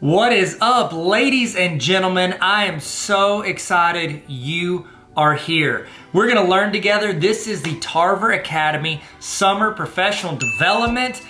What is up, ladies and gentlemen? I am so excited you are here. We're gonna learn together. This is the Tarver Academy Summer Professional Development.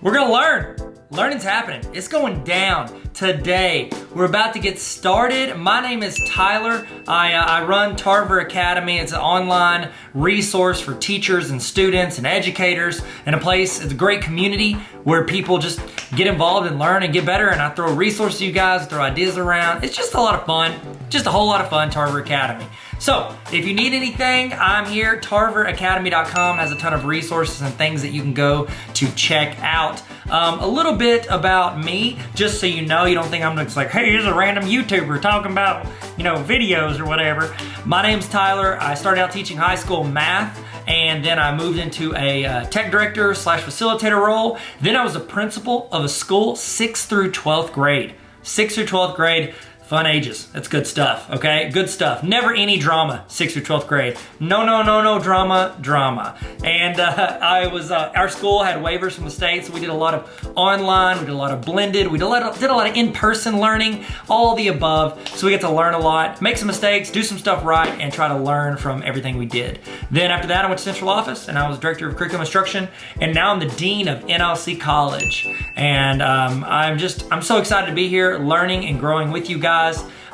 We're gonna learn. Learning's happening. It's going down today. We're about to get started. My name is Tyler. I run Tarver Academy. It's an online resource for teachers and students and educators, and it's a great community where people just get involved and learn and get better. And I throw resources to you guys, throw ideas around. It's just a lot of fun. Just a whole lot of fun, Tarver Academy. So if you need anything, I'm here. TarverAcademy.com has a ton of resources and things that you can go to check out. A little bit about me, just so you know, you don't think I'm just like, hey, here's a random YouTuber talking about, videos or whatever. My name's Tyler. I started out teaching high school math, and then I moved into a tech director / facilitator role. Then I was a principal of a school 6th through 12th grade. 6th through 12th grade. Fun ages. That's good stuff, okay? Good stuff. Never any drama, 6th through 12th grade. No drama. And our school had waivers from the state, so we did a lot of online, we did a lot of blended, we did a lot of in-person learning, all the above. So we get to learn a lot, make some mistakes, do some stuff right, and try to learn from everything we did. Then after that, I went to central office, and I was director of curriculum instruction, and now I'm the dean of NLC College. And I'm so excited to be here, learning and growing with you guys.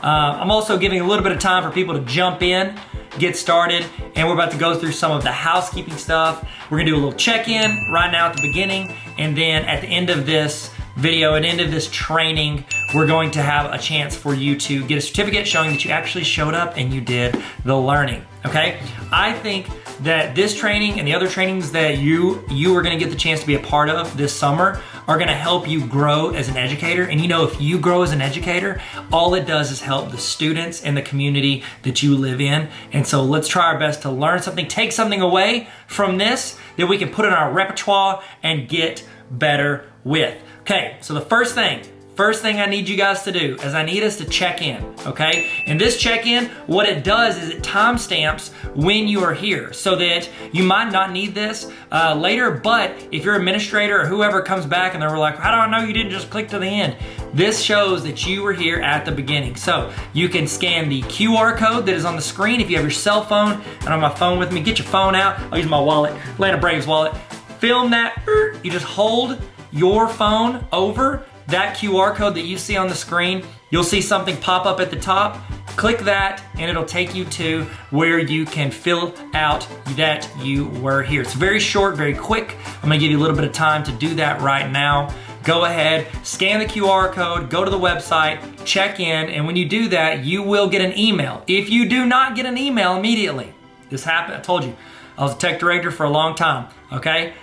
I'm also giving a little bit of time for people to jump in, get started, and we're about to go through some of the housekeeping stuff. We're gonna do a little check-in right now at the beginning, and then at the end of this video, at the end of this training, we're going to have a chance for you to get a certificate showing that you actually showed up and you did the learning, okay? I think that this training and the other trainings that you are gonna get the chance to be a part of this summer are gonna help you grow as an educator. And if you grow as an educator, all it does is help the students and the community that you live in. And so let's try our best to learn something, take something away from this that we can put in our repertoire and get better with. Okay, so the first thing I need you guys to do is I need us to check in, okay? And this check-in, what it does is it timestamps when you are here so that you might not need this later, but if your administrator or whoever comes back and they're like, how do I know you didn't just click to the end? This shows that you were here at the beginning. So you can scan the QR code that is on the screen if you have your cell phone. And on my phone with me, get your phone out. I'll use my wallet, Atlanta Braves wallet. Film that, you just hold your phone over that QR code that you see on the screen. You'll see something pop up at the top. Click that and it'll take you to where you can fill out that you were here. It's very short, very quick. I'm gonna give you a little bit of time to do that right now. Go ahead, scan the QR code, go to the website, check in, and when you do that, you will get an email. If you do not get an email immediately, this happened, I told you, I was a tech director for a long time, okay?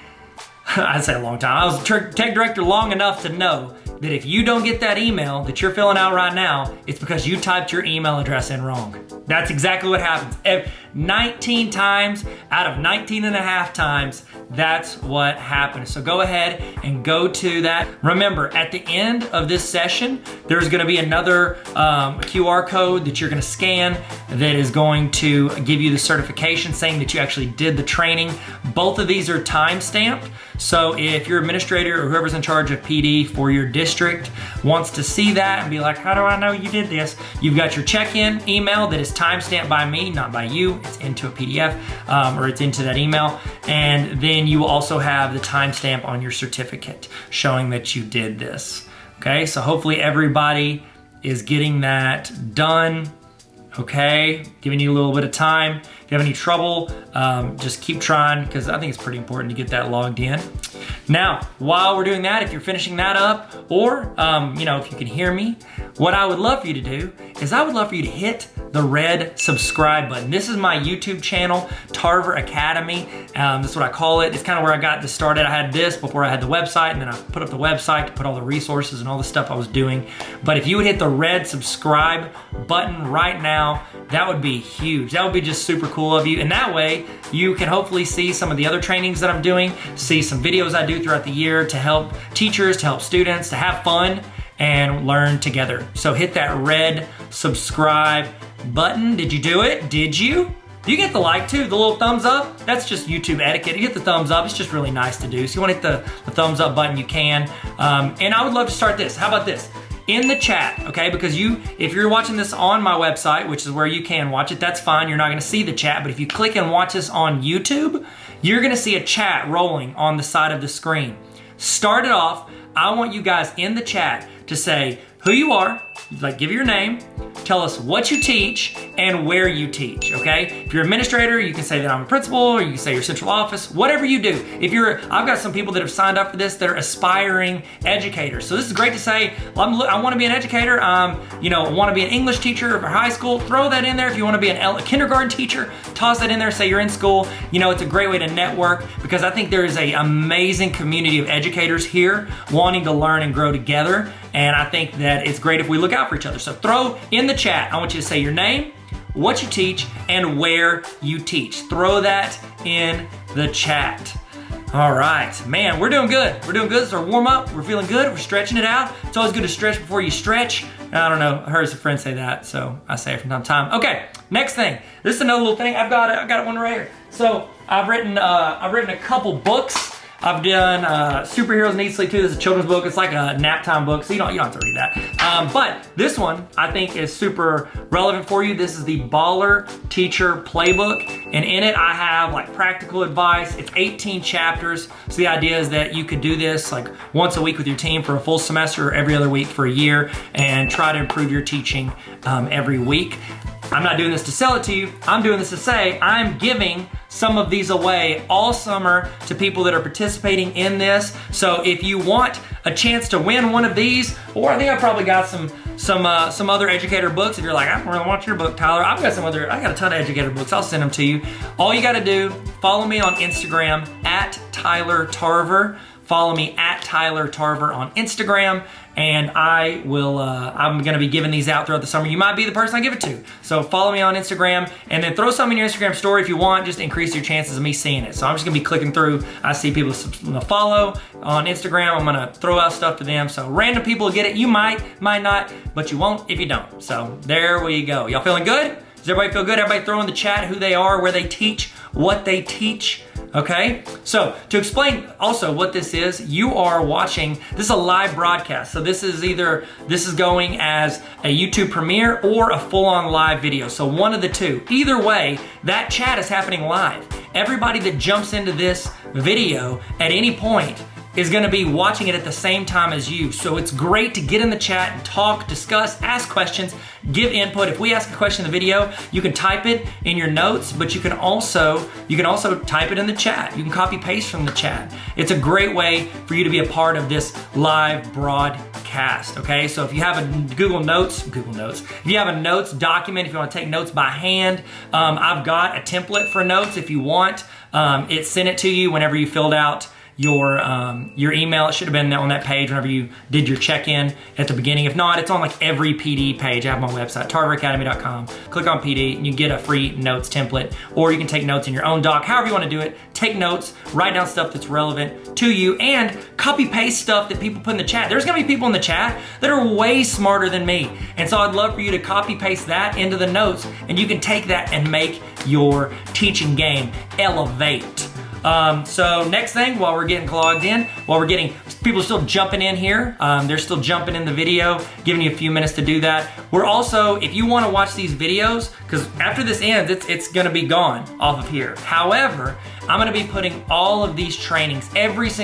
I'd say a long time. I was a tech director long enough to know that if you don't get that email that you're filling out right now, it's because you typed your email address in wrong. That's exactly what happens. 19 times out of 19 and a half times, that's what happens. So go ahead and go to that. Remember, at the end of this session, there's gonna be another QR code that you're gonna scan that is going to give you the certification saying that you actually did the training. Both of these are time-stamped. So if your administrator or whoever's in charge of PD for your district wants to see that and be like, how do I know you did this? You've got your check-in email that is time-stamped by me, not by you. It's into a PDF or it's into that email. And then you will also have the timestamp on your certificate showing that you did this. Okay, so hopefully everybody is getting that done. Okay, giving you a little bit of time. If you have any trouble, just keep trying because I think it's pretty important to get that logged in. Now, while we're doing that, if you're finishing that up, or if you can hear me, what I would love for you to do is I would love for you to hit the red subscribe button. This is my YouTube channel, Tarver Academy. That's what I call it. It's kind of where I got this started. I had this before I had the website, and then I put up the website to put all the resources and all the stuff I was doing. But if you would hit the red subscribe button right now, that would be huge. That would be just super cool of you. And that way, you can hopefully see some of the other trainings that I'm doing, see some videos I do throughout the year to help teachers, to help students, to have fun and learn together. So hit that red subscribe button. Did you do it? Did you? You get the like too, the little thumbs up. That's just YouTube etiquette. You hit the thumbs up. It's just really nice to do. So you want to hit the thumbs up button, you can. And I would love to start this. How about this? in the chat, okay? Because if you're watching this on my website, which is where you can watch it, that's fine. You're not gonna see the chat, but if you click and watch this on YouTube, you're gonna see a chat rolling on the side of the screen. Start it off. I want you guys in the chat to say who you are, like give your name, tell us what you teach and where you teach, okay? If you're an administrator, you can say that I'm a principal, or you can say your central office, whatever you do. I've got some people that have signed up for this that are aspiring educators. So this is great to say, I wanna be an educator, I wanna be an English teacher for high school, throw that in there. If you wanna be a kindergarten teacher, toss that in there, say you're in school. It's a great way to network, because I think there is an amazing community of educators here wanting to learn and grow together. And I think that it's great if we look out for each other. So throw in the chat, I want you to say your name, what you teach, and where you teach. Throw that in the chat. All right, man, we're doing good. We're doing good. It's our warm up. We're feeling good. We're stretching it out. It's always good to stretch before you stretch. I don't know, I heard some friends say that, so I say it from time to time. Okay, next thing. This is another little thing. I've got one right here. So I've written a couple books. I've done Superheroes Need Sleep Too. This is a children's book. It's like a nap time book, so you don't have to read that. But this one I think is super relevant for you. This is the Baller Teacher Playbook, and in it I have like practical advice. It's 18 chapters. So the idea is that you could do this like once a week with your team for a full semester, or every other week for a year, and try to improve your teaching every week. I'm not doing this to sell it to you. I'm doing this to say I'm giving some of these away all summer to people that are participating in this. So if you want a chance to win one of these, or I think I probably got some other educator books. If you're like, I don't really want your book, Tyler, I got a ton of educator books. I'll send them to you. All you got to do, follow me on Instagram at Tyler Tarver. Follow me at Tyler Tarver on Instagram, and I'm gonna be giving these out throughout the summer. You might be the person I give it to. So follow me on Instagram, and then throw something in your Instagram story if you want, just to increase your chances of me seeing it. So I'm just gonna be clicking through. I see people follow on Instagram. I'm gonna throw out stuff to them. So random people get it. You might not, but you won't if you don't. So there we go. Y'all feeling good? Does everybody feel good? Everybody throw in the chat who they are, where they teach, what they teach. Okay, so to explain also what this is, you are watching, this is a live broadcast. So this is going as a YouTube premiere or a full-on live video. So one of the two. Either way, that chat is happening live. Everybody that jumps into this video at any point is gonna be watching it at the same time as you. So it's great to get in the chat and talk, discuss, ask questions, give input. If we ask a question in the video, you can type it in your notes, but you can also type it in the chat. You can copy paste from the chat. It's a great way for you to be a part of this live broadcast, okay? So if you have a Google Notes, if you have a notes document, if you wanna take notes by hand, I've got a template for notes if you want. It sent it to you whenever you filled out your email. It should have been on that page whenever you did your check-in at the beginning. If not, it's on like every PD page. I have my website, tarveracademy.com. Click on PD and you get a free notes template, or you can take notes in your own doc. However you want to do it, take notes, write down stuff that's relevant to you, and copy paste stuff that people put in the chat. There's gonna be people in the chat that are way smarter than me. And so I'd love for you to copy paste that into the notes, and you can take that and make your teaching game elevate. So next thing, while we're getting logged in, people are still jumping in here. They're still jumping in the video, giving you a few minutes to do that. We're also, if you want to watch these videos, because after this ends, it's going to be gone off of here. However, I'm going to be putting all of these trainings,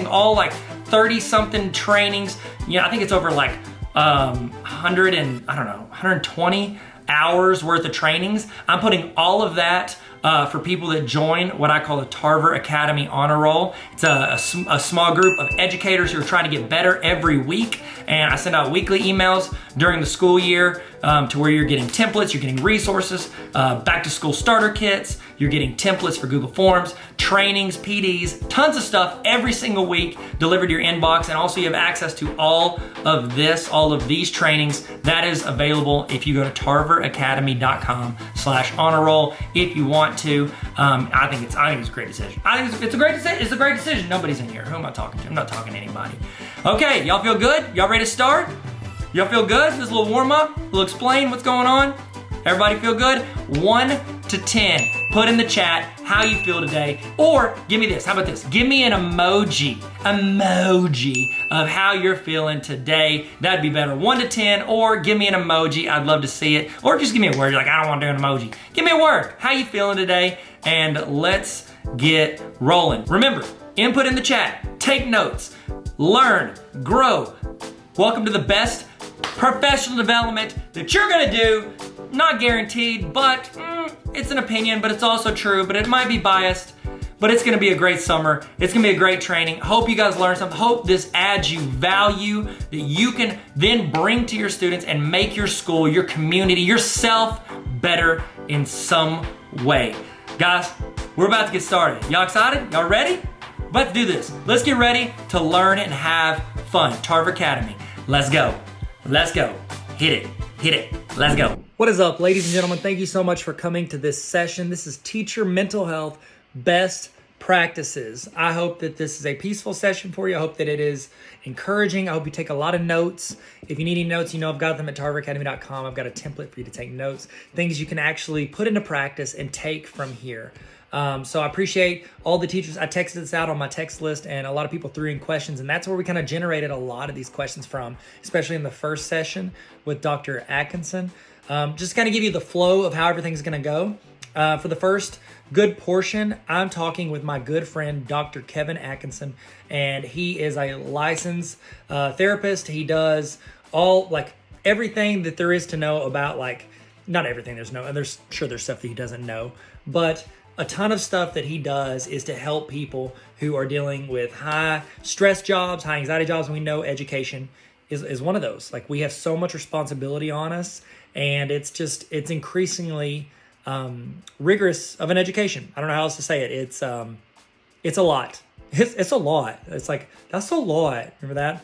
all like 30 something trainings. I think it's over like 120 hours worth of trainings. I'm putting all of that for people that join what I call the Tarver Academy Honor Roll. It's a small group of educators who are trying to get better every week, and I send out weekly emails during the school year to where you're getting templates, you're getting resources, back to school starter kits, you're getting templates for Google Forms, trainings, PDs, tons of stuff every single week delivered to your inbox. And also you have access to all of these trainings. That is available if you go to tarveracademy.com/honor roll if you want to. I think it's a great decision. I think it's a great decision. Nobody's in here. Who am I talking to? I'm not talking to anybody. Okay, y'all feel good? Y'all ready to start? Y'all feel good? This is a little warm up. We'll explain what's going on. Everybody feel good? 1 to 10. Put in the chat how you feel today. Or give me this. How about this? Give me an emoji of how you're feeling today. That'd be better. 1 to 10, or give me an emoji. I'd love to see it. Or just give me a word. You're like, I don't want to do an emoji. Give me a word. How you feeling today? And let's get rolling. Remember, input in the chat. Take notes. Learn. Grow. Welcome to the best professional development that you're gonna do. Not guaranteed, but it's an opinion, but it's also true, but it might be biased, but it's gonna be a great summer. It's gonna be a great training. Hope you guys learn something. Hope this adds you value that you can then bring to your students and make your school, your community, yourself better in some way. Guys, we're about to get started. Y'all excited? Y'all ready? We're about to do this. Let's get ready to learn and have fun. Tarver Academy. Let's go. Let's go. Hit it. Let's go. What is up, ladies and gentlemen? Thank you so much for coming to this session. This is Teacher Mental Health Best Practices. I hope that this is a peaceful session for you. I hope that it is encouraging. I hope you take a lot of notes. If you need any notes, you know I've got them at tarveracademy.com. I've got a template for you to take notes, things you can actually put into practice and take from here. So I appreciate all the teachers. I texted this out on my text list, and a lot of people threw in questions, and that's where we kind of generated a lot of these questions from, especially in the first session with Dr. Atkinson. Just kind of give you the flow of how everything's going to go. For the first good portion, I'm talking with my good friend, Dr. Kevin Atkinson, and he is a licensed therapist. He does all, like, everything that there is to know about, like, not everything there's stuff that he doesn't know, but a ton of stuff that he does is to help people who are dealing with high stress jobs, high anxiety jobs. And we know education is one of those. Like, we have so much responsibility on us, and it's increasingly rigorous of an education. I don't know how else to say it. It's a lot. It's a lot. It's like, that's a lot. Remember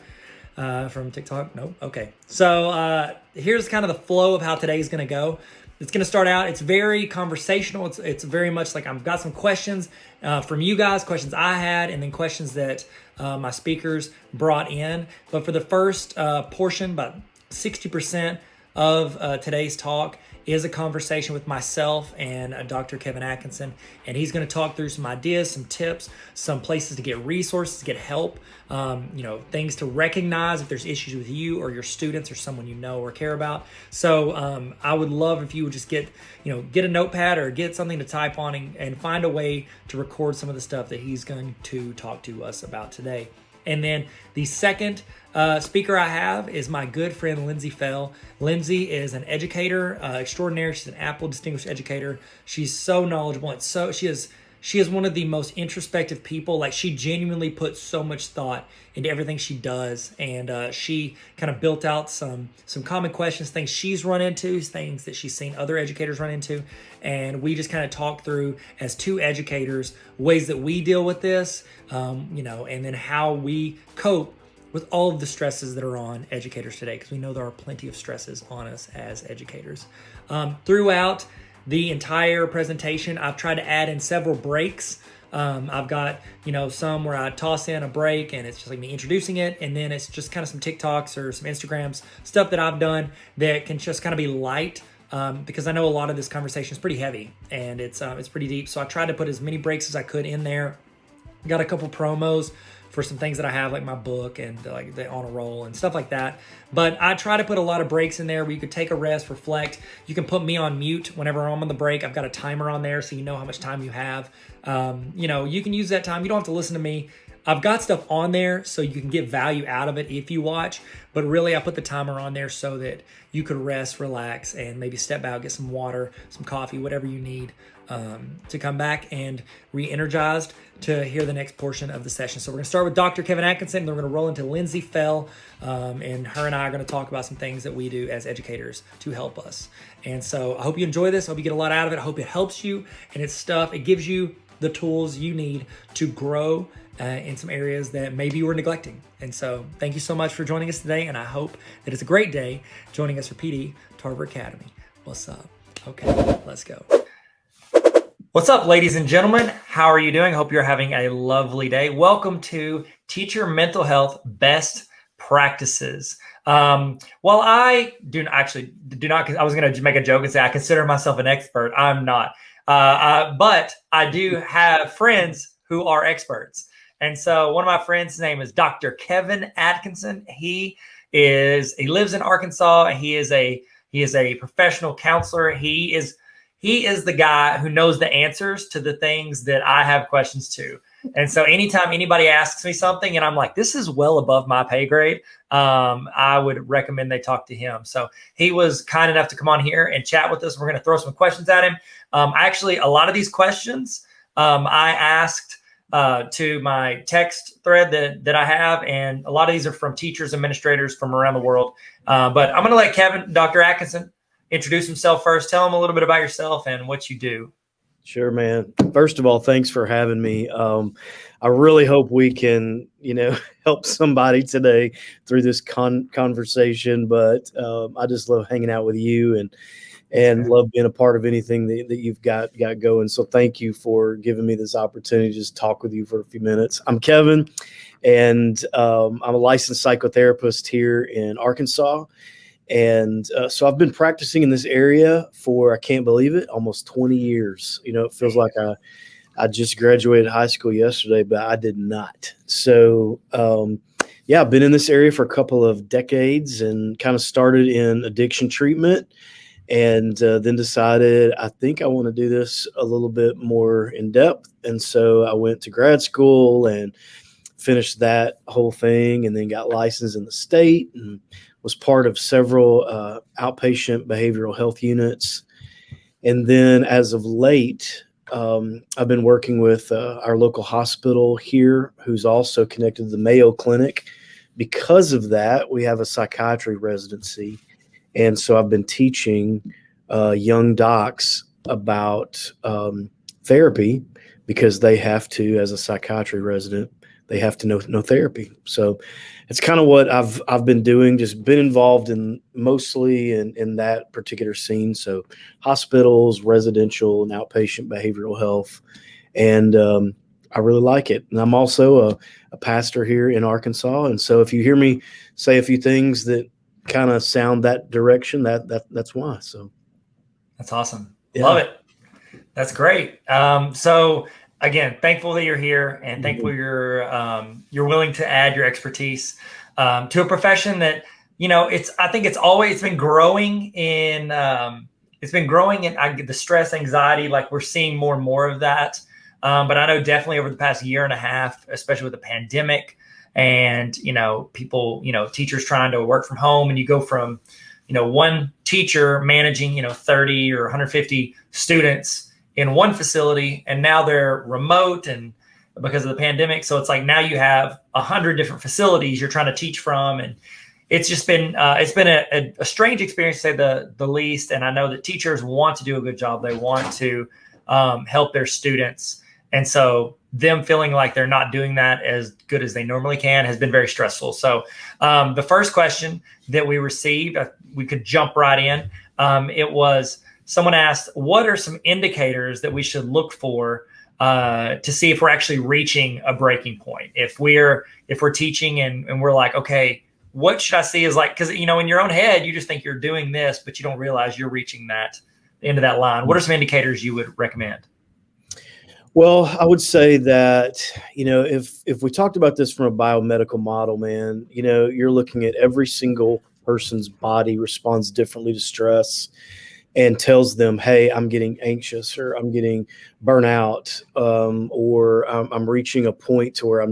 that from TikTok? Nope. Okay. So here's kind of the flow of how today's going to go. It's going to start out, it's very conversational. It's very much like I've got some questions from you guys, questions I had, and then questions that my speakers brought in. But for the first portion, about 60% of today's talk is a conversation with myself and Dr. Kevin Atkinson. And he's going to talk through some ideas, some tips, some places to get resources, to get help, things to recognize if there's issues with you or your students or someone you know or care about. So I would love if you would just get a notepad or get something to type on and find a way to record some of the stuff that he's going to talk to us about today. And then the second speaker I have is my good friend, Lindsay Fell. Lindsay is an educator extraordinaire. She's an Apple Distinguished Educator. She's so knowledgeable. And so she is one of the most introspective people. Like, she genuinely puts so much thought into everything she does. And she kind of built out some common questions, things she's run into, things that she's seen other educators run into. And we just kind of talk through, as two educators, ways that we deal with this, and then how we cope with all of the stresses that are on educators today, because we know there are plenty of stresses on us as educators. Throughout the entire presentation, I've tried to add in several breaks. I've got, some where I toss in a break and it's just like me introducing it. And then it's just kind of some TikToks or some Instagrams, stuff that I've done that can just kind of be light. Because I know a lot of this conversation is pretty heavy and it's pretty deep. So I tried to put as many breaks as I could in there. Got a couple promos for some things that I have, like my book and like the On a Roll and stuff like that. But I try to put a lot of breaks in there where you could take a rest, reflect. You can put me on mute whenever I'm on the break. I've got a timer on there so you know how much time you have. You can use that time. You don't have to listen to me. I've got stuff on there so you can get value out of it if you watch, but really I put the timer on there so that you could rest, relax, and maybe step out, get some water, some coffee, whatever you need to come back and re-energized to hear the next portion of the session. So we're going to start with Dr. Kevin Atkinson, and then we're going to roll into Lindsay Fell, and her and I are going to talk about some things that we do as educators to help us. And so I hope you enjoy this. I hope you get a lot out of it. I hope it helps you, and it's stuff, it gives you the tools you need to grow in some areas that maybe you were neglecting. And so thank you so much for joining us today, and I hope that it's a great day joining us for PD Tarver Academy. What's up? Okay, let's go. What's up, ladies and gentlemen? How are you doing? Hope you're having a lovely day. Welcome to Teacher Mental Health Best Practices. While I do not, I was going to make a joke and say I consider myself an expert. I'm not. But I do have friends who are experts. And so one of my friends, his name is Dr. Kevin Atkinson. He lives in Arkansas. And he is a professional counselor. He is the guy who knows the answers to the things that I have questions to. And so anytime anybody asks me something and I'm like, this is well above my pay grade, I would recommend they talk to him. So he was kind enough to come on here and chat with us. We're going to throw some questions at him. Actually, a lot of these questions I asked to my text thread that I have, and a lot of these are from teachers, administrators from around the world. But I'm going to let Dr. Atkinson, introduce himself first. Tell him a little bit about yourself and what you do. Sure, man. First of all, thanks for having me. I really hope we can, help somebody today through this conversation. But I just love hanging out with you and love being a part of anything that you've got going. So thank you for giving me this opportunity to just talk with you for a few minutes. I'm Kevin, and I'm a licensed psychotherapist here in Arkansas. And so I've been practicing in this area for, I can't believe it, almost 20 years. It feels like I just graduated high school yesterday, but I did not. So, I've been in this area for a couple of decades and kind of started in addiction treatment, and then decided I think I want to do this a little bit more in depth. And so I went to grad school and finished that whole thing, and then got licensed in the state and was part of several outpatient behavioral health units. And then as of late, I've been working with our local hospital here, who's also connected to the Mayo Clinic. Because of that, we have a psychiatry residency. And so I've been teaching young docs about therapy, because they have to, as a psychiatry resident, they have to know therapy. So it's kind of what I've been doing, just been involved in mostly in that particular scene. So hospitals, residential, and outpatient behavioral health. And I really like it. And I'm also a pastor here in Arkansas. And so if you hear me say a few things that kind of sound that direction, that's why. So that's awesome. Yeah. Love it. That's great. So again, thankful that you're here, and thankful you're willing to add your expertise to a profession that, I think it's been growing in the stress, anxiety, like we're seeing more and more of that. But I know definitely over the past year and a half, especially with the pandemic and, people, teachers trying to work from home, and you go from, one teacher managing, 30 or 150 students in one facility, and now they're remote and because of the pandemic. So it's like now you have 100 different facilities you're trying to teach from. And it's just been, a strange experience, to say the least. And I know that teachers want to do a good job. They want to help their students. And so them feeling like they're not doing that as good as they normally can has been very stressful. So the first question that we received, we could jump right in. It was, someone asked, what are some indicators that we should look for to see if we're actually reaching a breaking point? If we're teaching and we're like, okay, what should I see is like, because, in your own head, you just think you're doing this, but you don't realize you're reaching the end of that line. What are some indicators you would recommend? Well, I would say that, if we talked about this from a biomedical model, man, you're looking at every single person's body responds differently to stress and tells them, hey, I'm getting anxious, or I'm getting burnout, or I'm reaching a point to where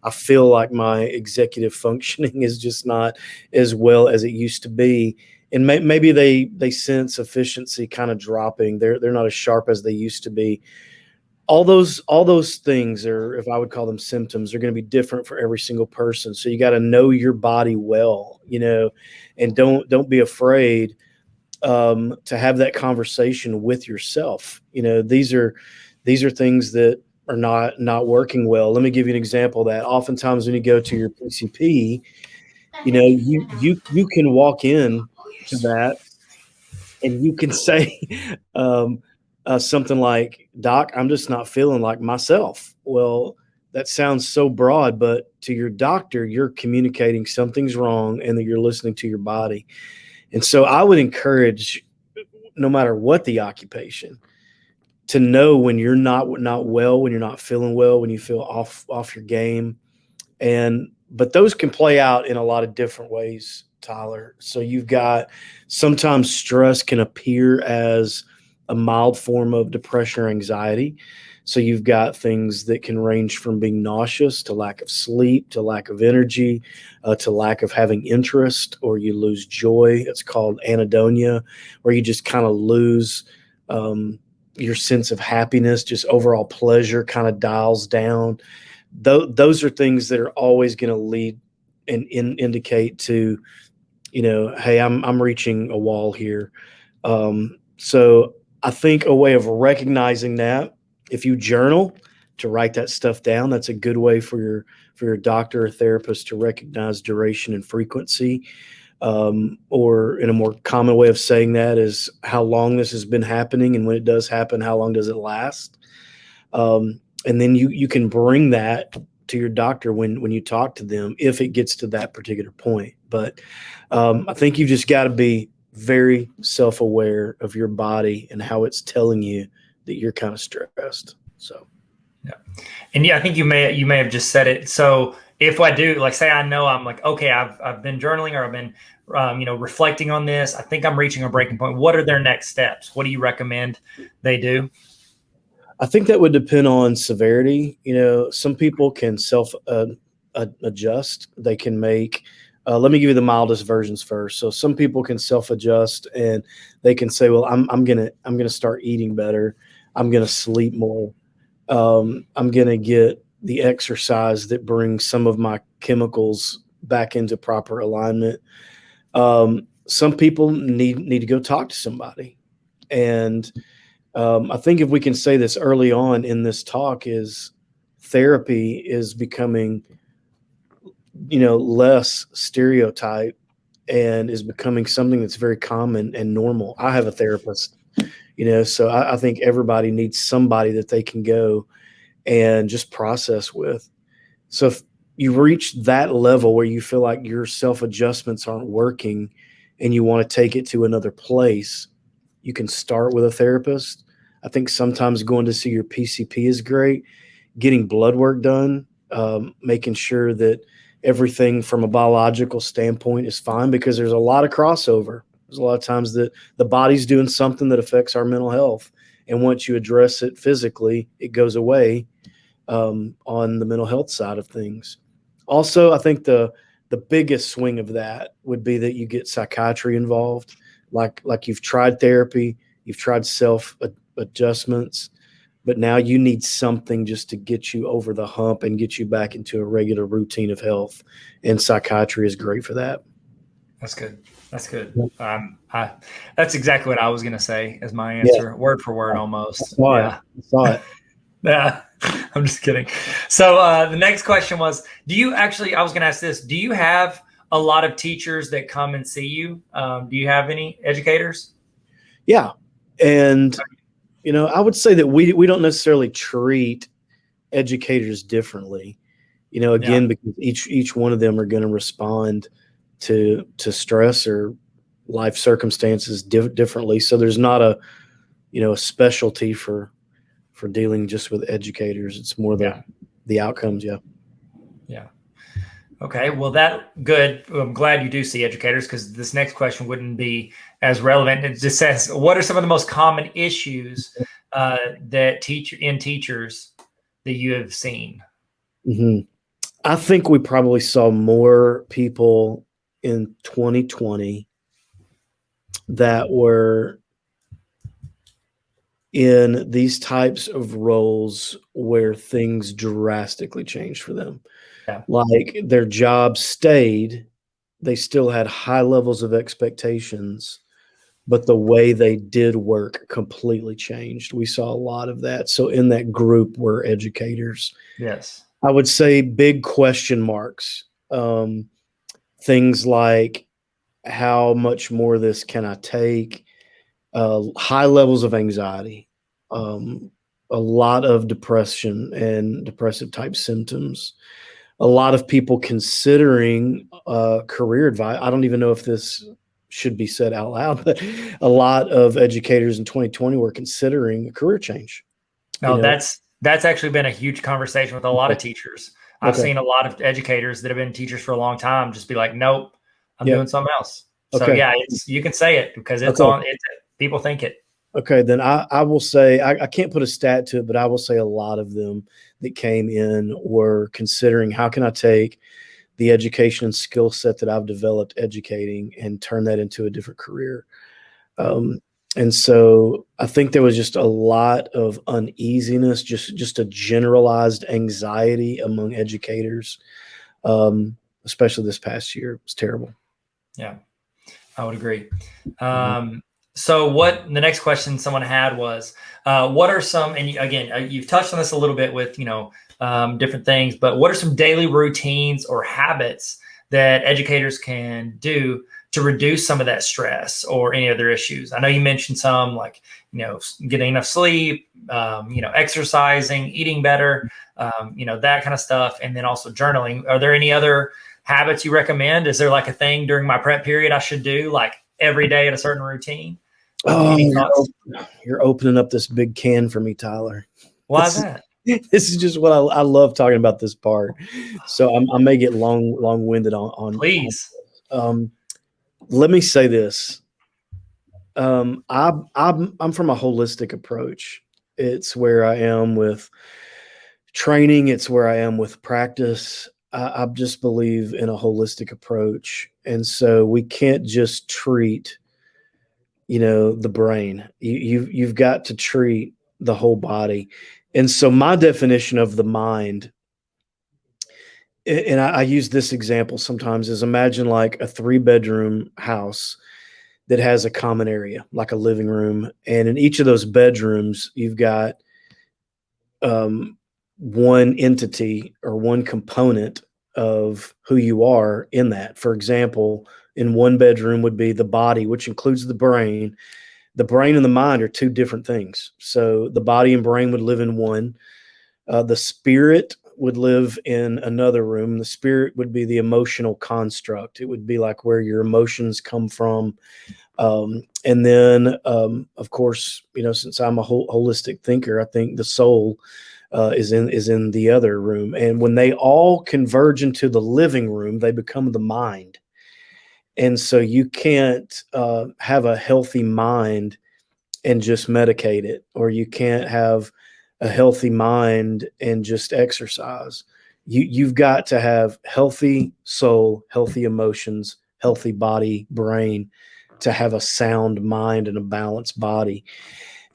I feel like my executive functioning is just not as well as it used to be. And maybe they sense efficiency kind of dropping. They're not as sharp as they used to be. All those things, or if I would call them symptoms, are going to be different for every single person. So you got to know your body well, and don't be afraid to have that conversation with yourself. These are things that are not working well. Let me give you an example of that. Oftentimes when you go to your PCP, you can walk in to that and you can say something like, Doc, I'm just not feeling like myself. Well, that sounds so broad, but to your doctor, you're communicating something's wrong and that you're listening to your body. And so I would encourage, no matter what the occupation, to know when you're not well, when you're not feeling well, when you feel off your game. But those can play out in a lot of different ways, Tyler. So you've got, sometimes stress can appear as a mild form of depression or anxiety. So you've got things that can range from being nauseous to lack of sleep to lack of energy, to lack of having interest, or you lose joy. It's called anhedonia, where you just kind of lose your sense of happiness, just overall pleasure kind of dials down. Those are things that are always going to lead and indicate to, hey, I'm reaching a wall here. So I think a way of recognizing that, if you journal to write that stuff down, that's a good way for your doctor or therapist to recognize duration and frequency. Or in a more common way of saying that is how long this has been happening, and when it does happen, how long does it last? And then you can bring that to your doctor when you talk to them, if it gets to that particular point. But I think you just got to be very self-aware of your body and how it's telling you that you're kind of stressed. So, yeah. And yeah, I think you may have just said it. So if I do, like, say, I know I'm like, okay, I've been journaling, or I've been, reflecting on this. I think I'm reaching a breaking point. What are their next steps? What do you recommend they do? I think that would depend on severity. Some people can self adjust. They can make. Let me give you the mildest versions first. So some people can self adjust, and they can say, "Well, I'm gonna start eating better. I'm gonna sleep more. I'm gonna get the exercise that brings some of my chemicals back into proper alignment." Some people need to go talk to somebody, and I think if we can say this early on in this talk, is therapy is becoming, less stereotype, and is becoming something that's very common and normal. I have a therapist, so I think everybody needs somebody that they can go and just process with. So if you reach that level where you feel like your self-adjustments aren't working and you want to take it to another place, you can start with a therapist. I think sometimes going to see your PCP is great. Getting blood work done, making sure that everything from a biological standpoint is fine, because there's a lot of crossover. There's a lot of times that the body's doing something that affects our mental health. And once you address it physically, it goes away on the mental health side of things. Also, I think the biggest swing of that would be that you get psychiatry involved. Like you've tried therapy, you've tried self adjustments, but now you need something just to get you over the hump and get you back into a regular routine of health. And psychiatry is great for that. That's good. That's good. That's exactly what I was going to say as my answer, yeah. Word for word, almost. I saw it. Yeah, I'm just kidding. So the next question was, I was going to ask this, do you have a lot of teachers that come and see you? Do you have any educators? Yeah. And, I would say that we don't necessarily treat educators differently, again, because each one of them are going to respond to stress or life circumstances differently. So there's not a specialty for dealing just with educators. It's more the outcomes. Yeah. Yeah. Okay. Well, good. I'm glad you do see educators, because this next question wouldn't be as relevant. It just says, what are some of the most common issues that teachers that you have seen? Mm-hmm. I think we probably saw more people in 2020 that were in these types of roles where things drastically changed for them. Yeah. Like their job stayed, they still had high levels of expectations, but the way they did work completely changed. We saw a lot of that. So in that group were educators. Yes. I would say big question marks. Things like, how much more of this can I take? High levels of anxiety, a lot of depression and depressive type symptoms, a lot of people considering career advice. I don't even know if this should be said out loud, but a lot of educators in 2020 were considering a career change. No, that's actually been a huge conversation with a lot Okay. of teachers. I've Okay. seen a lot of educators that have been teachers for a long time just be like, nope, I'm Yeah. doing something else. So Okay. yeah, you can say it because Okay. people think it. Okay, then I will say I can't put a stat to it, but I will say a lot of them that came in were considering how can I take the education and skill set that I've developed educating and turn that into a different career. Um, and so I think there was just a lot of uneasiness, just a generalized anxiety among educators, especially this past year. It was terrible. Yeah, I would agree. Mhm. So what the next question someone had was, what are some, and again, you've touched on this a little bit with, different things, but what are some daily routines or habits that educators can do to reduce some of that stress or any other issues? I know you mentioned some like, getting enough sleep, exercising, eating better, that kind of stuff. And then also journaling. Are there any other habits you recommend? Is there like a thing during my prep period I should do like every day at a certain routine? Oh, Any thoughts? you're opening up this big can for me, Tyler. Why is that? This is just what I love talking about this part. So I may get long winded on Please. let me say this. I'm from a holistic approach. It's where I am with training. It's where I am with practice. I just believe in a holistic approach, and so we can't just treat, the brain. You've got to treat the whole body, and so my definition of the mind, and I use this example sometimes, is imagine like a 3-bedroom house that has a common area, like a living room. And in each of those bedrooms, you've got one entity or one component of who you are in that. For example, in one bedroom would be the body, which includes the brain. The brain and the mind are two different things. So the body and brain would live in one. The spirit would live in another room. The spirit would be the emotional construct. It would be like where your emotions come from. And then, of course, since I'm a holistic thinker, I think the soul is in the other room. And when they all converge into the living room, they become the mind. And so you can't have a healthy mind and just medicate it, or you can't have a healthy mind and just exercise. You've got to have healthy soul, healthy emotions, healthy body, brain to have a sound mind and a balanced body.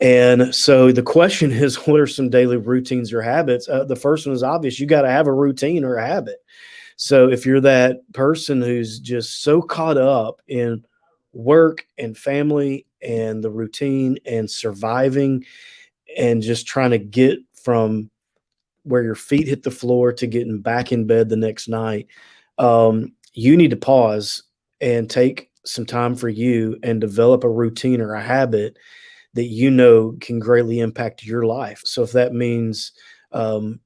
And so the question is, what are some daily routines or habits? The first one is obvious. You got to have a routine or a habit. So if you're that person who's just so caught up in work and family and the routine and surviving and just trying to get from where your feet hit the floor to getting back in bed the next night, you need to pause and take some time for you and develop a routine or a habit that can greatly impact your life. So if that means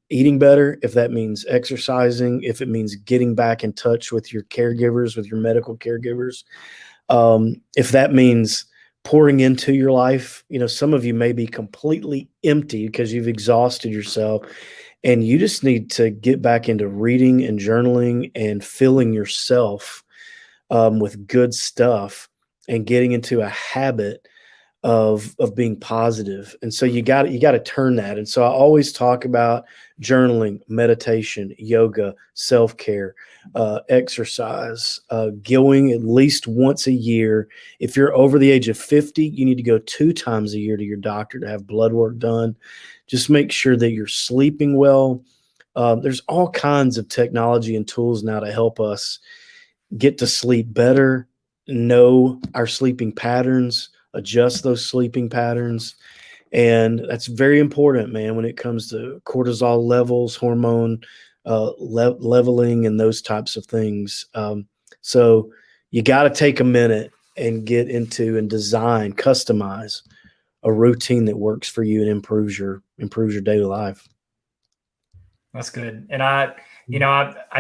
eating better, if that means exercising, if it means getting back in touch with your caregivers, with your medical caregivers, if that means pouring into your life, some of you may be completely empty because you've exhausted yourself and you just need to get back into reading and journaling and filling yourself with good stuff and getting into a habit of being positive. And so you got to turn that. And so I always talk about journaling, meditation, yoga, self-care, exercise, going at least once a year. If you're over the age of 50, you need to go 2 times a year to your doctor to have blood work done. Just make sure that you're sleeping well. There's all kinds of technology and tools now to help us get to sleep better, know our sleeping patterns, adjust those sleeping patterns. And that's very important, man, when it comes to cortisol levels, hormone leveling, and those types of things. So you got to take a minute and get into and design, customize a routine that works for you and improves your daily life. That's good. And have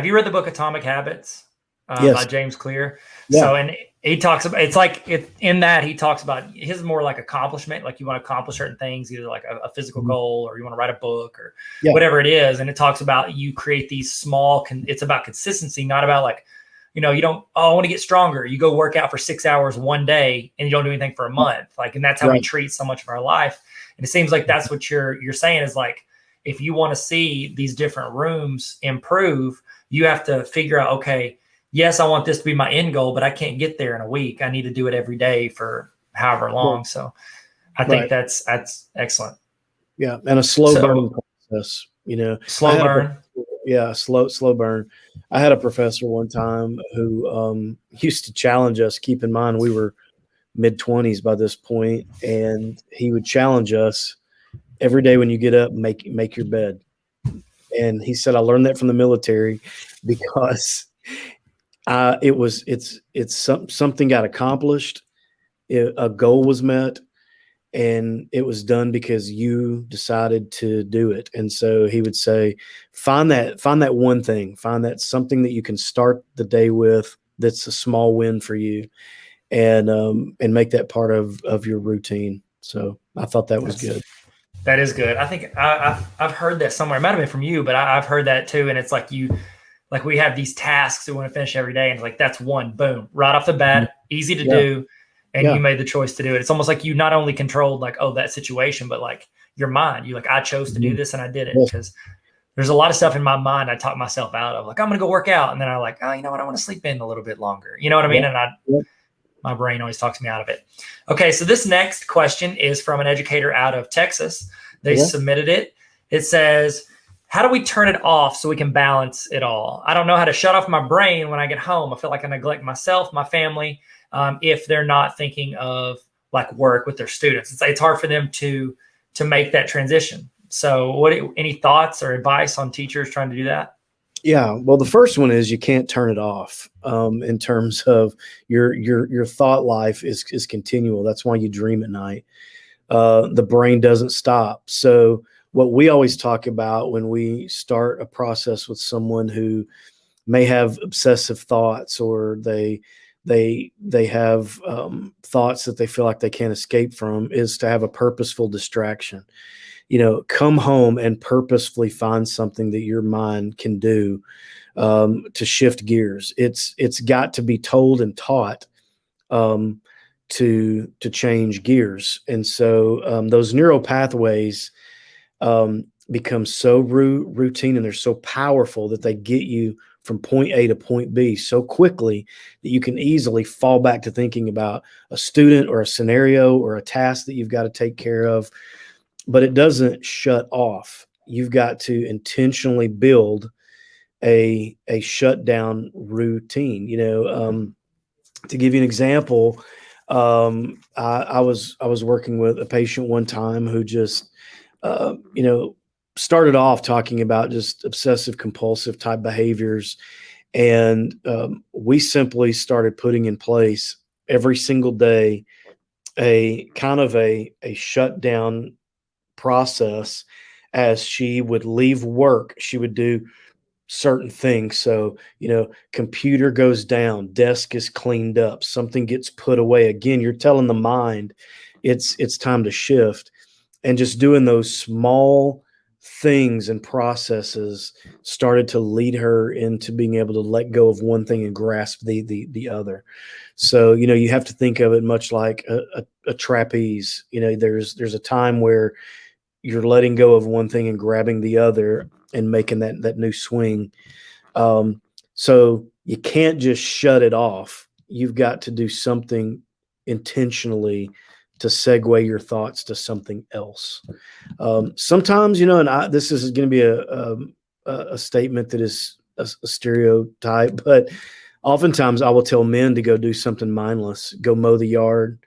you read the book Atomic Habits? by Yes. James Clear. Yeah. So, and he talks about, it's like in that he talks about his more like accomplishment, like you want to accomplish certain things, either like a physical Mhm. goal or you want to write a book or Yeah. whatever it is. And it talks about you create these small, it's about consistency, not about like, you don't, I want to get stronger. You go work out for 6 hours one day and you don't do anything for a month. Like, and that's how we Right. treat so much of our life. And it seems like that's what you're saying is like, if you want to see these different rooms improve, you have to figure out, okay, yes, I want this to be my end goal, but I can't get there in a week. I need to do it every day for however long. So I think Right. that's excellent. Yeah. And a slow burn So process, I slow had burn. slow burn. I had a professor one time who used to challenge us. Keep in mind, we were mid-20s by this point, and he would challenge us every day when you get up, make your bed. And he said, I learned that from the military because something got accomplished, a goal was met, and it was done because you decided to do it. And so he would say, find that one thing, find that something that you can start the day with that's a small win for you, and make that part of your routine. So I thought that was good. That is good. I think I've heard that somewhere. It might have been from you, but I've heard that too. And it's like like we have these tasks we want to finish every day, and it's like that's one, boom, right off the bat, easy to Yeah. do, and Yeah. you made the choice to do it. It's almost like you not only controlled like that situation, but like your mind. You like I chose to do this and I did it Yes. because there's a lot of stuff in my mind I talk myself out of. Like I'm gonna go work out, and then I like you know what, I want to sleep in a little bit longer. You know what I mean? Yeah. And Yeah. my brain always talks me out of it. Okay, so this next question is from an educator out of Texas. They Yeah. submitted it. It says, how do we turn it off so we can balance it all? I don't know how to shut off my brain when I get home. I feel like I neglect myself, my family, if they're not thinking of like work with their students. It's hard for them to make that transition. So any thoughts or advice on teachers trying to do that? Yeah, well, the first one is you can't turn it off. In terms of your thought life is continual. That's why you dream at night. The brain doesn't stop. So what we always talk about when we start a process with someone who may have obsessive thoughts, or they have thoughts that they feel like they can't escape from, is to have a purposeful distraction. Come home and purposefully find something that your mind can do to shift gears. It's got to be told and taught um, to change gears, and so those neural pathways become so routine, and they're so powerful that they get you from point A to point B so quickly that you can easily fall back to thinking about a student or a scenario or a task that you've got to take care of. But it doesn't shut off. You've got to intentionally build a shutdown routine. To give you an example, I was working with a patient one time who just started off talking about just obsessive compulsive type behaviors, and we simply started putting in place every single day a kind of a shutdown process. As she would leave work, she would do certain things. So, computer goes down, desk is cleaned up, something gets put away. Again, you're telling the mind it's time to shift. And just doing those small things and processes started to lead her into being able to let go of one thing and grasp the other. So, you have to think of it much like a trapeze. There's a time where you're letting go of one thing and grabbing the other and making that new swing. So you can't just shut it off. You've got to do something intentionally to segue your thoughts to something else. Sometimes, and this is going to be a statement that is a stereotype, but oftentimes I will tell men to go do something mindless, go mow the yard,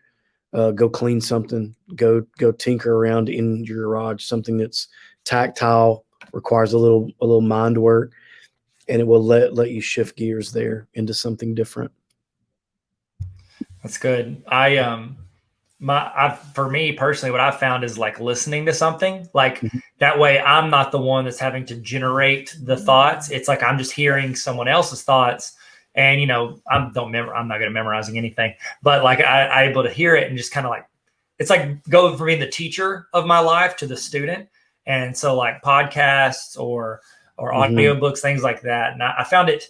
go clean something, go tinker around in your garage, something that's tactile, requires a little mind work, and it will let you shift gears there into something different. That's good. For me personally, what I've found is like listening to something like Mhm. that way. I'm not the one that's having to generate the thoughts. It's like I'm just hearing someone else's thoughts, And, I'm not good at memorizing anything, but like I able to hear it and just kind of like, it's like going from being the teacher of my life to the student. And so like podcasts or audiobooks, things like that. And I found it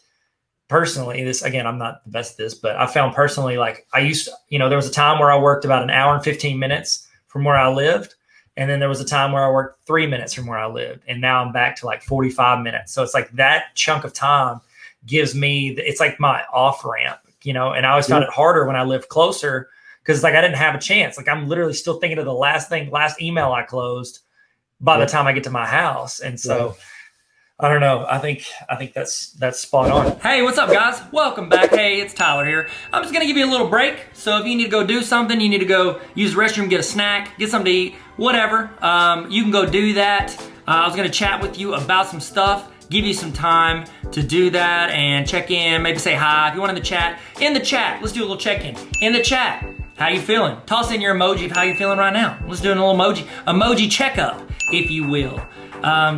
personally, this, again, I'm not the best at this, but I found personally, like I used to, there was a time where I worked about an hour and 15 minutes from where I lived. And then there was a time where I worked 3 minutes from where I lived. And now I'm back to like 45 minutes. So it's like that chunk of time gives me, it's like my off ramp, and I always found it harder when I lived closer because like I didn't have a chance. Like I'm literally still thinking of the last email I closed by the time I get to my house. And so I don't know. I think that's spot on. Hey, what's up, guys? Welcome back. Hey, it's Tyler here. I'm just gonna give you a little break. So if you need to go do something, you need to go use the restroom, get a snack, get something to eat, whatever, you can go do that. I was gonna chat with you about some stuff, give you some time to do that and check in, maybe say hi. If you want in the chat, let's do a little check-in. In the chat, how you feeling? Toss in your emoji of how you feeling right now. Let's do a little emoji checkup, if you will.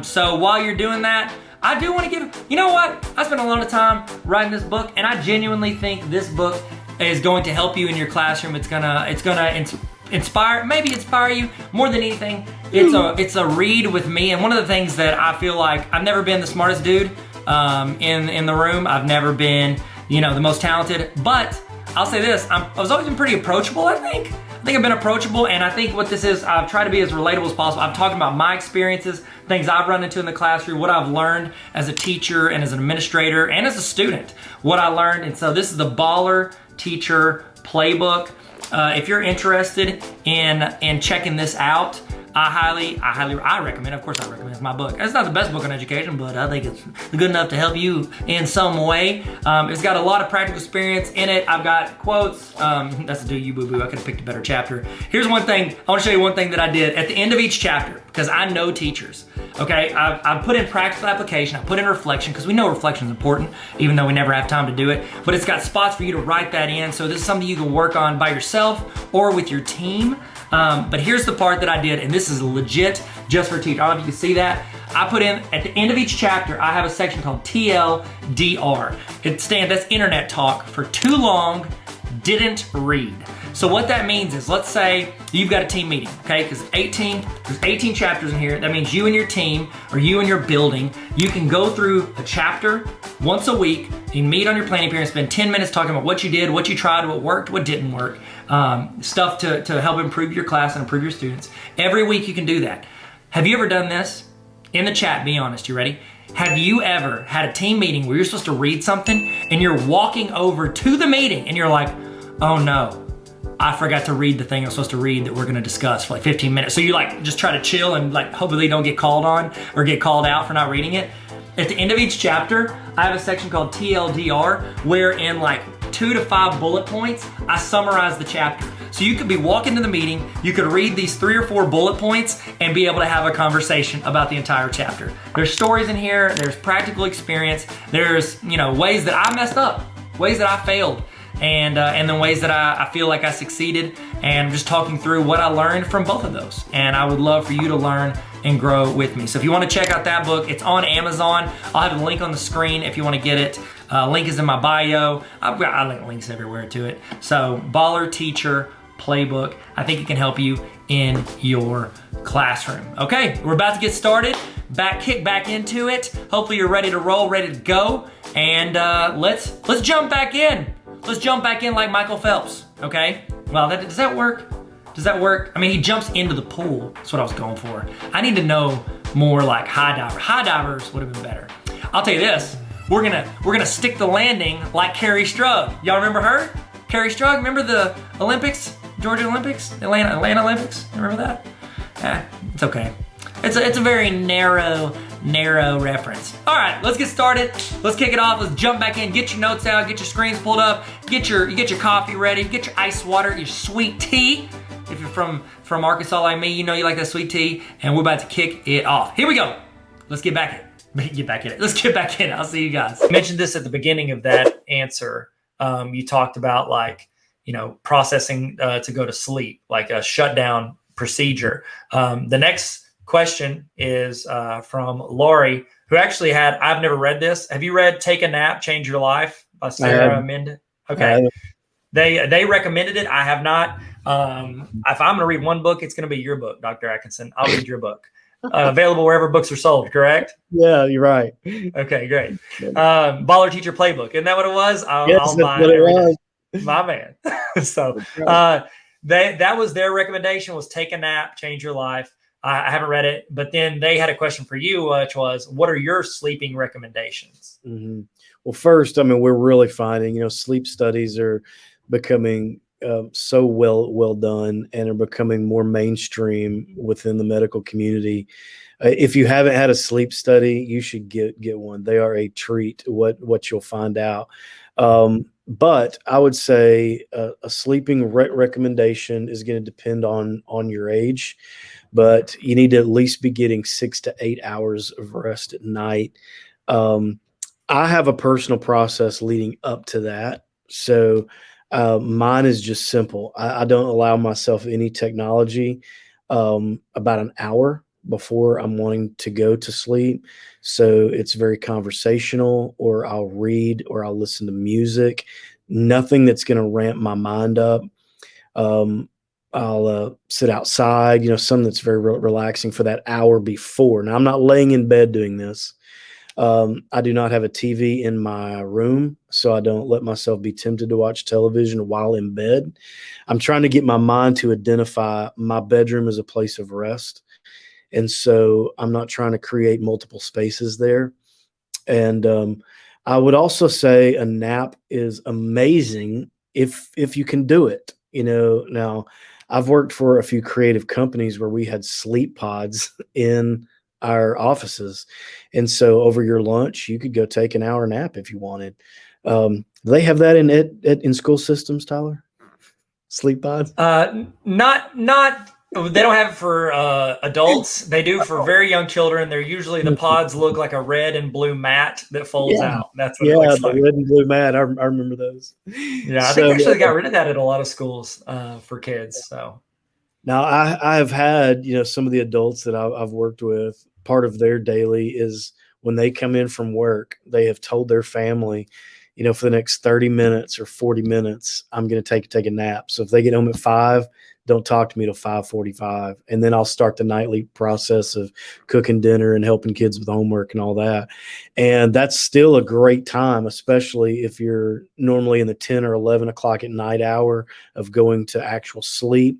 So while you're doing that, I do want to give, you know what? I spent a lot of time writing this book, and I genuinely think this book is going to help you in your classroom. It's gonna inspire you more than anything. It's a read with me, and one of the things that I feel like I've never been the smartest dude in the room. I've never been, the most talented, but I'll say this: I was always been pretty approachable. I think I've been approachable, and I think what this is, I've tried to be as relatable as possible. I'm talking about my experiences, things I've run into in the classroom, what I've learned as a teacher and as an administrator and as a student, what I learned. And so this is the Baller Teacher Playbook. If you're interested in checking this out, I recommend. Of course, I recommend. It's my book. It's not the best book on education, but I think it's good enough to help you in some way. It's got a lot of practical experience in it. I've got quotes. That's a do you boo boo. I could have picked a better chapter. Here's one thing. I want to show you one thing that I did at the end of each chapter because I know teachers. Okay, I put in practical application. I put in reflection because we know reflection is important, even though we never have time to do it. But it's got spots for you to write that in. So this is something you can work on by yourself or with your team. But here's the part that I did, and this is legit just for teachers. I don't know if you can see that. I put in, at the end of each chapter, I have a section called TLDR. That's internet talk for too long, didn't read. So what that means is, let's say you've got a team meeting, okay? Because there's 18 chapters in here. That means you and your team, or you and your building, you can go through a chapter once a week. You meet on your planning period, spend 10 minutes talking about what you did, what you tried, what worked, what didn't work, stuff to help improve your class and improve your students. Every week you can do that. Have you ever done this? In the chat, be honest, you ready? Have you ever had a team meeting where you're supposed to read something and you're walking over to the meeting and you're like, oh no, I forgot to read the thing I'm supposed to read that we're gonna discuss for like 15 minutes. So you like just try to chill and like hopefully don't get called on or get called out for not reading it. At the end of each chapter, I have a section called TLDR where in like 2 to 5 bullet points, I summarize the chapter. So you could be walking to the meeting, you could read these 3 or 4 bullet points and be able to have a conversation about the entire chapter. There's stories in here, there's practical experience, there's ways that I messed up, ways that I failed, and then ways that I feel like I succeeded, and just talking through what I learned from both of those. And I would love for you to learn and grow with me. So if you want to check out that book, it's on Amazon. I'll have a link on the screen if you want to get it. Link is in my bio. I link links everywhere to it. So Baller Teacher Playbook. I think it can help you in your classroom. Okay, we're about to get started. Kick back into it. Hopefully you're ready to roll, ready to go. And let's jump back in. Let's jump back in like Michael Phelps, okay? Well, does that work? Does that work? I mean, he jumps into the pool. That's what I was going for. I need to know more like high diver. High divers would have been better. I'll tell you this. We're gonna stick the landing like Carrie Strug. Y'all remember her? Carrie Strug, remember the Olympics? Georgia Olympics? Atlanta Olympics? Remember that? It's okay. It's a very narrow reference. All right, let's get started. Let's kick it off. Let's jump back in. Get your notes out. Get your screens pulled up. Get your coffee ready. Get your ice water. Your sweet tea. If you're from Arkansas like me, you know you like that sweet tea. And we're about to kick it off. Here we go. Let's get back in it. Let's get back in it. I'll see you guys. I mentioned this at the beginning of that answer. You talked about processing to go to sleep, like a shutdown procedure. The next question is from Laurie, who actually I've never read this. Have you read Take a Nap, Change Your Life by I have, Sarah Mendon? I Okay. have, They recommended it. I have not. If I'm going to read one book, it's going to be your book, Dr. Atkinson. I'll read your book. Available wherever books are sold, correct? yeah, you're right. Okay, great. Baller Teacher Playbook. Isn't that what it was? Yes, I'll that's buy what it it every day. was. My man. So That's right. that was their recommendation, was take a nap, change your life. I haven't read it, but then they had a question for you, which was, what are your sleeping recommendations? Mm-hmm. Well, first, I mean, we're really finding, sleep studies are becoming so well done and are becoming more mainstream within the medical community. If you haven't had a sleep study, you should get one. They are a treat. What you'll find out. But I would say a sleeping recommendation is going to depend on your age, but you need to at least be getting 6 to 8 hours of rest at night. Um, I have a personal process leading up to that. So mine is just simple. I don't allow myself any technology about an hour before I'm wanting to go to sleep. So it's very conversational, or I'll read, or I'll listen to music. Nothing that's going to ramp my mind up. Um, I'll sit outside, something that's very relaxing for that hour before. Now, I'm not laying in bed doing this. I do not have a TV in my room, so I don't let myself be tempted to watch television while in bed. I'm trying to get my mind to identify my bedroom as a place of rest. And so I'm not trying to create multiple spaces there. And I would also say a nap is amazing if you can do it. Now I've worked for a few creative companies where we had sleep pods in our offices, and so over your lunch you could go take an hour nap if you wanted. Do they have that in school systems, Tyler? Sleep pods? Not they don't have it for adults. They do for very young children. They're usually, the pods look like a red and blue mat that folds Yeah, out. That's what it yeah, looks the like. red and blue mat. I remember those. Yeah, I think So actually they got rid of that at a lot of schools for kids. So now I have had, some of the adults that I've worked with, part of their daily is when they come in from work, they have told their family, for the next 30 minutes or 40 minutes, I'm going to take a nap. So if they get home at 5, don't talk to me till 5:45. And then I'll start the nightly process of cooking dinner and helping kids with homework and all that. And that's still a great time, especially if you're normally in the 10 or 11 o'clock at night hour of going to actual sleep.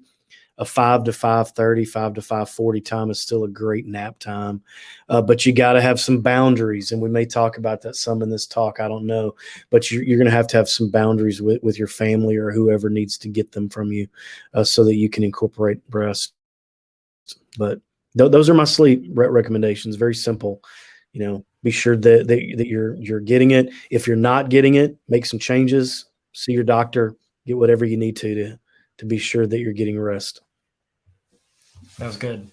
A 5 to 5:30, 5 to 5:40 time is still a great nap time. But you got to have some boundaries. And we may talk about that some in this talk. I don't know. But you're going to have some boundaries with your family or whoever needs to get them from you so that you can incorporate rest. But those are my sleep recommendations. Very simple. Be sure that you're getting it. If you're not getting it, make some changes. See your doctor. Get whatever you need to be sure that you're getting rest. that was good.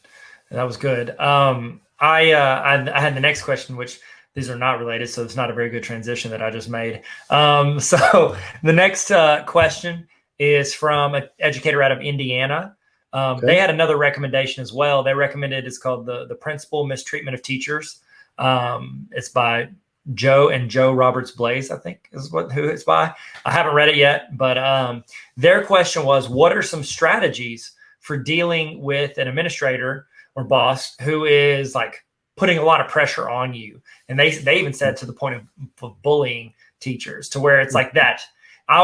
That was good. I had the next question, which these are not related, so it's not a very good transition that I just made. So the next question is from an educator out of Indiana. Okay. They had another recommendation as well. They recommended, it's called the Principal Mistreatment of Teachers. It's by Joe Roberts Blaze, I think is who it's by. I haven't read it yet, but their question was, what are some strategies for dealing with an administrator or boss who is like putting a lot of pressure on you? And they even said to the point of bullying teachers, to where it's like that. I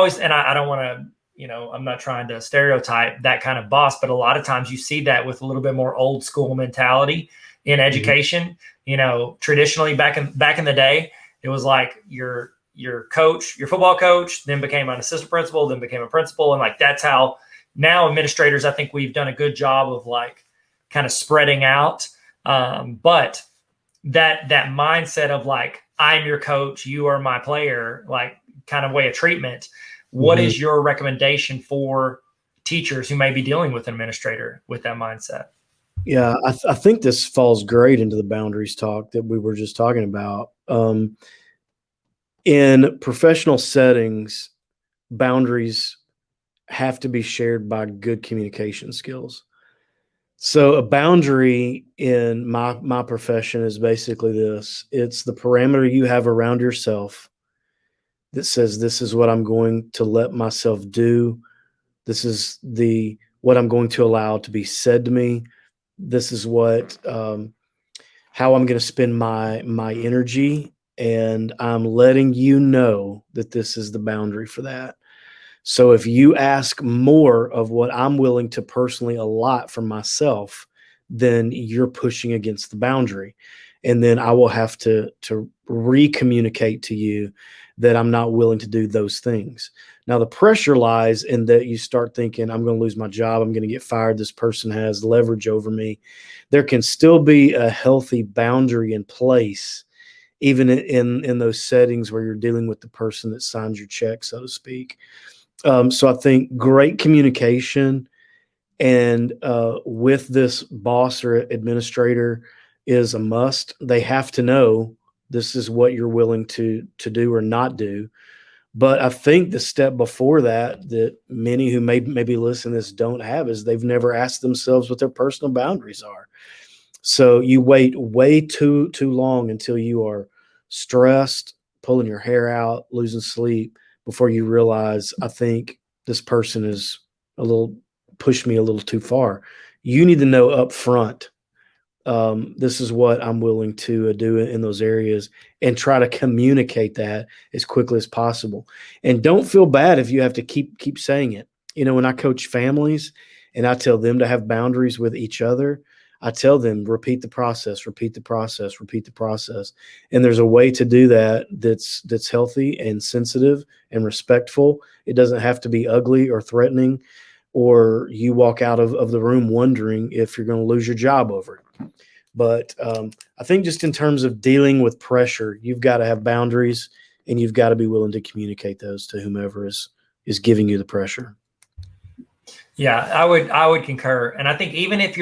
don't want to, I'm not trying to stereotype that kind of boss, but a lot of times you see that with a little bit more old school mentality in education. Traditionally back in the day, it was like your coach, your football coach, then became an assistant principal, then became a principal. And like, that's how now administrators, I think we've done a good job of like kind of spreading out. But that mindset of like, I'm your coach, you are my player, like kind of way of treatment. What is your recommendation for teachers who may be dealing with an administrator with that mindset? Yeah, I think this falls great into the boundaries talk that we were just talking about. In professional settings, boundaries have to be shared by good communication skills. So a boundary in my profession is basically this. It's the parameter you have around yourself that says, this is what I'm going to let myself do. This is what I'm going to allow to be said to me. This is how I'm going to spend my energy. And I'm letting you know that this is the boundary for that. So if you ask more of what I'm willing to personally allot from myself, then you're pushing against the boundary. And then I will have to re-communicate to you that I'm not willing to do those things. Now the pressure lies in that you start thinking, I'm going to lose my job, I'm going to get fired, this person has leverage over me. There can still be a healthy boundary in place, even in those settings where you're dealing with the person that signs your check, so to speak. So I think great communication and with this boss or administrator is a must. They have to know this is what you're willing to do or not do. But I think the step before that many who maybe listen to this don't have is they've never asked themselves what their personal boundaries are. So you wait way too long until you are stressed, pulling your hair out, losing sleep before you realize, I think this person is a little pushed me a little too far. You need to know up front, this is what I'm willing to do in those areas, and try to communicate that as quickly as possible. And don't feel bad if you have to keep saying it. When I coach families and I tell them to have boundaries with each other, I tell them, repeat the process, repeat the process, repeat the process. And there's a way to do that that's healthy and sensitive and respectful. It doesn't have to be ugly or threatening, or you walk out of the room wondering if you're going to lose your job over it. But I think just in terms of dealing with pressure, you've got to have boundaries, and you've got to be willing to communicate those to whomever is giving you the pressure. Yeah, I would concur. And I think even if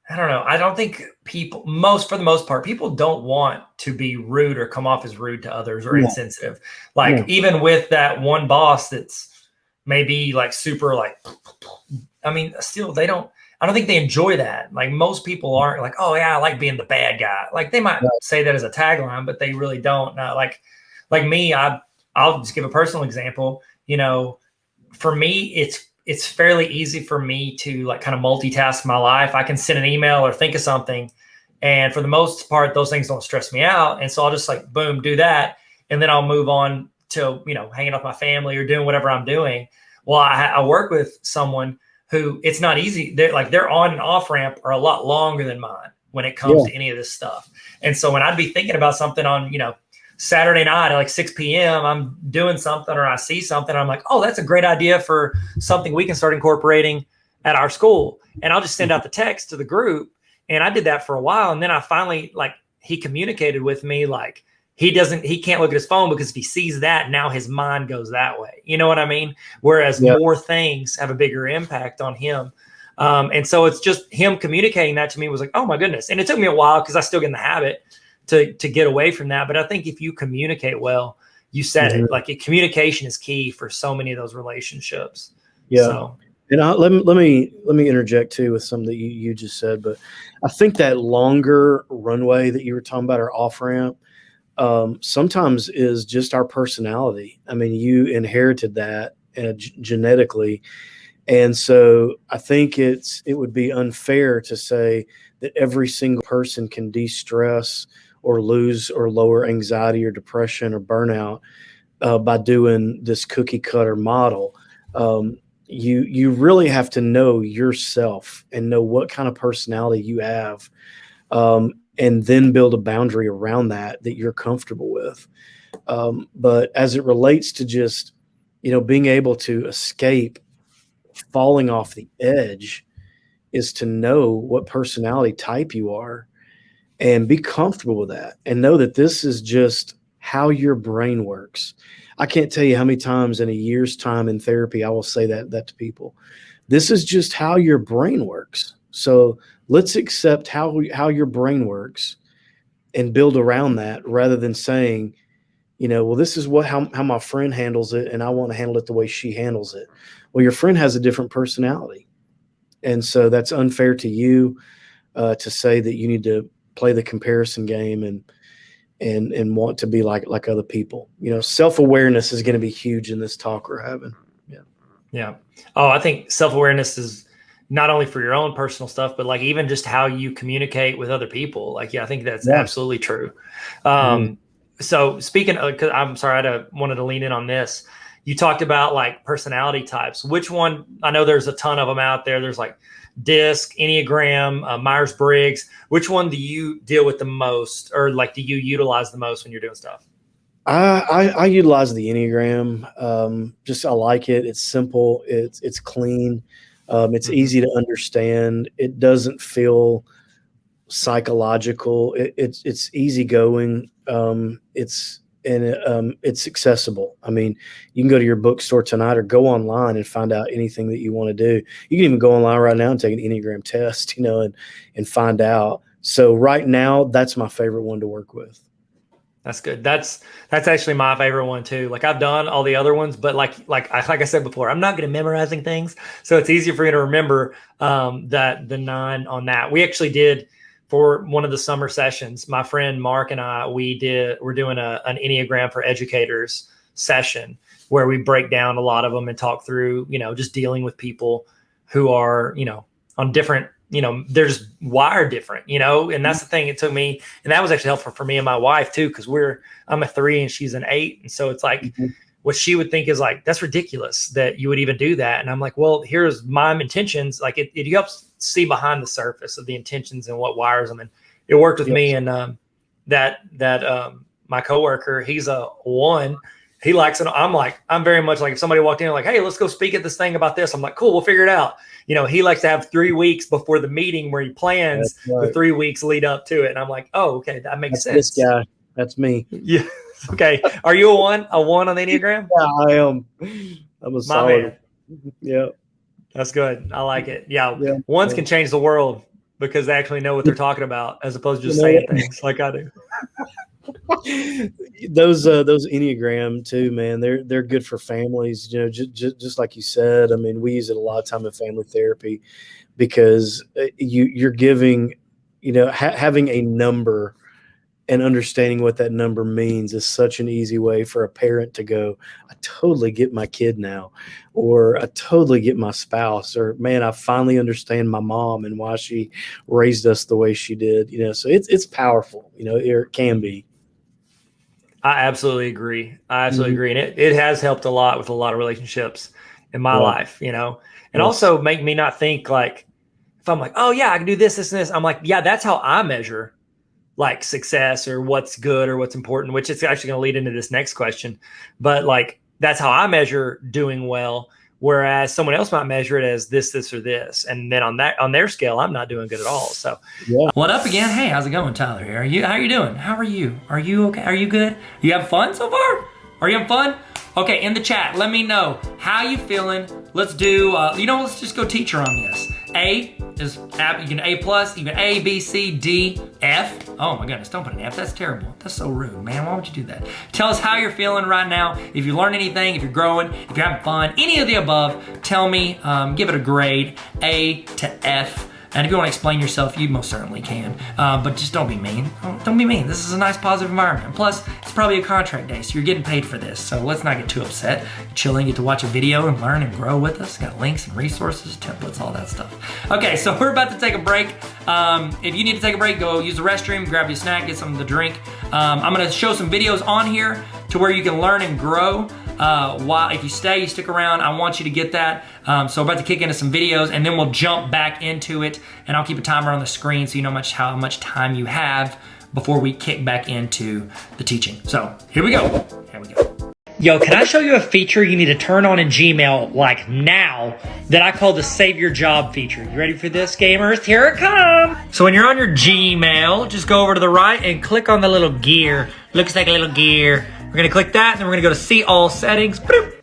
I don't know, I don't think for the most part, people don't want to be rude or come off as rude to others or insensitive. Like even with that one boss that's maybe like super like, I mean, still I don't think they enjoy that. Like most people aren't like, oh yeah, I like being the bad guy. Like they might say that as a tagline, but they really don't. Like me, I'll just give a personal example. For me, it's fairly easy for me to like kind of multitask my life. I can send an email or think of something, and for the most part, those things don't stress me out. And so I'll just like boom, do that, and then I'll move on to hanging out with my family or doing whatever I'm doing. Well, I work with someone who it's not easy. Their on and off ramp are a lot longer than mine when it comes to any of this stuff. And so when I'd be thinking about something on, Saturday night at like 6 p.m., I'm doing something or I see something. I'm like, oh, that's a great idea for something we can start incorporating at our school. And I'll just send out the text to the group. And I did that for a while. And then I finally, he communicated with me, like, he can't look at his phone because if he sees that, now his mind goes that way. You know what I mean? Whereas more things have a bigger impact on him. And so it's just him communicating that to me was like, oh my goodness. And it took me a while because I still get in the habit to get away from that. But I think if you communicate well, you said it, like communication is key for so many of those relationships. Yeah. So. And let me interject too with something that you just said, but I think that longer runway that you were talking about, or off ramp, sometimes is just our personality. I mean, you inherited that genetically. And so I think it would be unfair to say that every single person can de-stress or lose or lower anxiety or depression or burnout by doing this cookie cutter model. You really have to know yourself and know what kind of personality you have, and then build a boundary around that you're comfortable with. But as it relates to just, being able to escape falling off the edge, is to know what personality type you are and be comfortable with that and know that this is just how your brain works. I can't tell you how many times in a year's time in therapy I will say that to people. This is just how your brain works. So let's accept how your brain works and build around that, rather than saying, well, this is how my friend handles it, and I want to handle it the way she handles it. Well, your friend has a different personality. And so that's unfair to you to say that you need to play the comparison game. And and want to be like other people. Self-awareness is going to be huge in this talk we're having. Yeah. Oh, I think self-awareness is not only for your own personal stuff, but like even just how you communicate with other people. Like, yeah, I think that's absolutely true. So speaking of, 'cause I'm sorry, wanted to lean in on this. You talked about like personality types. Which one? I know there's a ton of them out there. There's like DISC, Enneagram, Myers-Briggs. Which one do you deal with the most, or like do you utilize the most when you're doing stuff? I utilize the Enneagram. I like it. It's simple. It's clean. It's easy to understand. It doesn't feel psychological. It's easygoing. It's accessible. I mean, you can go to your bookstore tonight or go online and find out anything that you want to do. You can even go online right now and take an Enneagram test, and find out. So right now, that's my favorite one to work with. That's good. That's actually my favorite one too. Like I've done all the other ones, but like I said before, I'm not good at memorizing things, so it's easier for me to remember that the 9 on that. We actually did for one of the summer sessions. My friend Mark and I, we're doing an Enneagram for Educators session where we break down a lot of them and talk through, just dealing with people who are, on different. They're just wired different, and that's the thing. It took me, and that was actually helpful for me and my wife too, because I'm a 3 and she's an 8. And so it's like what she would think is like, that's ridiculous that you would even do that. And I'm like, well, here's my intentions. Like it helps see behind the surface of the intentions and what wires them. And it worked with me. And my coworker, he's a 1. He likes it. I'm very much like, if somebody walked in like, hey, let's go speak at this thing about this. I'm like, cool, we'll figure it out. He likes to have 3 weeks before the meeting where he plans the 3 weeks lead up to it. And I'm like, oh, okay, that makes sense. This guy, that's me. Yeah. Okay. Are you a 1 on the Enneagram? Yeah, I am. I'm a solid. Man. Yeah. That's good. I like it. Yeah. Ones can change the world because they actually know what they're talking about as opposed to just saying things like I do. Those Enneagram too, man, they're good for families, just like you said. I mean, we use it a lot of time in family therapy because you're giving, having a number and understanding what that number means is such an easy way for a parent to go, I totally get my kid now, or I totally get my spouse, or man, I finally understand my mom and why she raised us the way she did, so it's powerful, it can be. I absolutely agree. And it has helped a lot with a lot of relationships in my life, and also make me not think like, if I'm like, oh yeah, I can do this, and this. I'm like, yeah, that's how I measure like success or what's good or what's important, which is actually going to lead into this next question. But like, that's how I measure doing well. Whereas someone else might measure it as this, or this. And then on their scale, I'm not doing good at all. So What up again? Hey, how's it going, Tyler here? How are you doing? How are you? Are you okay? Are you good? You having fun so far? Are you having fun? Okay, in the chat, let me know how you feeling. Let's do, let's just go teacher on this. A is, you can A+, you can A, B, C, D, F. Oh my goodness, don't put an F, that's terrible. That's so rude, man, why would you do that? Tell us how you're feeling right now. If you learned anything, if you're growing, if you're having fun, any of the above, tell me, give it a grade, A to F. And if you want to explain yourself, you most certainly can. But just don't be mean. Don't be mean. This is a nice, positive environment. Plus, it's probably a contract day, so you're getting paid for this. So let's not get too upset. You're chilling, get to watch a video and learn and grow with us. Got links and resources, templates, all that stuff. Okay, so we're about to take a break. If you need to take a break, go use the restroom, grab you a snack, get something to drink. I'm going to show some videos on here to where you can learn and grow. If you stick around, I want you to get that. So we're about to kick into some videos and then we'll jump back into it, and I'll keep a timer on the screen so you know how much time you have before we kick back into the teaching. So here we go. Yo, can I show you a feature you need to turn on in Gmail like now that I call the Save Your Job feature? You ready for this, gamers? Here it comes. So when you're on your Gmail, just go over to the right and click on the little gear. Looks like a little gear. We're gonna click that, and then we're gonna go to see all settings. Boop.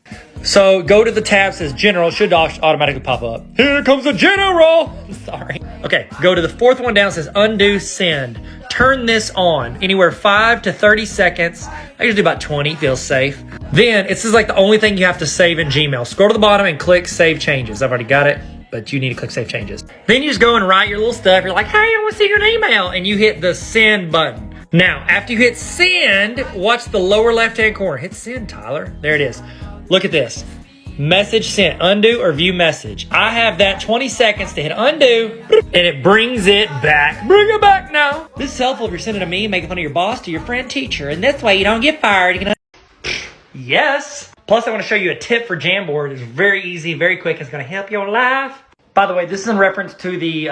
So go to the tab that says general, should automatically pop up. Here comes the general. Sorry. Okay, go to the fourth one down, it says undo send. Turn this on anywhere 5 to 30 seconds. I usually do about 20, feels safe. Then this is like the only thing you have to save in Gmail. Scroll to the bottom and click save changes. I've already got it, but you need to click save changes. Then you just go and write your little stuff. You're like, hey, I want to see your email. And you hit the send button. Now, after you hit send, watch the lower left-hand corner. Hit send, Tyler. There it is. Look at this. Message sent, undo or view message. I have that 20 seconds to hit undo, and it brings it back. Bring it back now. This is helpful if you're sending a meme, making fun of your boss to your friend teacher, and this way you don't get fired. You can. Yes. Plus, I want to show you a tip for Jamboard. It's very easy, very quick. It's going to help your life. By the way, this is in reference to the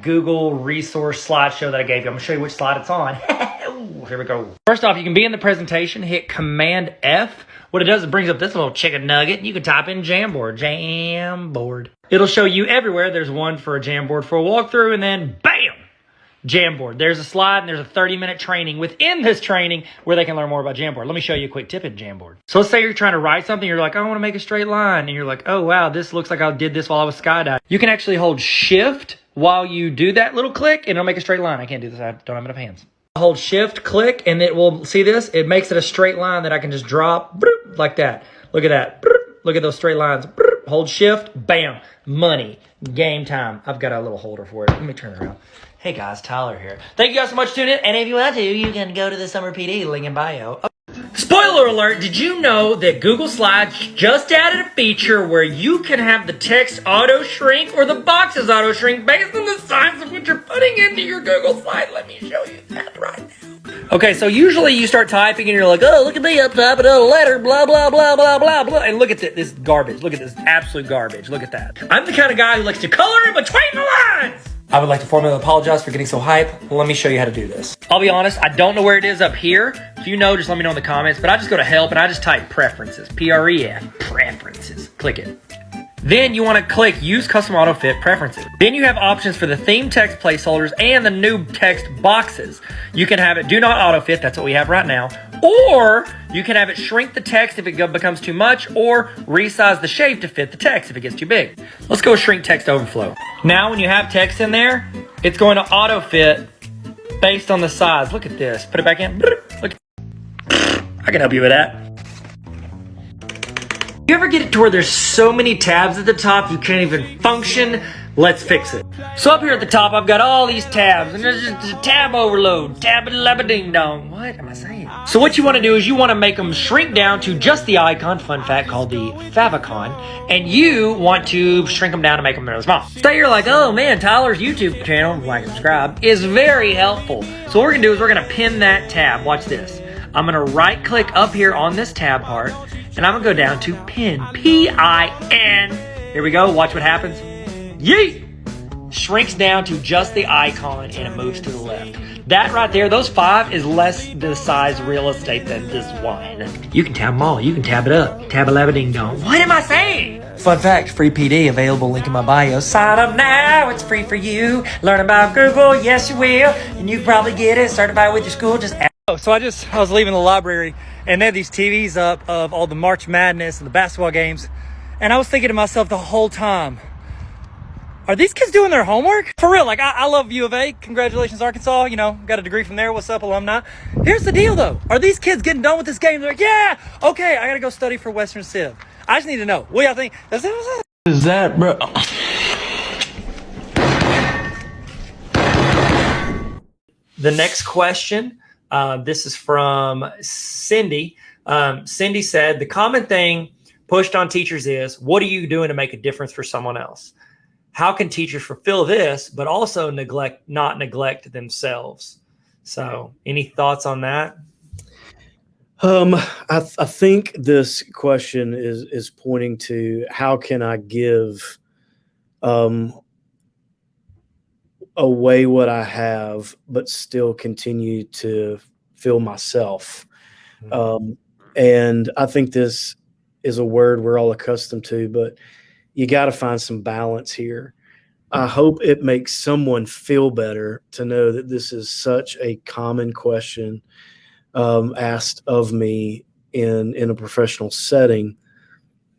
Google resource slideshow that I gave you. I'm going to show you which slide it's on. Ooh, here we go. First off, you can be in the presentation, hit Command F. What it does is it brings up this little chicken nugget. You can type in Jamboard. Jamboard. It'll show you everywhere. There's one for a Jamboard for a walkthrough, and then bam! Jamboard. There's a slide, and there's a 30-minute training within this training where they can learn more about Jamboard. Let me show you a quick tip in Jamboard. So let's say you're trying to write something. You're like, I want to make a straight line. And you're like, oh, wow, this looks like I did this while I was skydiving. You can actually hold Shift while you do that little click, and it'll make a straight line. I can't do this. I don't have enough hands. Hold Shift, click, and it will, see this? It makes it a straight line that I can just drop like that. Look at that. Look at those straight lines. Hold Shift, bam, money, game time. I've got a little holder for it. Let me turn it around. Hey guys, Tyler here. Thank you guys so much for tuning in. And if you want to, you can go to the Summer PD link in bio. Spoiler alert, did you know that Google Slides just added a feature where you can have the text auto shrink or the boxes auto shrink based on the size of what you're putting into your Google Slide? Let me show you that right now. Okay, so usually you start typing and you're like, oh, look at me up top and a letter, blah, blah, blah, blah, blah, blah. And look at this garbage. Look at this absolute garbage. Look at that. I'm the kind of guy who likes to color in between the lines. I would like to formally apologize for getting so hype. Let me show you how to do this. I'll be honest, I don't know where it is up here. If you know, just let me know in the comments. But I just go to help and I just type preferences. P-R-E-F, preferences. Click it. Then you want to click use custom autofit preferences. Then you have options for the theme text placeholders and the new text boxes. You can have it do not autofit, that's what we have right now. Or you can have it shrink the text if it becomes too much, or resize the shape to fit the text if it gets too big. Let's go shrink text overflow. Now when you have text in there, it's going to autofit based on the size. Look at this. Put it back in. Look. I can help you with that. You ever get it to where there's so many tabs at the top you can't even function? Let's fix it. So up here at the top, I've got all these tabs, and there's just a tab overload, tab-a-labba-ding-dong. What am I saying? So what you want to do is you want to make them shrink down to just the icon, fun fact, called the favicon, and you want to shrink them down to make them really small. So you're like, oh man, Tyler's YouTube channel, like and subscribe, is very helpful. So what we're going to do is we're going to pin that tab. Watch this. I'm going to right click up here on this tab part, and I'm going to go down to pin, P-I-N. Here we go. Watch what happens. Yeet! Shrinks down to just the icon and it moves to the left. That right there, those 5 is less the size real estate than this one. You can tab them all. You can tab it up. Tab-a-labba-ding-dong. What am I saying? Fun fact, free PD available, link in my bio. Sign up now, it's free for you. Learn about Google, yes you will. And you can probably get it certified with your school. Just ask. Oh, so I was leaving the library and they had these TVs up of all the March Madness and the basketball games. And I was thinking to myself the whole time, are these kids doing their homework? For real, like I love U of A. Congratulations, Arkansas. You know, got a degree from there. What's up, alumni? Here's the deal though. Are these kids getting done with this game? They're like, yeah, okay, I gotta go study for Western Civ. I just need to know. What y'all think? Is that, bro? The next question, this is from Cindy. Cindy said, the common thing pushed on teachers is, what are you doing to make a difference for someone else? How can teachers fulfill this, but also not neglect themselves? So any thoughts on that? I think this question is pointing to how can I give away what I have, but still continue to feel myself. And I think this is a word we're all accustomed to, but you got to find some balance here. I hope it makes someone feel better to know that this is such a common question asked of me in a professional setting,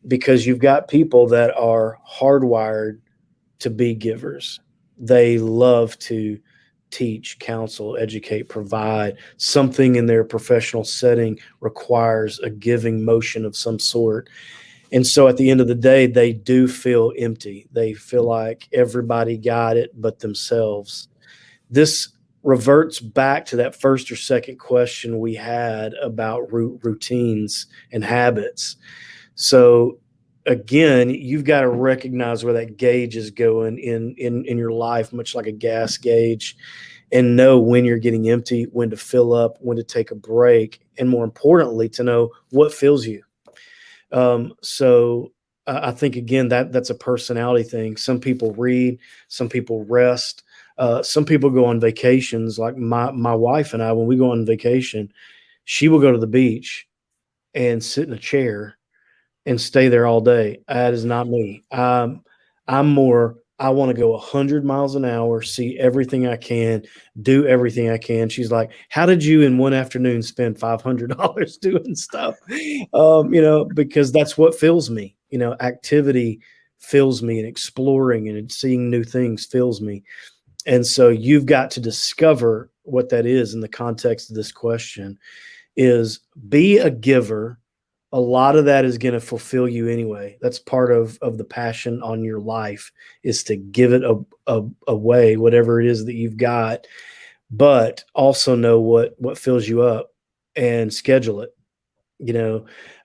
because you've got people that are hardwired to be givers. They love to teach, counsel, educate, provide. Something in their professional setting requires a giving motion of some sort. And so at the end of the day, they do feel empty. They feel like everybody got it but themselves. This reverts back to that first or second question we had about routines and habits. So again, you've got to recognize where that gauge is going in your life, much like a gas gauge, and know when you're getting empty, when to fill up, when to take a break, and more importantly, to know what fills you. So I think again that's a personality thing. Some people read, some people rest, some people go on vacations. Like my wife and I, when we go on vacation, she will go to the beach and sit in a chair and stay there all day. That is not me. I'm more, I want to go 100 miles an hour, see everything I can, do everything I can. She's like, how did you in one afternoon spend $500 doing stuff? Because that's what fills me. Activity fills me, and exploring and seeing new things fills me. And so you've got to discover what that is in the context of this question. Is be a giver. A lot of that is going to fulfill you anyway. That's part of the passion on your life, is to give it away, whatever it is that you've got, but also know what fills you up and schedule it.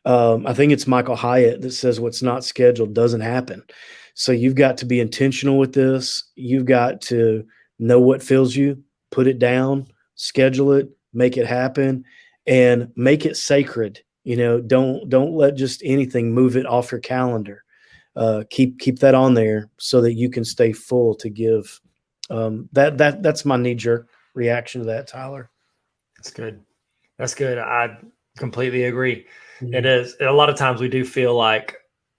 I think it's Michael Hyatt that says what's not scheduled doesn't happen. So you've got to be intentional with this. You've got to know what fills you, put it down, schedule it, make it happen, and make it sacred. Don't let just anything move it off your calendar. Keep that on there so that you can stay full to give. That's my knee-jerk reaction to that, Tyler. That's good. That's good. I completely agree. Mm-hmm. It is. A lot of times we do feel like,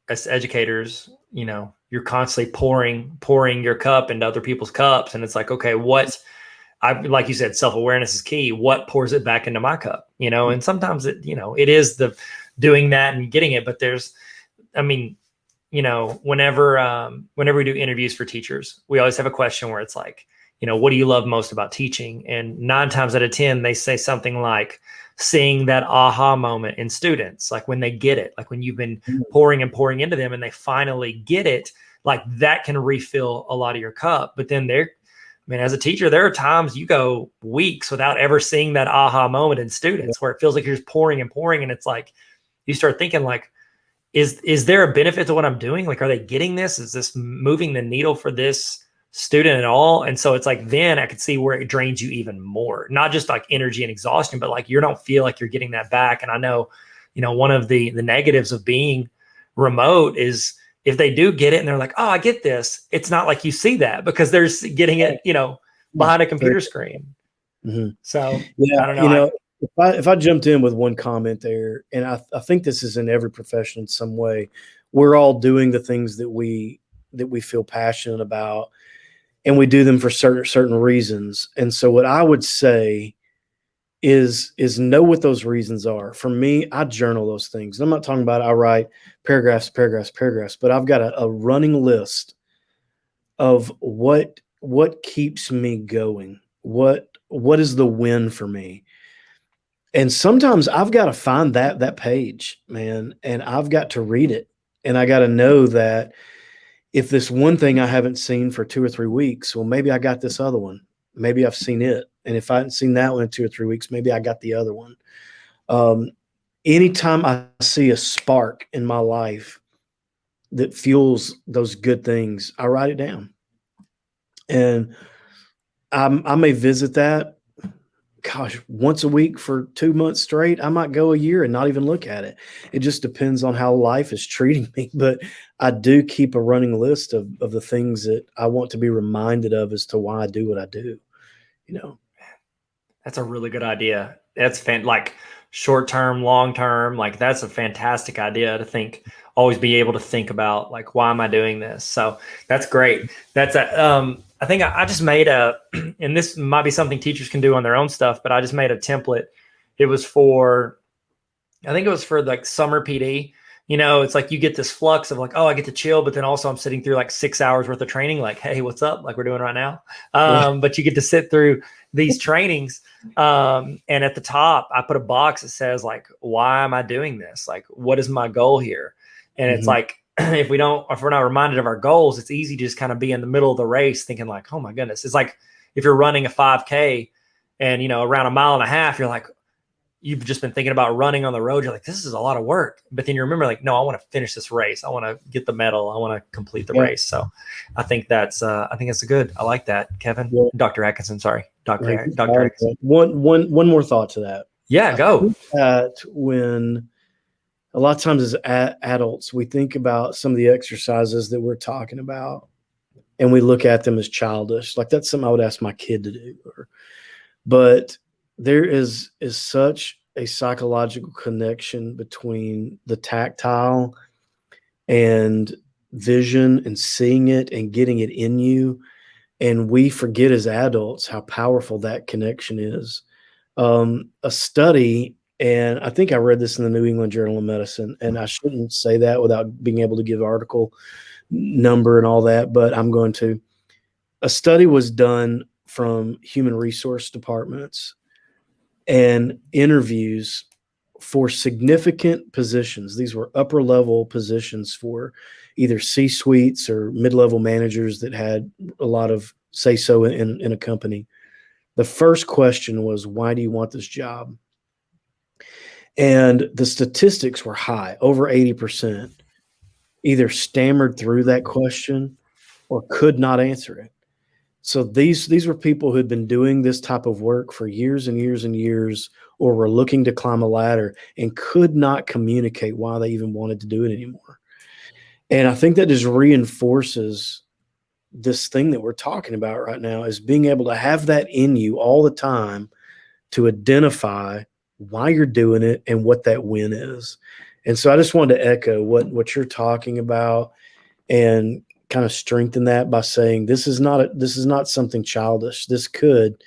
as educators, you're constantly pouring your cup into other people's cups, and it's like, okay, like you said, self-awareness is key. What pours it back into my cup, and sometimes it is the doing that and getting it. But whenever we do interviews for teachers, we always have a question where it's like, what do you love most about teaching? And 9 times out of 10, they say something like seeing that aha moment in students, like when they get it, like when you've been pouring and pouring into them and they finally get it, like that can refill a lot of your cup. But then as a teacher, there are times you go weeks without ever seeing that aha moment in students, where it feels like you're just pouring and pouring. And it's like, you start thinking like, is there a benefit to what I'm doing? Like, are they getting this? Is this moving the needle for this student at all? And so it's like, then I could see where it drains you even more, not just like energy and exhaustion, but like you don't feel like you're getting that back. And I know, one of the negatives of being remote is, if they do get it and they're like, oh, I get this, it's not like you see that because they're getting it, behind a computer screen. Mm-hmm. So yeah, I don't know. If I jumped in with one comment there, and I think this is in every profession in some way, we're all doing the things that we feel passionate about, and we do them for certain reasons. And so what I would say is know what those reasons are. For me, I journal those things. I'm not talking about I write paragraphs, but I've got a running list of what keeps me going. What is the win for me? And sometimes I've got to find that page, man, and I've got to read it. And I got to know that if this one thing I haven't seen for 2 or 3 weeks, well, maybe I got this other one. Maybe I've seen it. And if I hadn't seen that one in 2 or 3 weeks, maybe I got the other one. Anytime I see a spark in my life that fuels those good things, I write it down. And I may visit that, once a week for 2 months straight. I might go a year and not even look at it. It just depends on how life is treating me. But I do keep a running list of the things that I want to be reminded of as to why I do what I do. That's a really good idea. That's like short term, long term. Like that's a fantastic idea to think. Always be able to think about like, why am I doing this? So that's great. That's I think I just made and this might be something teachers can do on their own stuff, but I just made a template. It was for like summer PD. It's like you get this flux of like, oh, I get to chill, but then also I'm sitting through like 6 hours worth of training. Like, hey, what's up? Like we're doing right now. But you get to sit through these trainings. And at the top, I put a box that says like, why am I doing this? Like, what is my goal here? And it's like, if we're not reminded of our goals, it's easy to just kind of be in the middle of the race thinking like, oh my goodness. It's like if you're running a 5K and, you know, around a mile and a half, you're like, you've just been thinking about running on the road. You're like, this is a lot of work. But then you remember, like, no, I want to finish this race. I want to get the medal. I want to complete the race. So I think that's a good. I like that, Kevin. Yeah. Dr. Atkinson, sorry. Dr. Atkinson. Atkinson. One more thought to that. Yeah, go. That when a lot of times as adults, we think about some of the exercises that we're talking about and we look at them as childish. Like that's something I would ask my kid to do. But there is such a psychological connection between the tactile and vision and seeing it and getting it in you. And we forget as adults how powerful that connection is. A study, and I think I read this in the New England Journal of Medicine, and I shouldn't say that without being able to give article number and all that, but I'm going to. A study was done from human resource departments and interviews for significant positions. These were upper level positions for either C-suites or mid-level managers that had a lot of say-so in a company. The first question was, why do you want this job? And the statistics were high, over 80%, either stammered through that question or could not answer it. So these were people who had been doing this type of work for years and years and years, or were looking to climb a ladder and could not communicate why they even wanted to do it anymore. And I think that just reinforces this thing that we're talking about right now, is being able to have that in you all the time to identify why you're doing it and what that win is. And so I just wanted to echo what you're talking about and kind of strengthen that by saying this is not something childish. This could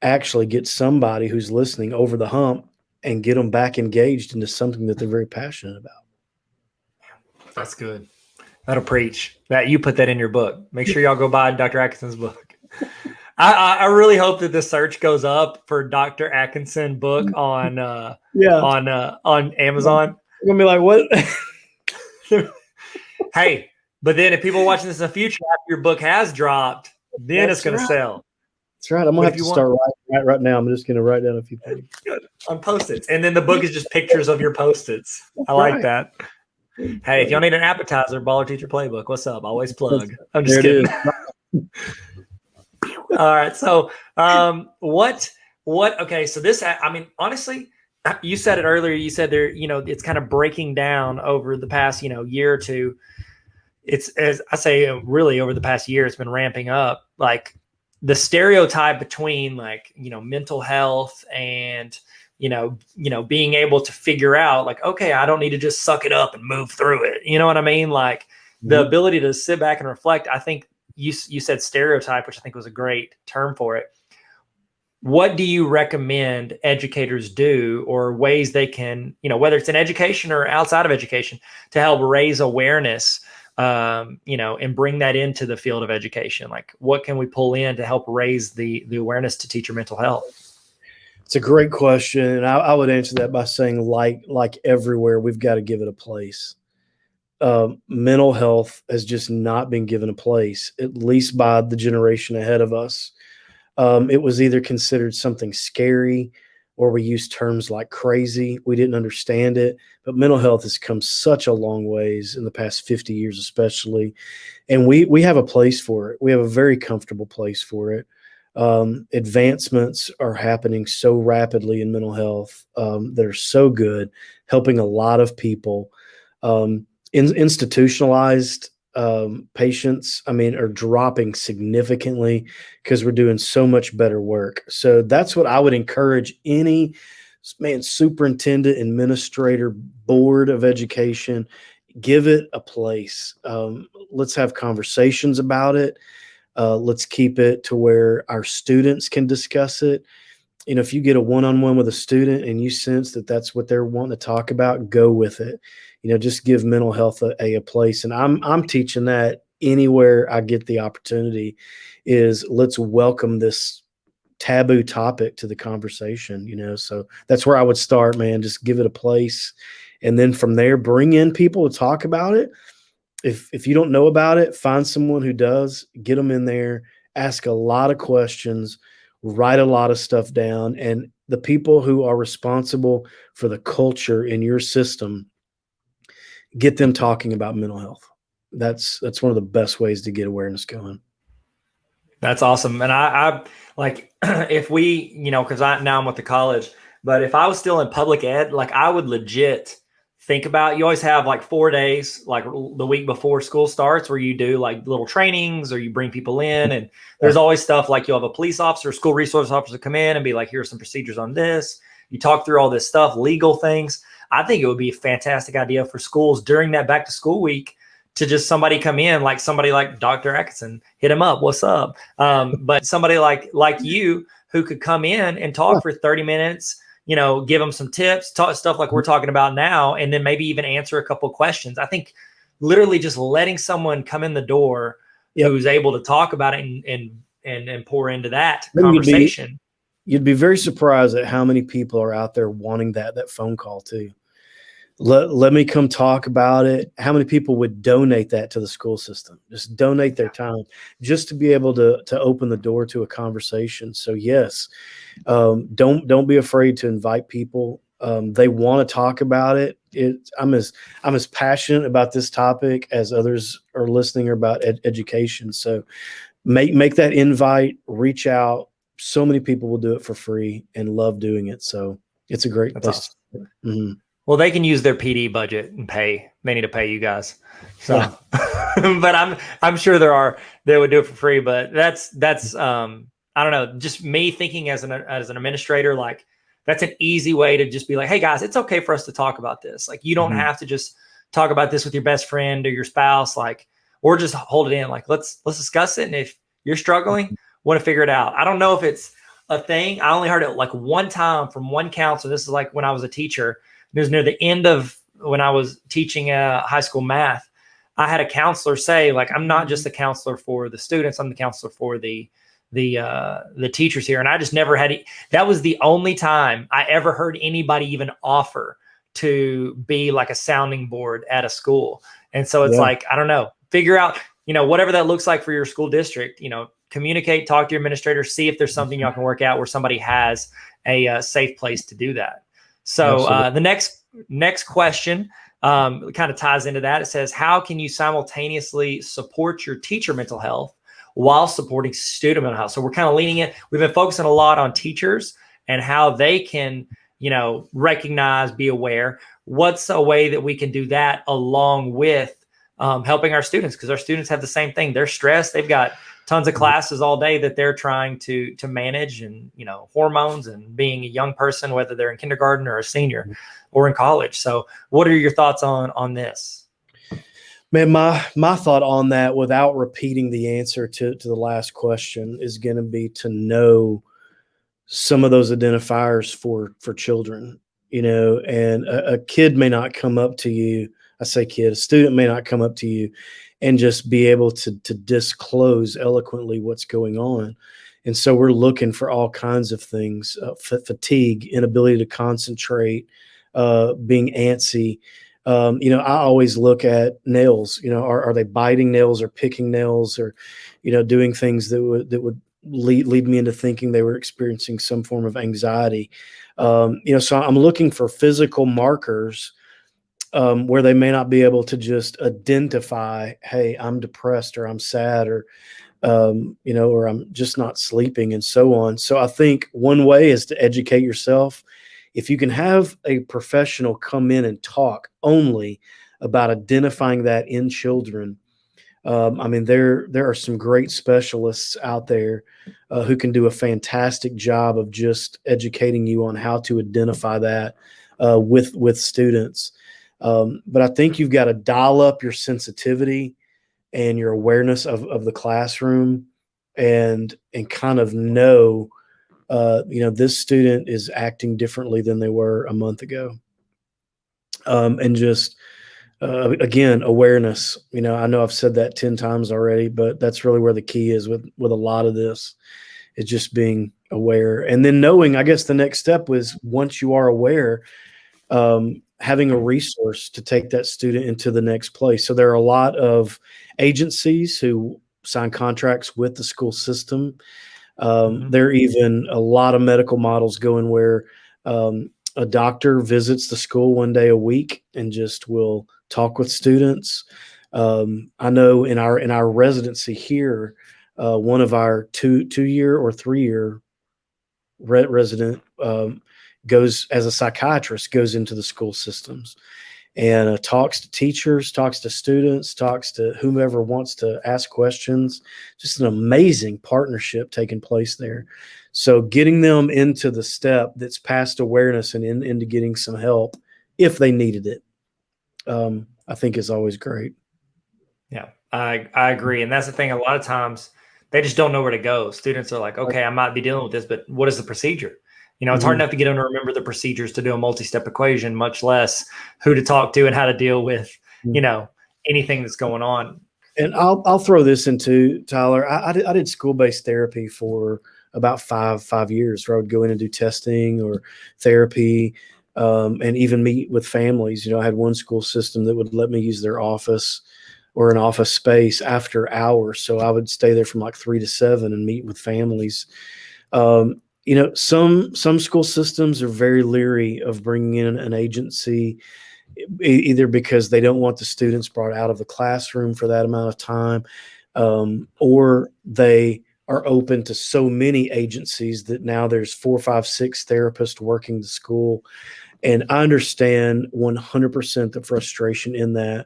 actually get somebody who's listening over the hump and get them back engaged into something that they're very passionate about. That's good. That'll preach. That you put that in your book. Make sure y'all go buy Dr. Atkinson's book. I really hope that the search goes up for Dr. Atkinson book on Amazon. You're gonna be like, what? Hey, but then if people are watching this in the future after your book has dropped, then it's going to sell. That's right. I'm gonna have to start writing right now. I'm just gonna write down a few things on Post-its, and then the book is just pictures of your Post-its. I like that. Hey, if y'all need an appetizer, Baller Teacher Playbook, what's up? Always plug. I'm just kidding. All right. So, what? Okay. So this, I mean, honestly, you said it earlier. You said there, it's kind of breaking down over the past, year or two. It's, as I say, really over the past year, it's been ramping up. Like the stereotype between mental health and, being able to figure out like, okay, I don't need to just suck it up and move through it. You know what I mean? Like the ability to sit back and reflect. I think you said stereotype, which I think was a great term for it. What do you recommend educators do, or ways they can, whether it's in education or outside of education, to help raise awareness, and bring that into the field of education? Like what can we pull in to help raise the awareness to teacher mental health? It's a great question. And I would answer that by saying, like everywhere, we've got to give it a place. Mental health has just not been given a place, at least by the generation ahead of us. It was either considered something scary, or we used terms like crazy. We didn't understand it. But mental health has come such a long ways in the past 50 years, especially. And we have a place for it. We have a very comfortable place for it. Advancements are happening so rapidly in mental health that are so good, helping a lot of people. Institutionalized patients, are dropping significantly because we're doing so much better work. So that's what I would encourage any superintendent, administrator, board of education, give it a place. Let's have conversations about it. Let's keep it to where our students can discuss it. If you get a one-on-one with a student and you sense that that's what they're wanting to talk about, go with it. Just give mental health a place. And I'm teaching that anywhere I get the opportunity, is let's welcome this taboo topic to the conversation, so that's where I would start, man. Just give it a place. And then from there, bring in people to talk about it. If you don't know about it, find someone who does, get them in there, ask a lot of questions, write a lot of stuff down, and the people who are responsible for the culture in your system, get them talking about mental health. That's one of the best ways to get awareness going. That's awesome. And I like, if we, cause now I'm with the college, but if I was still in public ed, like I would legit think about, you always have like 4 days, like the week before school starts, where you do like little trainings or you bring people in, and there's always stuff like you'll have a police officer, school resource officer come in and be like, here's some procedures on this. You talk through all this stuff, legal things. I think it would be a fantastic idea for schools during that back to school week to just somebody come in, like somebody like Dr. Atkinson, hit him up. What's up? But somebody like you who could come in and talk for 30 minutes, give them some tips, talk stuff like we're talking about now, and then maybe even answer a couple of questions. I think literally just letting someone come in the door who's able to talk about it and pour into that conversation. You'd be very surprised at how many people are out there wanting that phone call too. Let me come talk about it. How many people would donate that to the school system? Just donate their time just to be able to open the door to a conversation. So yes, don't be afraid to invite people. They want to talk about it. I'm as passionate about this topic as others are listening about education. So make that invite, reach out. So many people will do it for free and love doing it. So it's a great place. Awesome. Mm-hmm. Well, they can use their PD budget and pay. They need to pay you guys. So, but I'm sure they would do it for free. But that's I don't know. Just me thinking as an administrator, like that's an easy way to just be like, hey guys, it's okay for us to talk about this. Like you don't have to just talk about this with your best friend or your spouse, like, or just hold it in. Like let's discuss it. And if you're struggling, want to figure it out. I don't know if it's a thing. I only heard it like one time from one counselor. This is like when I was a teacher. It was near the end of when I was teaching high school math. I had a counselor say, like, I'm not just the counselor for the students. I'm the counselor for the teachers here. And I just never had that was the only time I ever heard anybody even offer to be like a sounding board at a school. And so it's like, I don't know, figure out, whatever that looks like for your school district, communicate, talk to your administrator, see if there's something y'all can work out where somebody has a safe place to do that. So the next question kind of ties into that. It says, how can you simultaneously support your teacher mental health while supporting student mental health? So we're kind of leaning in. We've been focusing a lot on teachers and how they can, recognize, be aware. What's a way that we can do that along with helping our students? Because our students have the same thing. They're stressed. They've got tons of classes all day that they're trying to manage, and hormones and being a young person, whether they're in kindergarten or a senior or in college. So what are your thoughts on this? Man, my thought on that, without repeating the answer to the last question, is going to be to know some of those identifiers for children, and a kid may not come up to you. I say kid, a student may not come up to you and just be able to disclose eloquently what's going on. And so we're looking for all kinds of things, fatigue, inability to concentrate, being antsy. I always look at nails, are they biting nails or picking nails, or, doing things that would lead me into thinking they were experiencing some form of anxiety. So I'm looking for physical markers where they may not be able to just identify, hey, I'm depressed, or I'm sad, or, or I'm just not sleeping, and so on. So I think one way is to educate yourself. If you can have a professional come in and talk only about identifying that in children, there are some great specialists out there who can do a fantastic job of just educating you on how to identify that with students. But I think you've got to dial up your sensitivity and your awareness of the classroom, and kind of know, this student is acting differently than they were a month ago. And just, again, awareness. I know I've said that 10 times already, but that's really where the key is with a lot of this, is just being aware. And then knowing, I guess the next step was, once you are aware, having a resource to take that student into the next place. So there are a lot of agencies who sign contracts with the school system. Mhm. There are even a lot of medical models going where a doctor visits the school one day a week and just will talk with students. I know in our residency here, one of our two-year or 3-year resident goes as a psychiatrist, goes into the school systems and talks to teachers, talks to students, talks to whomever wants to ask questions. Just an amazing partnership taking place there. So getting them into the step that's past awareness and into getting some help if they needed it, I think is always great. Yeah, I agree. And that's the thing. A lot of times they just don't know where to go. Students are like, okay, I might be dealing with this, but what is the procedure? It's hard Mhm. enough to get them to remember the procedures to do a multi-step equation, much less who to talk to and how to deal with, you know, anything that's going on. And I'll throw this into Tyler. I did school-based therapy for about five years, where I would go in and do testing or therapy, and even meet with families. I had one school system that would let me use their office or an office space after hours, so I would stay there from like 3 to 7 and meet with families. Some school systems are very leery of bringing in an agency, either because they don't want the students brought out of the classroom for that amount of time, or they are open to so many agencies that now there's 4, 5, 6 therapists working the school. And I understand 100% the frustration in that,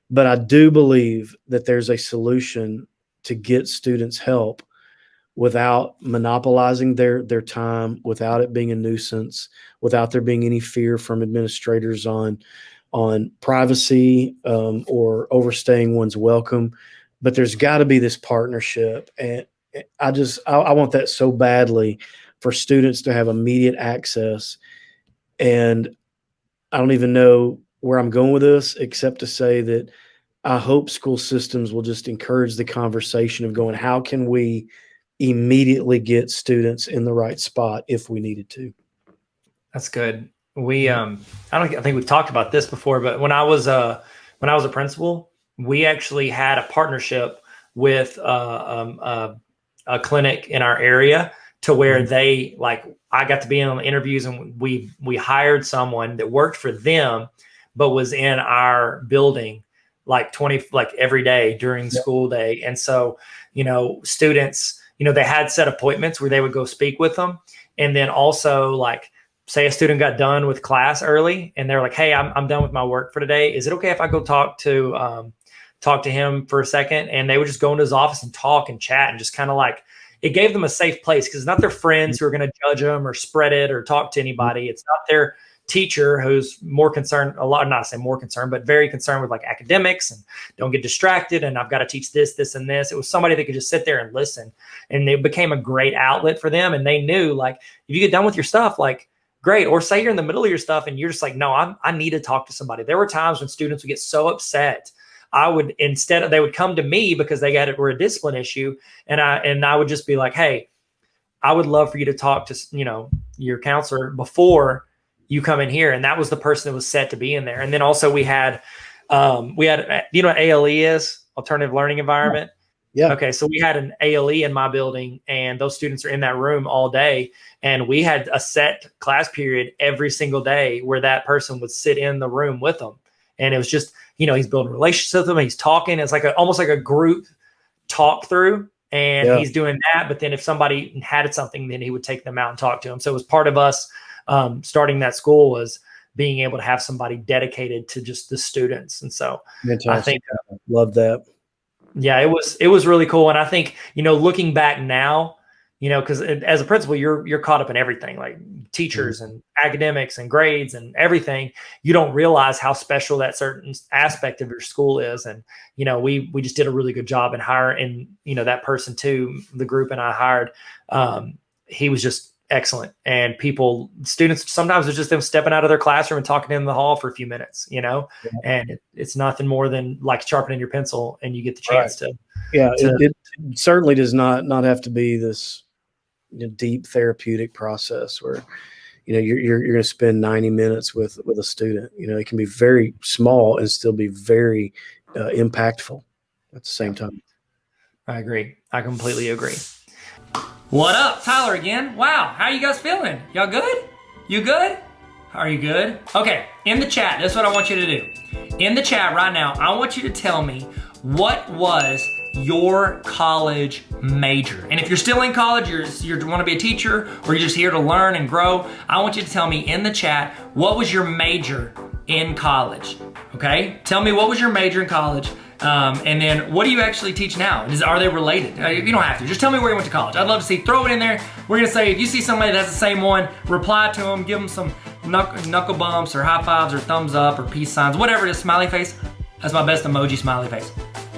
but I do believe that there's a solution to get students help without monopolizing their time, without it being a nuisance, without there being any fear from administrators on privacy, or overstaying one's welcome. But there's got to be this partnership, and I want that so badly for students to have immediate access. And I don't even know where I'm going with this, except to say that I hope school systems will just encourage the conversation of going, how can we immediately get students in the right spot if we needed to? That's good. I think we've talked about this before, but when I was a principal, we actually had a partnership with a clinic in our area to where I got to be in interviews, and we hired someone that worked for them, but was in our building like every day during the school day. And so, students, they had set appointments where they would go speak with them. And then also, like, say a student got done with class early and they're like, hey, I'm done with my work for today. Is it okay if I go talk to him for a second? And they would just go into his office and talk and chat, and just kind of like, it gave them a safe place, because it's not their friends who are going to judge them or spread it or talk to anybody. It's not their teacher who's more concerned, not to say more concerned, but very concerned with like academics and don't get distracted. And I've got to teach this, this, and this. It was somebody that could just sit there and listen, and it became a great outlet for them. And they knew, like, if you get done with your stuff, like, great. Or say you're in the middle of your stuff and you're just like, no, I need to talk to somebody. There were times when students would get so upset. They would come to me because were a discipline issue. And I would just be like, hey, I would love for you to talk to, your counselor before you come in here. And that was the person that was set to be in there. And then also we had, you know what ALE is? Alternative Learning Environment. Yeah. Okay. So we had an ALE in my building, and those students are in that room all day. And we had a set class period every single day where that person would sit in the room with them. And it was just, he's building relationships with them. He's talking. It's like almost like a group talk through, and he's doing that. But then if somebody had something, then he would take them out and talk to them. So it was part of us starting that school, was being able to have somebody dedicated to just the students. And so Fantastic. I think, love that. yeah, it was really cool. And I think, looking back now, because as a principal, you're caught up in everything, like teachers and academics and grades and everything. You don't realize how special that certain aspect of your school is. And, we just did a really good job in hiring, that person too, the group and I hired, he was just excellent. And students, sometimes it's just them stepping out of their classroom and talking in the hall for a few minutes, and it's nothing more than like sharpening your pencil, and you get the chance to. Yeah. It certainly does not have to be this deep therapeutic process where, you're going to spend 90 minutes with a student. It can be very small and still be very impactful at the same time. I agree. I completely agree. What up, Tyler again? Wow, how you guys feeling? Y'all good? You good? Are you good? Okay, in the chat, this is what I want you to do. In the chat right now, I want you to tell me what was your college major. And if you're still in college, you want to be a teacher, or you're just here to learn and grow, I want you to tell me in the chat, what was your major in college? Okay, tell me what was your major in college. And then what do you actually teach now? Are they related? You don't have to. Just tell me where you went to college. I'd love to see. Throw it in there. We're going to say, if you see somebody that's the same one, reply to them. Give them some knuckle bumps or high fives or thumbs up or peace signs, whatever it is, smiley face. That's my best emoji, smiley face.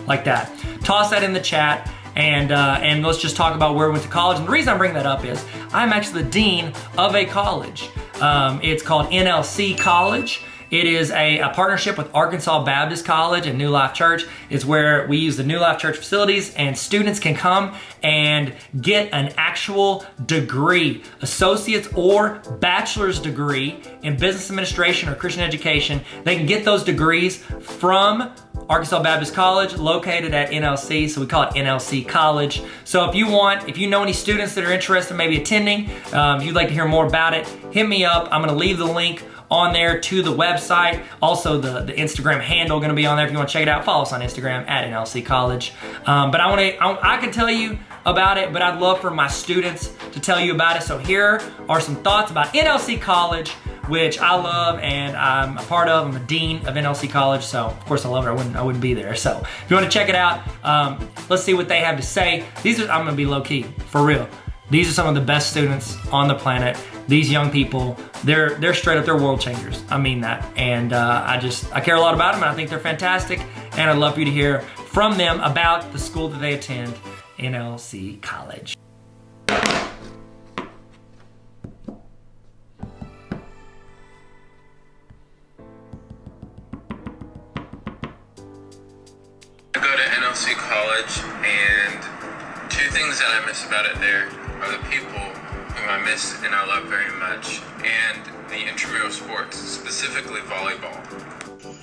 Like that. Toss that in the chat. And let's just talk about where we went to college. And the reason I'm bringing that up is I'm actually the dean of a college. It's called NLC College. It is a partnership with Arkansas Baptist College and New Life Church. It's where we use the New Life Church facilities, and students can come and get an actual degree, associate's or bachelor's degree in business administration or Christian education. They can get those degrees from Arkansas Baptist College, located at NLC, so we call it NLC College. So if you know any students that are interested in maybe attending, if you'd like to hear more about it, hit me up. I'm gonna leave the link on there to the website. Also, the Instagram handle gonna be on there if you wanna check it out. Follow us on Instagram at NLC College. But I can tell you about it, but I'd love for my students to tell you about it. So here are some thoughts about NLC College, which I love and I'm a part of. I'm a dean of NLC College, so of course I love it. I wouldn't be there. So if you want to check it out, let's see what they have to say. I'm gonna be low key, for real. These are some of the best students on the planet. These young people, they're straight up, they're world changers. I mean that. And I care a lot about them, and I think they're fantastic. And I'd love for you to hear from them about the school that they attend, NLC College. I go to NLC College, and two things that I miss about it there are the people whom I miss and I love very much, and the intramural sports, specifically volleyball.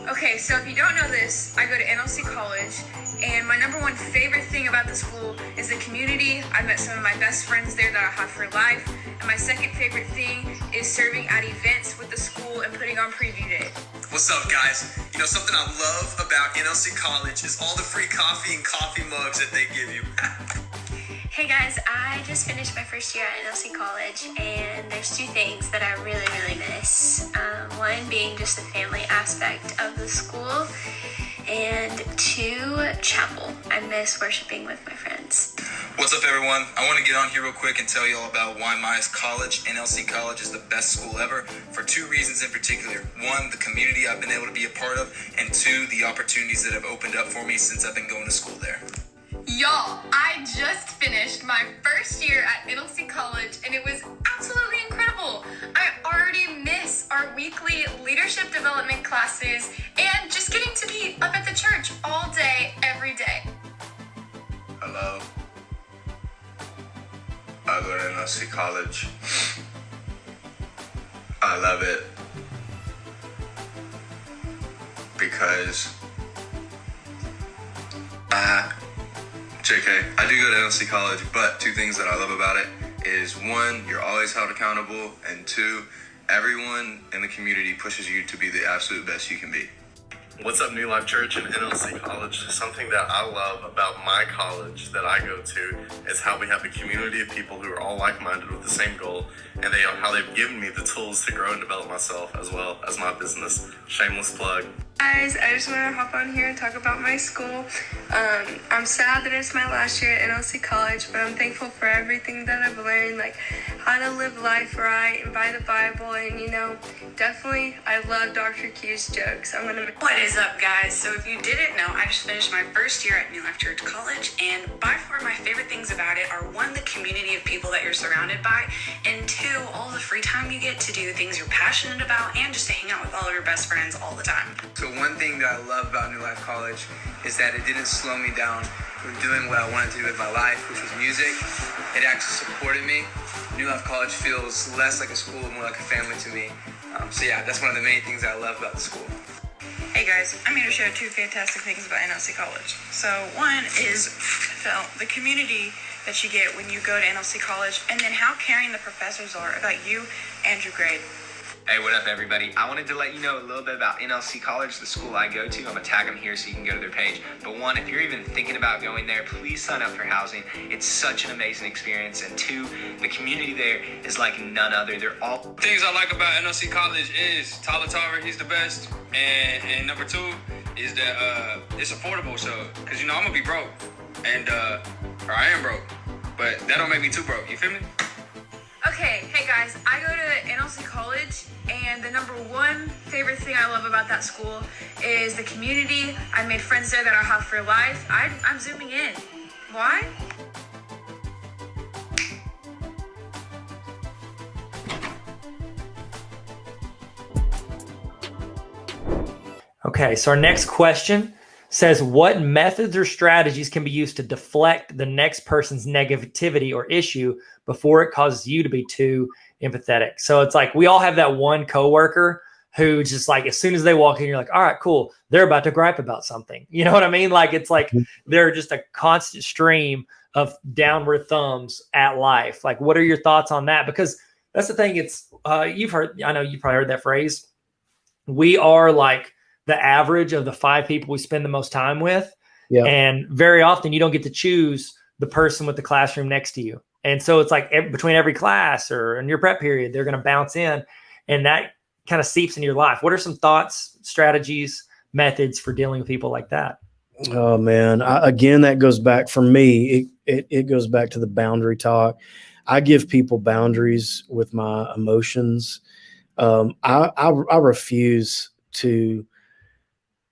Okay, so if you don't know this, I go to NLC College, and my number one favorite thing about the school is the community. I've met some of my best friends there that I have for life, and my second favorite thing is serving at events with the school and putting on preview day. What's up, guys? You know, something I love about NLC College is all the free coffee and coffee mugs that they give you. Hey guys, I just finished my first year at NLC College, and there's two things that I really, really miss. One being just the family aspect of the school, and two, chapel. I miss worshiping with my friends. What's up, everyone? I want to get on here real quick and tell you all about why my college, NLC College, is the best school ever for two reasons in particular. One, the community I've been able to be a part of, and two, the opportunities that have opened up for me since I've been going to school there. Y'all, I just finished my first year at NLC College, and it was absolutely incredible. I already miss our weekly leadership development classes and just getting to be up at the church all day, every day. Hello. I go to NLC College. I love it because JK, I do go to NLC College, but two things that I love about it is one, you're always held accountable, and two, everyone in the community pushes you to be the absolute best you can be. What's up, New Life Church and NLC College? Something that I love about my college that I go to is how we have a community of people who are all like-minded with the same goal, and how they've given me the tools to grow and develop myself as well as my business. Shameless plug. Guys, I just want to hop on here and talk about my school. I'm sad that it's my last year at NLC College, but I'm thankful for everything that I've learned, like how to live life right and by the Bible, and definitely I love Dr. Q's jokes. What is up, guys? So if you didn't know, I just finished my first year at New Life Church College, and by far my favorite things about it are one, the community of people that you're surrounded by, and two, all the free time you get to do the things you're passionate about and just to hang out with all of your best friends all the time. So one thing that I love about New Life College is that it didn't slow me down from doing what I wanted to do with my life, which was music. It actually supported me. New Life College feels less like a school, more like a family to me. So yeah, that's one of the main things I love about the school. Hey Hey guys, I'm here to share two fantastic things about NLC College. So one is the community that you get when you go to NLC College, and then how caring the professors are about you and your grade. Hey, what up, everybody? I wanted to let you know a little bit about NLC College, the school I go to. I'm going to tag them here so you can go to their page. But one, if you're even thinking about going there, please sign up for housing. It's such an amazing experience. And two, the community there is like none other. They're all... Things I like about NLC College is Tyler Tarver, he's the best. And number two is that it's affordable. So, because, you know, I'm going to be broke. And, or I am broke. But that don't make me too broke. You feel me? Okay, hey guys, I go to NLC College, and the number one favorite thing I love about that school is the community. I made friends there that I'll have for life. I'm zooming in. Why? Okay, so our next question says, what methods or strategies can be used to deflect the next person's negativity or issue before it causes you to be too empathetic? So it's like we all have that one coworker who just like, as soon as they walk in, you're like, all right, cool. They're about to gripe about something. You know what I mean? Like, it's like they're just a constant stream of downward thumbs at life. Like, what are your thoughts on that? Because that's the thing. It's, I know you probably heard that phrase. We are like the average of the 5 people we spend the most time with. Yeah. And very often you don't get to choose the person with the classroom next to you. And so it's like between every class or in your prep period, they're going to bounce in, and that kind of seeps into your life. What are some thoughts, strategies, methods for dealing with people like that? Oh man. Again, that goes back for me. It goes back to the boundary talk. I give people boundaries with my emotions. I refuse to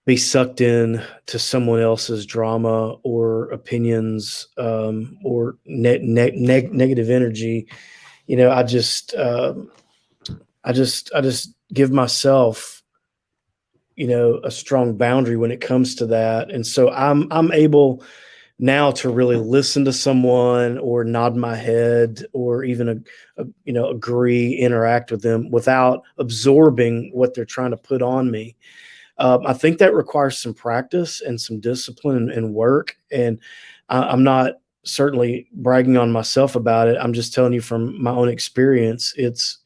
be sucked in to someone else's drama or opinions, or negative energy. You know, I just give myself, you know, a strong boundary when it comes to that. And so I'm able now to really listen to someone or nod my head or even agree, interact with them without absorbing what they're trying to put on me. I think that requires some practice and some discipline and work. And I'm not certainly bragging on myself about it. I'm just telling you from my own experience. It's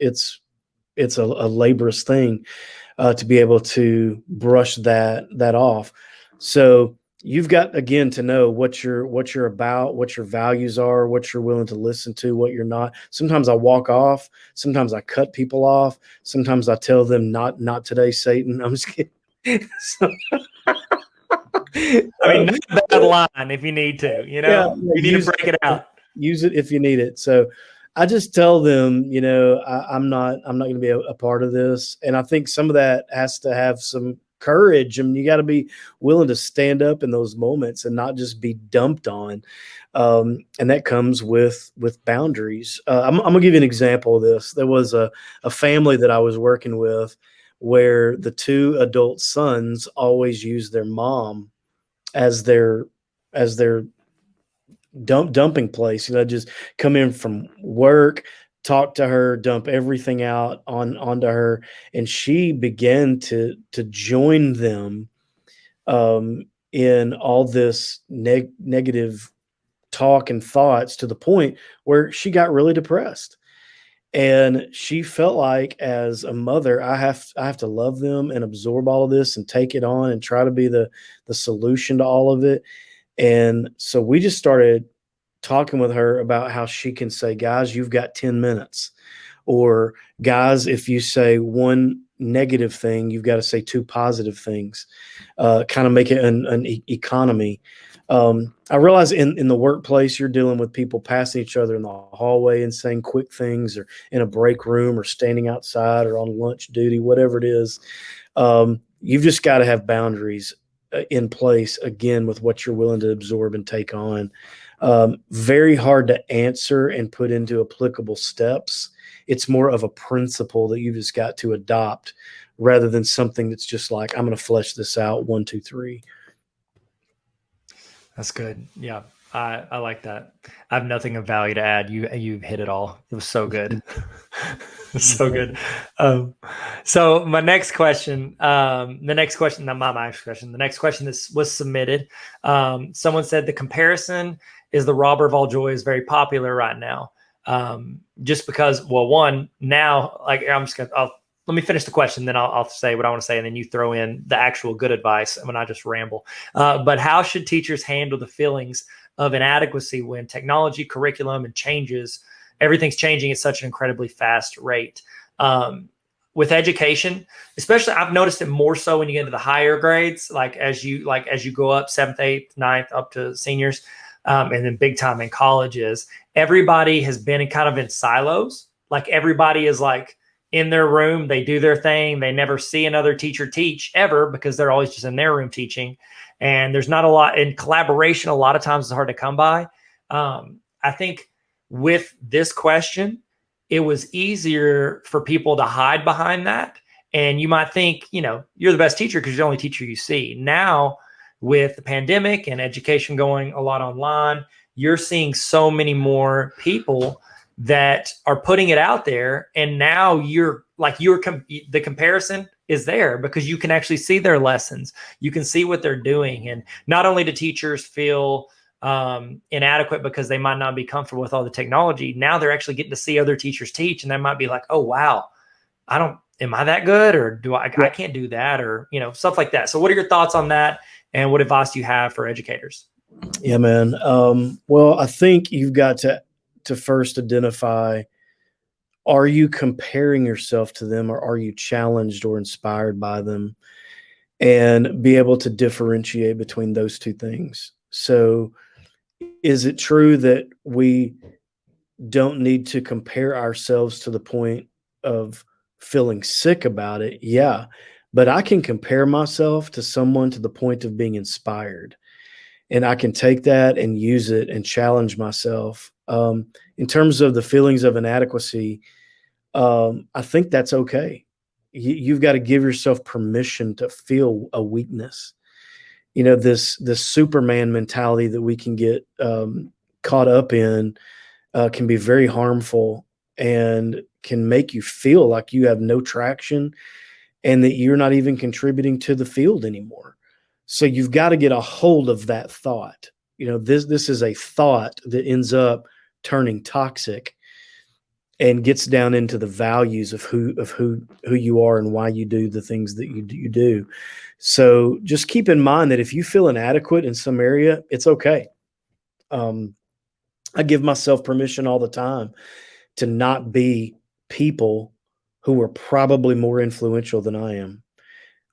a laborious thing to be able to brush that off. So you've got, again, to know what you're about, what your values are, what you're willing to listen to, what you're not. Sometimes I walk off. Sometimes I cut people off. Sometimes I tell them, not today, Satan. I'm just kidding. So, I mean, not a bad line if you need to, you know, you need to break it out. Use it if you need it. So I just tell them, you know, I'm not going to be a part of this. And I think some of that has to have some courage. I mean, you got to be willing to stand up in those moments and not just be dumped on. And that comes with boundaries. I'm going to give you an example of this. There was a family that I was working with where the 2 adult sons always used their mom as their dumping place. You know, just come in from work, talk to her, dump everything out onto her, and she began to join them in all this negative talk and thoughts, to the point where she got really depressed. And she felt like, as a mother, I have to love them and absorb all of this and take it on and try to be the solution to all of it. And so we just started talking with her about how she can say, guys, you've got 10 minutes. Or, guys, if you say one negative thing, you've got to say 2 positive things. Kind of make it an economy. I realize in the workplace, you're dealing with people passing each other in the hallway and saying quick things, or in a break room, or standing outside, or on lunch duty, whatever it is. You've just got to have boundaries in place, again, with what you're willing to absorb and take on. Very hard to answer and put into applicable steps. It's more of a principle that you've just got to adopt, rather than something that's just like, I'm going to flesh this out 1, 2, 3. That's good. Yeah. I like that. I have nothing of value to add. You hit it all. It was so good. So good. So my next question, the next question, not my next question, the next question that was submitted. Someone said the comparison is the robber of all joy is very popular right now. Just because, well, one, now, like, let me finish the question, then I'll say what I want to say, and then you throw in the actual good advice when I just ramble. But how should teachers handle the feelings of inadequacy when technology, curriculum, and everything's changing at such an incredibly fast rate? With education, especially, I've noticed it more so when you get into the higher grades, like as you go up 7th, 8th, 9th, up to seniors, and then big time in colleges. Everybody has been in silos. Like everybody is like in their room, they do their thing. They never see another teacher teach ever because they're always just in their room teaching. And there's not a lot in collaboration. A lot of times it's hard to come by. I think with this question, it was easier for people to hide behind that. And you might think, you're the best teacher because you're the only teacher you see. Now, with the pandemic and education going a lot online, you're seeing so many more people that are putting it out there. And now the comparison is there because you can actually see their lessons. You can see what they're doing. And not only do teachers feel inadequate because they might not be comfortable with all the technology, now they're actually getting to see other teachers teach. And they might be like, oh, wow, am I that good? Or I can't do that, or, stuff like that. So what are your thoughts on that? And what advice do you have for educators? Yeah, man. Well, I think you've got to first identify, are you comparing yourself to them, or are you challenged or inspired by them? And be able to differentiate between those two things. So is it true that we don't need to compare ourselves to the point of feeling sick about it? Yeah. But I can compare myself to someone to the point of being inspired. And I can take that and use it and challenge myself. In terms of the feelings of inadequacy, I think that's okay. You've got to give yourself permission to feel a weakness. This Superman mentality that we can get caught up in can be very harmful and can make you feel like you have no traction and that you're not even contributing to the field anymore. So you've got to get a hold of that thought. This is a thought that ends up turning toxic and gets down into the values of who you are and why you do the things that you do. So just keep in mind that if you feel inadequate in some area, it's okay. I give myself permission all the time to not be people who are probably more influential than I am,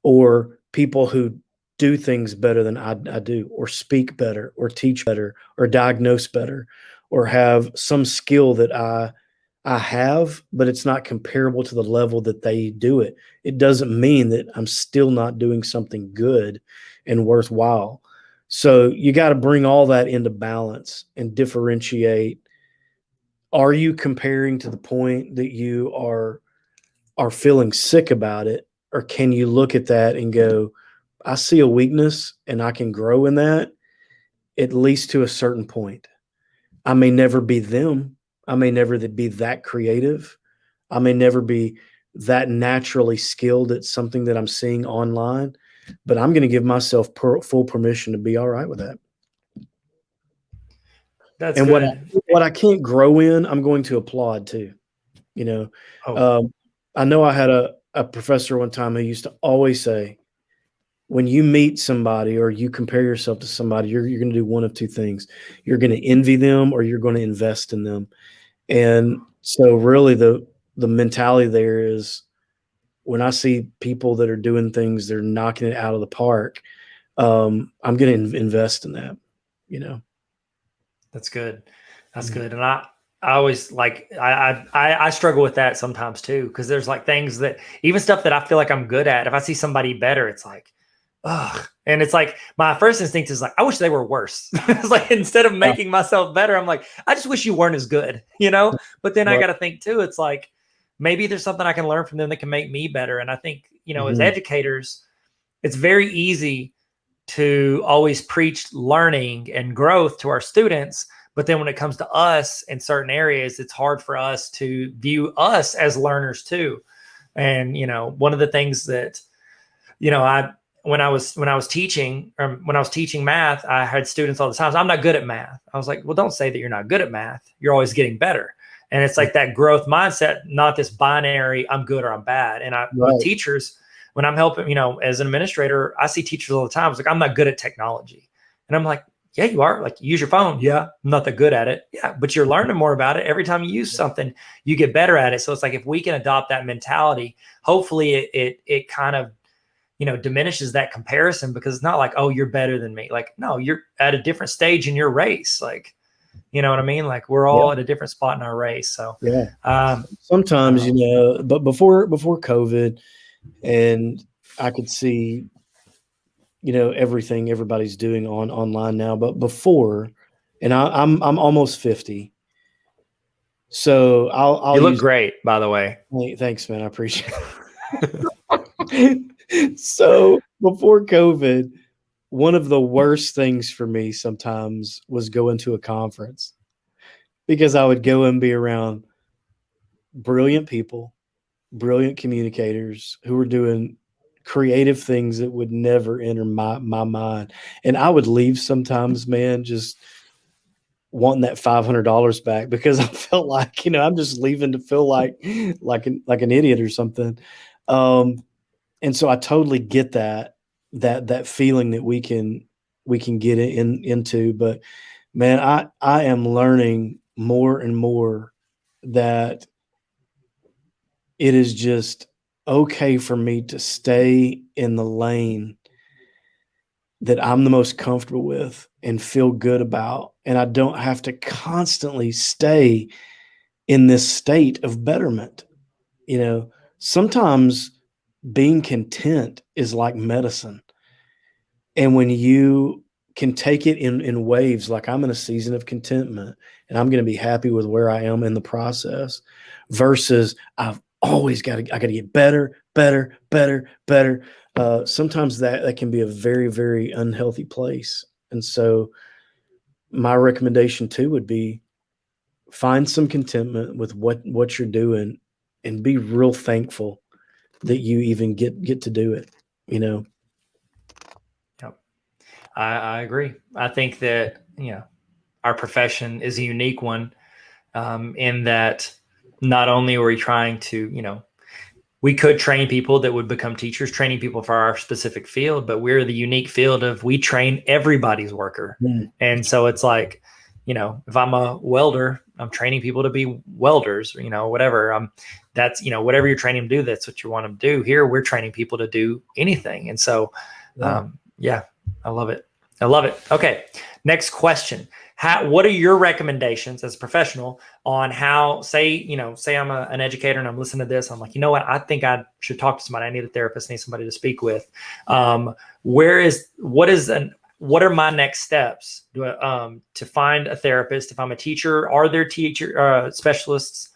or people who do things better than I do, or speak better, or teach better, or diagnose better, or have some skill that I have, but it's not comparable to the level that they do it. It doesn't mean that I'm still not doing something good and worthwhile. So you got to bring all that into balance and differentiate. Are you comparing to the point that you are feeling sick about it? Or can you look at that and go, I see a weakness and I can grow in that, at least to a certain point. I may never be them. I may never be that creative. I may never be that naturally skilled at something that I'm seeing online, but I'm going to give myself full permission to be all right with that. That's and good. What I can't grow in, I'm going to applaud too. I know I had a professor one time who used to always say, when you meet somebody or you compare yourself to somebody, you're going to do one of two things. You're going to envy them or you're going to invest in them. And so really the mentality there is, when I see people that are doing things, they're knocking it out of the park, I'm going to invest in that, That's good. That's good. And I always I struggle with that sometimes too, because there's like things that, even stuff that I feel like I'm good at, if I see somebody better, it's like, ugh. And it's like, my first instinct is like, I wish they were worse. It's like, instead of making myself better, I'm like, I just wish you weren't as good, But then I got to think too, it's like, maybe there's something I can learn from them that can make me better. And I think, as educators, it's very easy to always preach learning and growth to our students, But then when it comes to us in certain areas, it's hard for us to view us as learners too. And, one of the things that, when I was teaching, when I was teaching math, I had students all the time. So I'm not good at math. I was like, well, don't say that you're not good at math. You're always getting better. And it's like that growth mindset, not this binary, I'm good or I'm bad. And with teachers, when I'm helping, as an administrator, I see teachers all the time. It's like, I'm not good at technology. And I'm like, yeah, you are. Like, use your phone. Yeah, I'm not that good at it. Yeah, but you're learning more about it. Every time you use something, you get better at it. So it's like, if we can adopt that mentality, hopefully it kind of, diminishes that comparison, because it's not like, oh, you're better than me. Like, no, you're at a different stage in your race. Like, you know what I mean? Like, we're all at a different spot in our race. So sometimes, but before COVID, and I could see, everything everybody's doing online now, but before, and I'm almost 50. So I'll you look great, by the way. Thanks, man. I appreciate it. So before COVID, one of the worst things for me sometimes was going to a conference, because I would go and be around brilliant people, brilliant communicators who were doing creative things that would never enter my mind. And I would leave sometimes, man, just wanting that $500 back, because I felt like, I'm just leaving to feel like an idiot or something. And so I totally get that feeling that we can get into. But man, I am learning more and more that it is just okay for me to stay in the lane that I'm the most comfortable with and feel good about. And I don't have to constantly stay in this state of betterment. Sometimes being content is like medicine. And when you can take it in waves, like I'm in a season of contentment and I'm going to be happy with where I am in the process, versus I've always I got to get better. Sometimes that can be a very, very unhealthy place. And so my recommendation too would be, find some contentment with what you're doing, and be real thankful that you even get to do it. Yep. I agree. I think that, our profession is a unique one, in that not only are we trying to, we could train people that would become teachers, training people for our specific field, but we're the unique field of, we train everybody's worker. And so it's like, if I'm a welder, I'm training people to be welders, whatever. That's, whatever you're training them to do, that's what you want them to do. Here, we're training people to do anything. And so, yeah, I love it. I love it. Okay. Next question. What are your recommendations as a professional on how, say I'm an educator and I'm listening to this. I'm like, I think I should talk to somebody. I need a therapist, I need somebody to speak with. What are my next steps to find a therapist? If I'm a teacher, are there teacher specialists?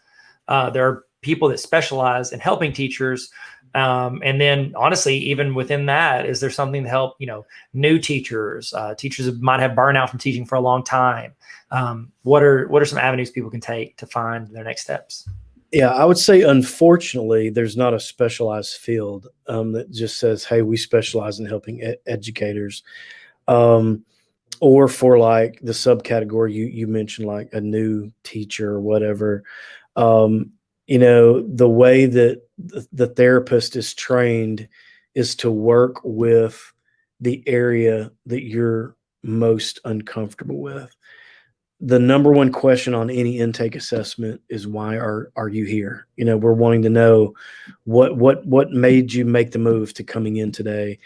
There are people that specialize in helping teachers. And then honestly, even within that, is there something to help, new teachers, teachers that might have burnout from teaching for a long time? What are some avenues people can take to find their next steps? Yeah, I would say, unfortunately, there's not a specialized field that just says, hey, we specialize in helping educators. Or for like the subcategory you mentioned, like a new teacher or whatever. The way that the therapist is trained is to work with the area that you're most uncomfortable with. The number one question on any intake assessment is, why are you here? We're wanting to know what made you make the move to coming in today,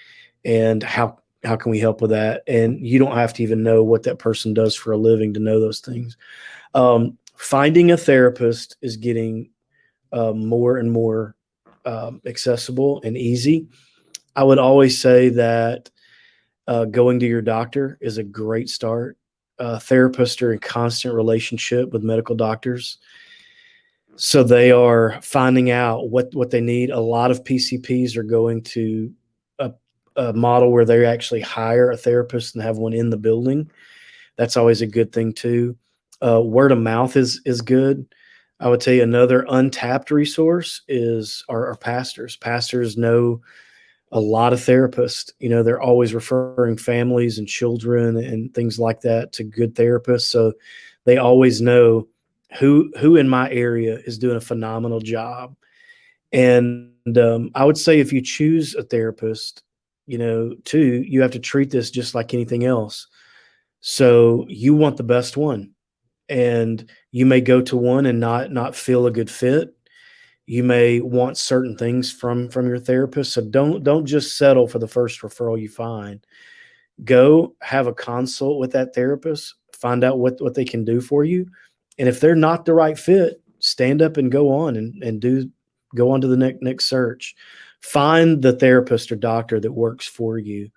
and how can we help with that? And you don't have to even know what that person does for a living to know those things. Finding a therapist is getting more and more accessible and easy. I would always say that going to your doctor is a great start. Therapists are in constant relationship with medical doctors, so they are finding out what they need. A lot of PCPs are going to a model where they actually hire a therapist and have one in the building. That's always a good thing too. Word of mouth is good. I would tell you another untapped resource is our pastors. Pastors know a lot of therapists. They're always referring families and children and things like that to good therapists. So they always know who in my area is doing a phenomenal job. And I would say if you choose a therapist, too, you have to treat this just like anything else. So you want the best one, and you may go to one and not feel a good fit. You may want certain things from your therapist. So don't just settle for the first referral you find. Go have a consult with that therapist, find out what they can do for you. And if they're not the right fit, stand up and go on and go on to the next search. Find the therapist or doctor that works for you.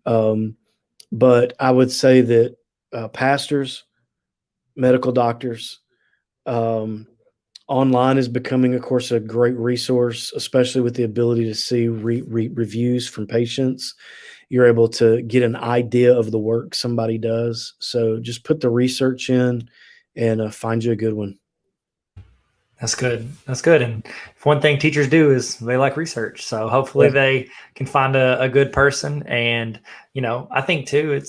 But I would say that pastors, medical doctors, online is becoming, of course, a great resource, especially with the ability to see reviews from patients. You're able to get an idea of the work somebody does. So just put the research in and find you a good one. That's good. That's good. And if one thing teachers do is they like research. So hopefully Yeah. they can find a good person. And, I think too,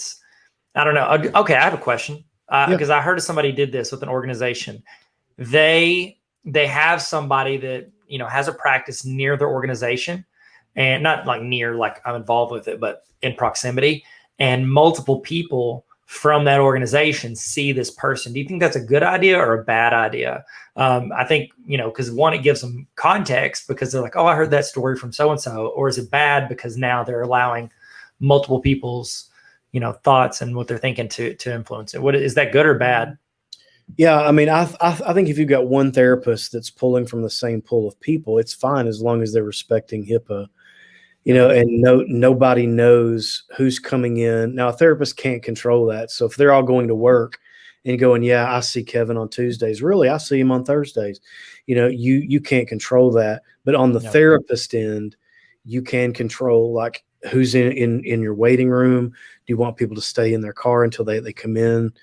I don't know. Okay. I have a question because I heard somebody did this with an organization. They have somebody that, has a practice near their organization, and not like near, like I'm involved with it, but in proximity, and multiple people from that organization see this person. Do you think that's a good idea or a bad idea? I think, because one, it gives them context because they're like, oh, I heard that story from so-and-so. Or is it bad because now they're allowing multiple people's, thoughts and what they're thinking to influence it? What is that, good or bad? Yeah, I mean, I think if you've got one therapist that's pulling from the same pool of people, it's fine as long as they're respecting HIPAA. And nobody knows who's coming in. Now, a therapist can't control that. So if they're all going to work and going, yeah, I see Kevin on Tuesdays. Really, I see him on Thursdays. You can't control that. But on the therapist end, you can control like who's in your waiting room. Do you want people to stay in their car until they come in?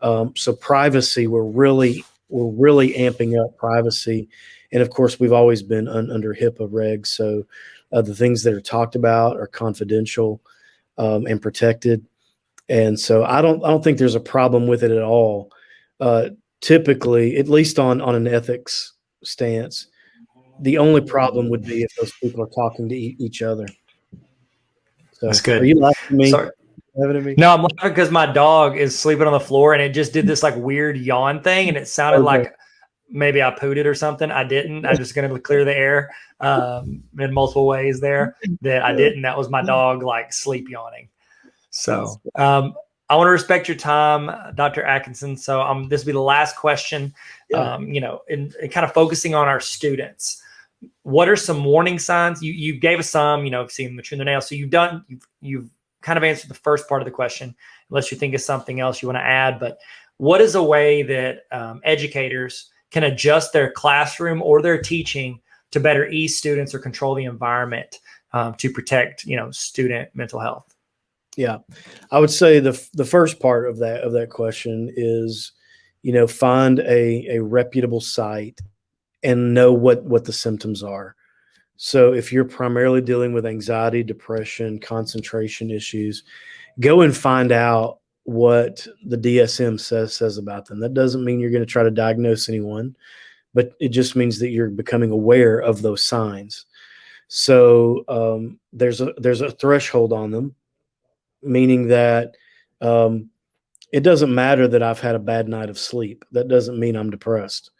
So privacy, we're really amping up privacy. And of course, we've always been under HIPAA regs. So the things that are talked about are confidential and protected. And so I don't think there's a problem with it at all. Typically, at least on an ethics stance, the only problem would be if those people are talking to each other. So That's good. Are you laughing at me? Sorry. No, I'm laughing because my dog is sleeping on the floor and it just did this like weird yawn thing, and it sounded like maybe I pooed it or something. I didn't. I'm just going to clear the air in multiple ways there that I didn't. That was my dog like sleep yawning. So I want to respect your time, Dr. Atkinson. So this will be the last question, in kind of focusing on our students. What are some warning signs? You gave us some, seeing the truth in the nail. So you've kind of answered the first part of the question, unless you think of something else you want to add. But what is a way that educators can adjust their classroom or their teaching to better ease students or control the environment to protect, student mental health? Yeah, I would say the first part of that question is, find a reputable site and know what the symptoms are. So if you're primarily dealing with anxiety, depression, concentration issues, go and find out what the DSM says about them. That doesn't mean you're going to try to diagnose anyone, but it just means that you're becoming aware of those signs. So there's a threshold on them, meaning that it doesn't matter that I've had a bad night of sleep. That doesn't mean I'm depressed.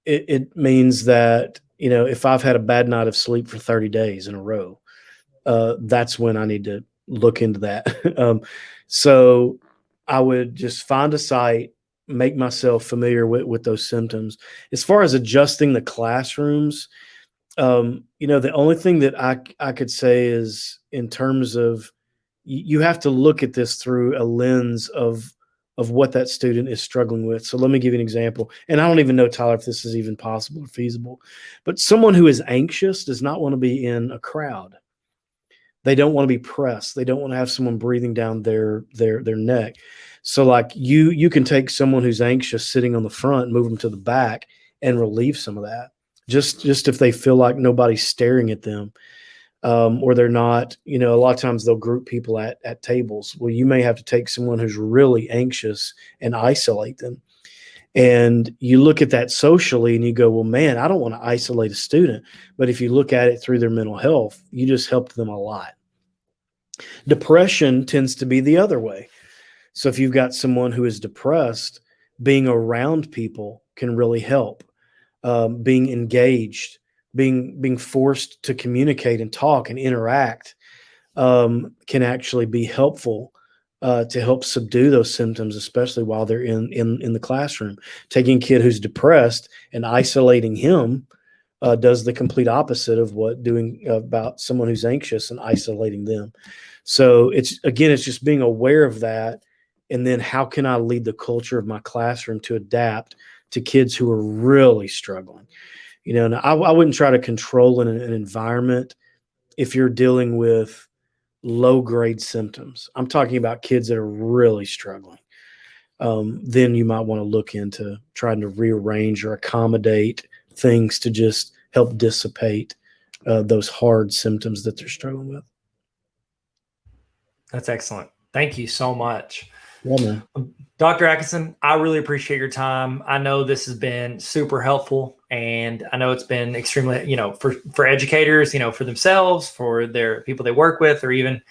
It means that, if I've had a bad night of sleep for 30 days in a row, that's when I need to look into that. So I would just find a site, make myself familiar with those symptoms. As far as adjusting the classrooms, the only thing that I could say is in terms of you have to look at this through a lens of what that student is struggling with. So let me give you an example. And I don't even know, Tyler, if this is even possible or feasible, but someone who is anxious does not want to be in a crowd. They don't want to be pressed. They don't want to have someone breathing down their neck. So like you can take someone who's anxious sitting on the front and move them to the back and relieve some of that. Just if they feel like nobody's staring at them, or they're not, a lot of times they'll group people at tables. Well, you may have to take someone who's really anxious and isolate them. And you look at that socially and you go, well, man, I don't want to isolate a student. But if you look at it through their mental health, you just helped them a lot. Depression tends to be the other way. So if you've got someone who is depressed, being around people can really help. Being engaged, being forced to communicate and talk and interact can actually be helpful to help subdue those symptoms, especially while they're in the classroom. Taking a kid who's depressed and isolating him does the complete opposite of what doing about someone who's anxious and isolating them. So it's just being aware of that. And then how can I lead the culture of my classroom to adapt to kids who are really struggling? And I wouldn't try to control an environment if you're dealing with low grade symptoms. I'm talking about kids that are really struggling. Then you might want to look into trying to rearrange or accommodate things to just help dissipate those hard symptoms that they're struggling with. That's excellent. Thank you so much. Yeah, man. Dr. Atkinson, I really appreciate your time. I know this has been super helpful, and I know it's been extremely, for educators, for themselves, for their people they work with, or even,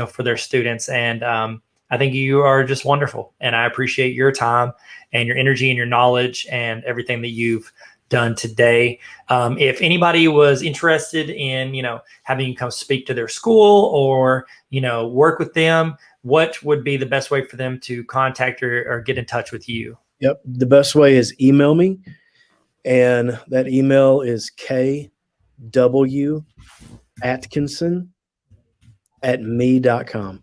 for their students. And I think you are just wonderful, and I appreciate your time and your energy and your knowledge and everything that you've done today. If anybody was interested in, having you come speak to their school or, work with them, what would be the best way for them to contact or get in touch with you? Yep. The best way is email me. And that email is kwatkinson@me.com.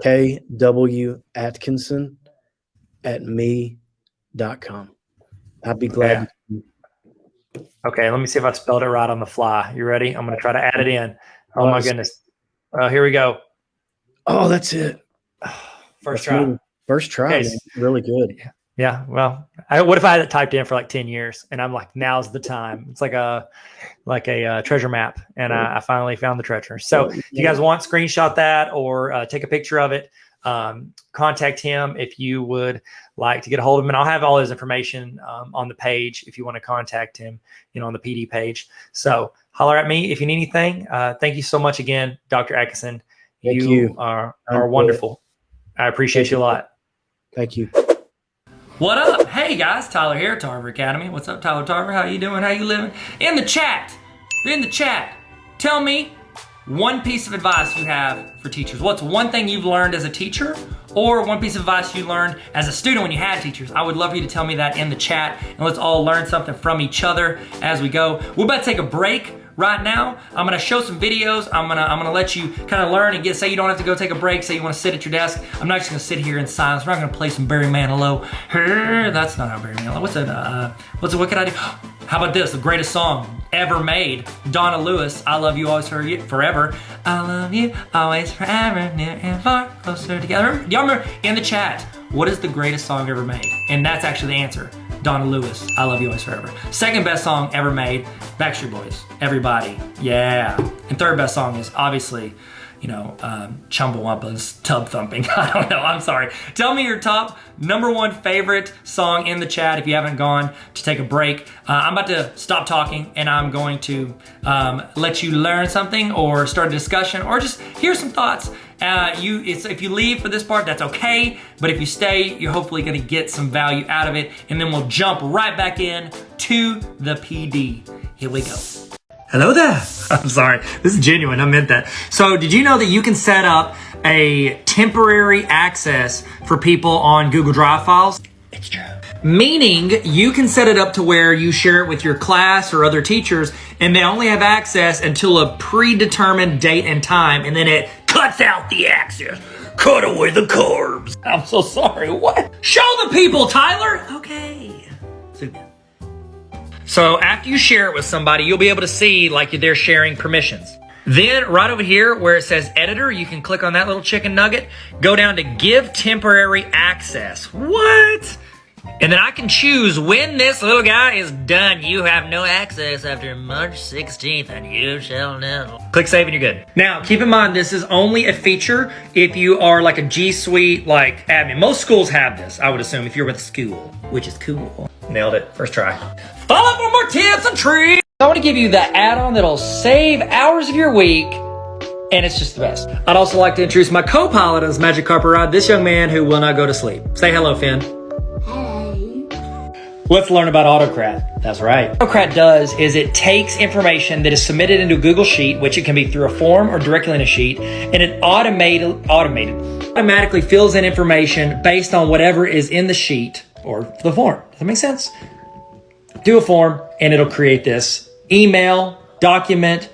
kwatkinson@me.com. I'd be glad. Okay. Let me see if I spelled it right on the fly. You ready? I'm going to try to add it in. Oh my goodness. Here we go. Oh, that's it. First try. First try. Okay. Really good. Yeah. Well, what if I had it typed in for like 10 years and I'm like, now's the time. It's like a treasure map. And I finally found the treasure. So if you guys want, screenshot that or take a picture of it. Contact him if you would like to get a hold of him. And I'll have all his information on the page if you want to contact him, on the PD page. So holler at me if you need anything. Thank you so much again, Dr. Atkinson. You are wonderful. I appreciate you a lot. Thank you. What up? Hey guys, Tyler here, Tarver Academy. What's up, Tyler Tarver? How you doing? How you living? In the chat, tell me one piece of advice you have for teachers. What's one thing you've learned as a teacher or one piece of advice you learned as a student when you had teachers? I would love for you to tell me that in the chat, and let's all learn something from each other as we go. We're about to take a break. Right now, I'm gonna show some videos. I'm gonna let you kind of learn and say you don't have to go take a break. Say you want to sit at your desk. I'm not just gonna sit here in silence. We're not gonna play some Barry Manilow. That's not how Barry Manilow. What could I do? How about this? The greatest song ever made. Donna Lewis. I love you always forever. I love you always forever, near and far, closer together. Y'all remember in the chat? What is the greatest song ever made? And that's actually the answer. Donna Lewis, I Love You Always Forever. Second best song ever made, Backstreet Boys, Everybody, yeah. And third best song is obviously, Chumbawamba's Tub Thumping. I don't know, I'm sorry. Tell me your top #1 favorite song in the chat if you haven't gone to take a break. I'm about to stop talking and I'm going to let you learn something or start a discussion or just hear some thoughts. If you leave for this part, that's okay. But if you stay, you're hopefully gonna get some value out of it. And then we'll jump right back in to the PD. Here we go. Hello there. I'm sorry, this is genuine, I meant that. So did you know that you can set up a temporary access for people on Google Drive files? It's true. Meaning you can set it up to where you share it with your class or other teachers and they only have access until a predetermined date and time, and then it cuts out the access. Cut away the carbs. I'm so sorry, what? Show the people, Tyler! Okay. So after you share it with somebody, you'll be able to see like they're sharing permissions. Then right over here where it says editor, you can click on that little chicken nugget, go down to give temporary access. What? And then I can choose when this little guy is done. You have no access after March 16th, and you shall know. Click save and you're good. Now, keep in mind, this is only a feature if you are like a G Suite like admin. Most schools have this, I would assume, if you're with a school, which is cool. Nailed it, first try. Follow for more tips and tricks. I want to give you the add-on that'll save hours of your week, and it's just the best. I'd also like to introduce my co-pilot on this magic carpet ride, this young man who will not go to sleep. Say hello, Finn. Let's learn about Autocrat. That's right. What Autocrat does is it takes information that is submitted into a Google Sheet, which it can be through a form or directly in a sheet, and it automatically fills in information based on whatever is in the sheet or the form. Does that make sense? Do a form, and it'll create this email, document,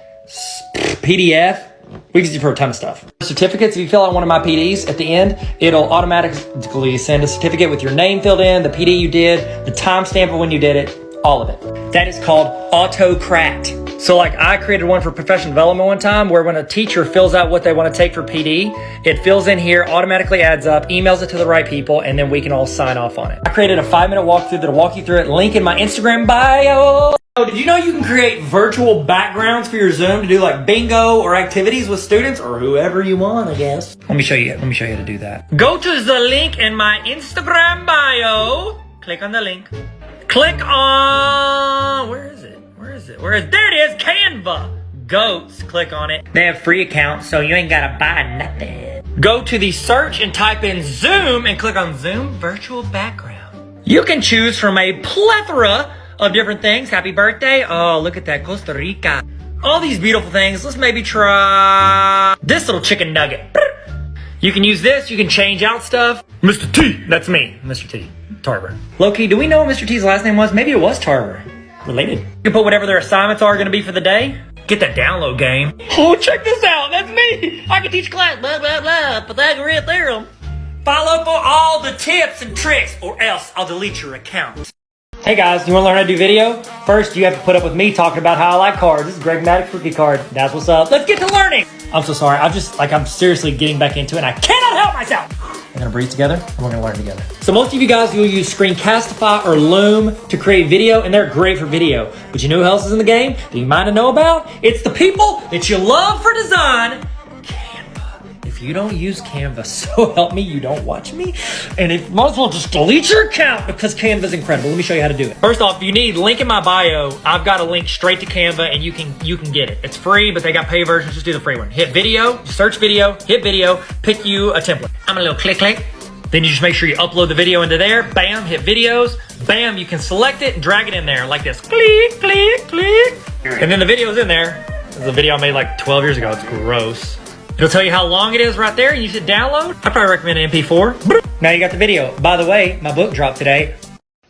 PDF. We can use it for a ton of stuff. Certificates, if you fill out one of my PDs, at the end, it'll automatically send a certificate with your name filled in, the PD you did, the timestamp of when you did it, all of it. That is called Autocrat. So like I created one for professional development one time where when a teacher fills out what they want to take for PD, it fills in here, automatically adds up, emails it to the right people, and then we can all sign off on it. I created a 5-minute walkthrough that'll walk you through it. Link in my Instagram bio. Oh, did you know you can create virtual backgrounds for your Zoom to do like bingo or activities with students or whoever you want, I guess? Let me show you how to do that. Go to the link in my Instagram bio. Click on the link. Click on, where is it? There it is, Canva. Goats, click on it. They have free accounts, so you ain't gotta buy nothing. Go to the search and type in Zoom and click on Zoom Virtual Background. You can choose from a plethora of different things. Happy birthday. Oh, look at that, Costa Rica. All these beautiful things. Let's maybe try this little chicken nugget. You can use this, you can change out stuff. Mr. T, that's me, Mr. T, Tarver. Low-key, do we know what Mr. T's last name was? Maybe it was Tarver. Related. You can put whatever their assignments are gonna be for the day. Get that download game. Oh, check this out, that's me. I can teach class, blah, blah, blah, Pythagorean theorem. Follow for all the tips and tricks or else I'll delete your account. Hey guys, you want to learn how to do video? First, you have to put up with me talking about how I like cards. This is Greg Maddox rookie card. That's what's up. Let's get to learning. I'm so sorry. I'm seriously getting back into it and I cannot help myself. We're gonna breathe together and we're gonna learn together. So most of you guys will use Screencastify or Loom to create video, and they're great for video. But you know who else is in the game that you might not know about? It's the people that you love for design. If you don't use Canva, so help me, you don't watch me. And if might as well just delete your account because Canva's incredible. Let me show you how to do it. First off, if you need link in my bio, I've got a link straight to Canva and you can get it. It's free, but they got pay versions. Just do the free one. Hit video, search video, hit video, pick you a template. I'm a little click. Then you just make sure you upload the video into there. Bam, hit videos. Bam, you can select it and drag it in there like this. Click. And then the video's in there. This is a video I made like 12 years ago. It's gross. It'll tell you how long it is right there, and you should download. I probably recommend an MP4. Now you got the video. By the way, my book dropped today.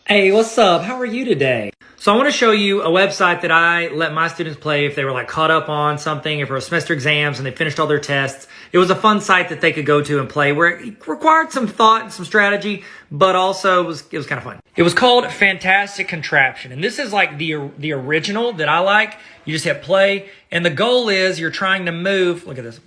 Hey, what's up? How are you today? So I want to show you a website that I let my students play if they were like caught up on something, if it was semester exams and they finished all their tests. It was a fun site that they could go to and play where it required some thought and some strategy, but also it was kind of fun. It was called Fantastic Contraption, and this is like the original that I like. You just hit play, and the goal is you're trying to move, look at this,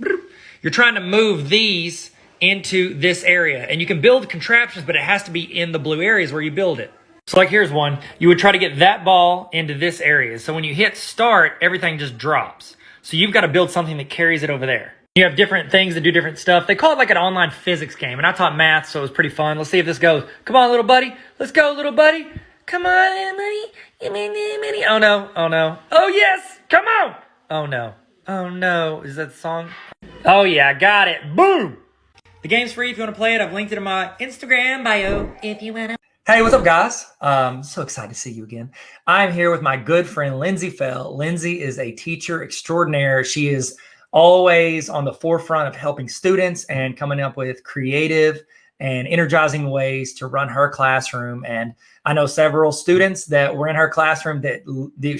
you're trying to move these into this area, and you can build contraptions, but it has to be in the blue areas where you build it. So like here's one, you would try to get that ball into this area. So when you hit start, everything just drops. So you've got to build something that carries it over there. You have different things that do different stuff. They call it like an online physics game, and I taught math, so it was pretty fun. Let's see if this goes. Come on, little buddy. Let's go, little buddy. Come on, buddy. Oh no, oh no. Oh yes, come on. Oh no, oh no. Is that the song? Oh yeah, I got it. Boom. The game's free if you want to play it. I've linked it in my Instagram bio if you want to. Hey, what's up, guys? So excited to see you again. I'm here with my good friend, Lindsay Fell. Lindsay is a teacher extraordinaire. She is always on the forefront of helping students and coming up with creative and energizing ways to run her classroom. And I know several students that were in her classroom that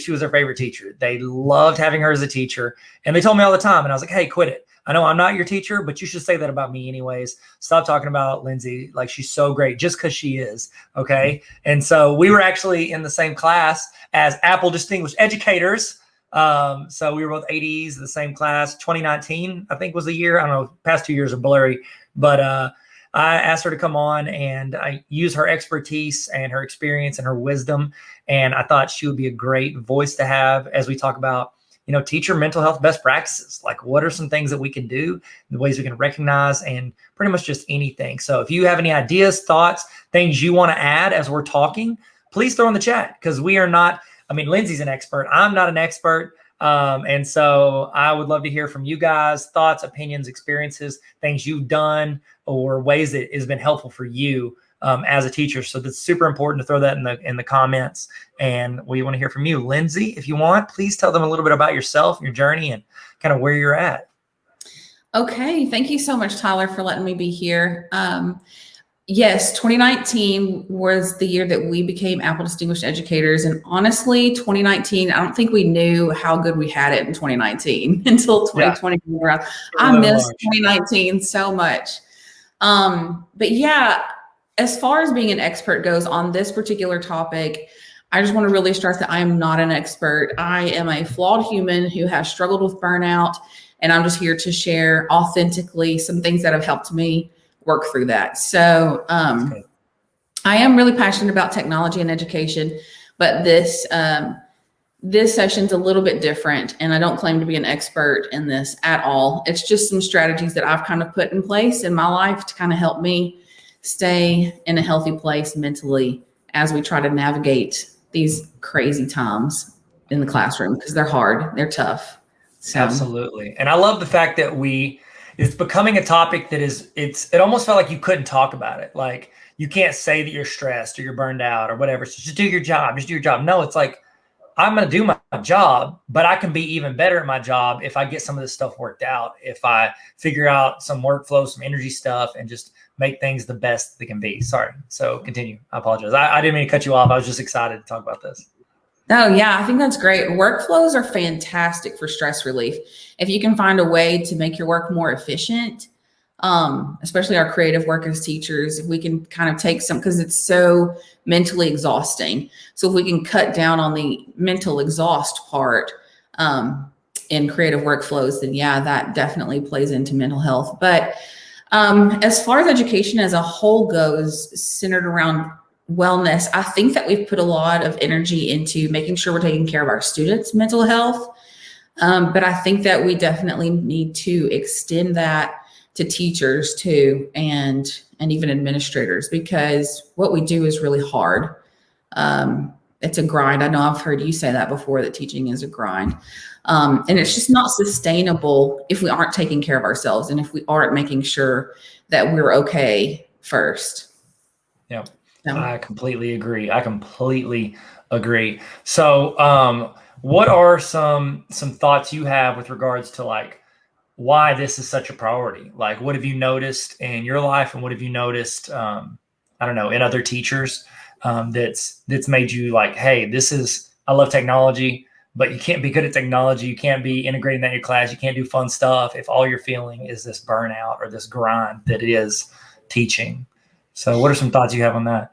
she was their favorite teacher. They loved having her as a teacher. And they told me all the time. And I was like, hey, quit it. I know I'm not your teacher, but you should say that about me anyways. Stop talking about Lindsay like she's so great just because she is, okay? And so we were actually in the same class as Apple Distinguished Educators, So we were both ADs, the same class. 2019, I think, was the year. I don't know. Past 2 years are blurry, but I asked her to come on, and I use her expertise and her experience and her wisdom. And I thought she would be a great voice to have as we talk about, teacher mental health best practices. Like, what are some things that we can do, the ways we can recognize, and pretty much just anything. So if you have any ideas, thoughts, things you want to add as we're talking, please throw in the chat, because we are not, Lindsay's an expert. I'm not an expert. And so I would love to hear from you guys, thoughts, opinions, experiences, things you've done, or ways that has been helpful for you as a teacher. So that's super important to throw that in the comments. And we want to hear from you. Lindsay, if you want, please tell them a little bit about yourself, your journey, and kind of where you're at. Okay. Thank you so much, Tyler, for letting me be here. Yes, 2019 was the year that we became Apple Distinguished Educators. And honestly, 2019, I don't think we knew how good we had it in 2019 until 2020 came around. I miss 2019 so much. But yeah, as far as being an expert goes on this particular topic, I just want to really stress that I am not an expert. I am a flawed human who has struggled with burnout, and I'm just here to share authentically some things that have helped me work through that. So I am really passionate about technology and education, but this session's a little bit different, and I don't claim to be an expert in this at all. It's just some strategies that I've kind of put in place in my life to kind of help me stay in a healthy place mentally as we try to navigate these crazy times in the classroom, because they're hard, they're tough. So. Absolutely. And I love the fact that it's becoming a topic that it almost felt like you couldn't talk about it. Like, you can't say that you're stressed or you're burned out or whatever. So just do your job. Just do your job. No, it's like, I'm going to do my job, but I can be even better at my job if I get some of this stuff worked out, if I figure out some workflow, some energy stuff, and just make things the best they can be. Sorry. So continue. I apologize. I didn't mean to cut you off. I was just excited to talk about this. Oh, yeah, I think that's great. Workflows are fantastic for stress relief. If you can find a way to make your work more efficient, especially our creative work as teachers, if we can kind of take because it's so mentally exhausting. So if we can cut down on the mental exhaust part in creative workflows, then yeah, that definitely plays into mental health. But as far as education as a whole goes, centered around wellness, I think that we've put a lot of energy into making sure we're taking care of our students' mental health. But I think that we definitely need to extend that to teachers too, and even administrators, because what we do is really hard. It's a grind. I know I've heard you say that before, that teaching is a grind. And it's just not sustainable if we aren't taking care of ourselves and if we aren't making sure that we're okay first. Yeah. I completely agree. So, what are some thoughts you have with regards to like why this is such a priority? Like, what have you noticed in your life, and what have you noticed, I don't know, in other teachers that's made you like, hey, I love technology, but you can't be good at technology. You can't be integrating that in your class. You can't do fun stuff if all you're feeling is this burnout or this grind that is teaching. So what are some thoughts you have on that?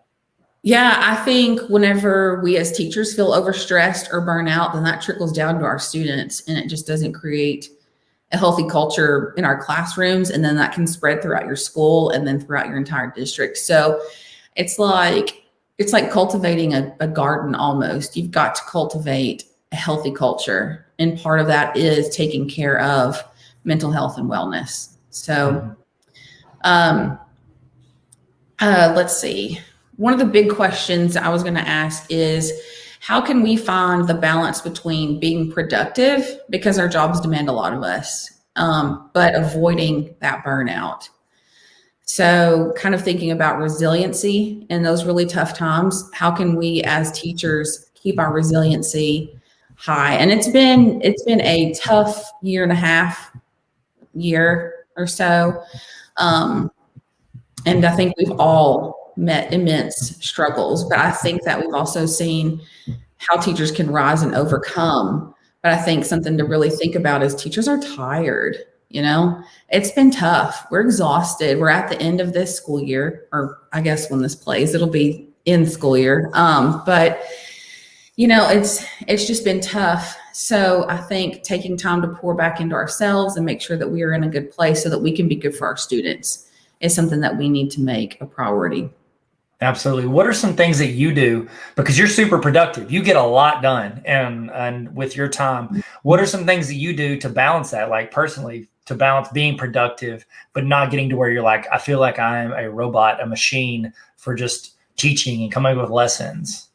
Yeah, I think whenever we as teachers feel overstressed or burnout, then that trickles down to our students, and it just doesn't create a healthy culture in our classrooms. And then that can spread throughout your school and then throughout your entire district. So it's like cultivating a garden almost. You've got to cultivate a healthy culture. And part of that is taking care of mental health and wellness. So let's see. One of the big questions I was going to ask is, how can we find the balance between being productive, because our jobs demand a lot of us, but avoiding that burnout? So kind of thinking about resiliency in those really tough times. How can we as teachers keep our resiliency high? And it's been a tough year and a half or so. And I think we've all met immense struggles, but I think that we've also seen how teachers can rise and overcome. But I think something to really think about is teachers are tired. It's been tough. We're exhausted. We're at the end of this school year, or I guess when this plays, it'll be in school year. But it's just been tough. So I think taking time to pour back into ourselves and make sure that we are in a good place so that we can be good for our students is something that we need to make a priority. Absolutely. What are some things that you do, because you're super productive? You get a lot done and with your time. What are some things that you do to balance that, like personally, to balance being productive, but not getting to where you're like, I feel like I am a robot, a machine for just teaching and coming up with lessons?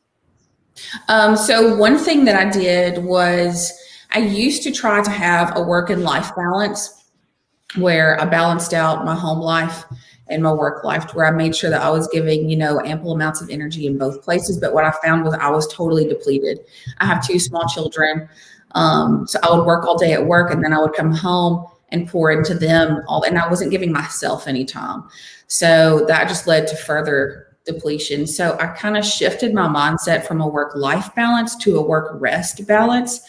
So one thing that I did was I used to try to have a work and life balance where I balanced out my home life and my work life to where I made sure that I was giving, ample amounts of energy in both places. But what I found was I was totally depleted. I have 2 small children. So I would work all day at work and then I would come home and pour into them and I wasn't giving myself any time. So that just led to further depletion. So I kind of shifted my mindset from a work-life balance to a work-rest balance.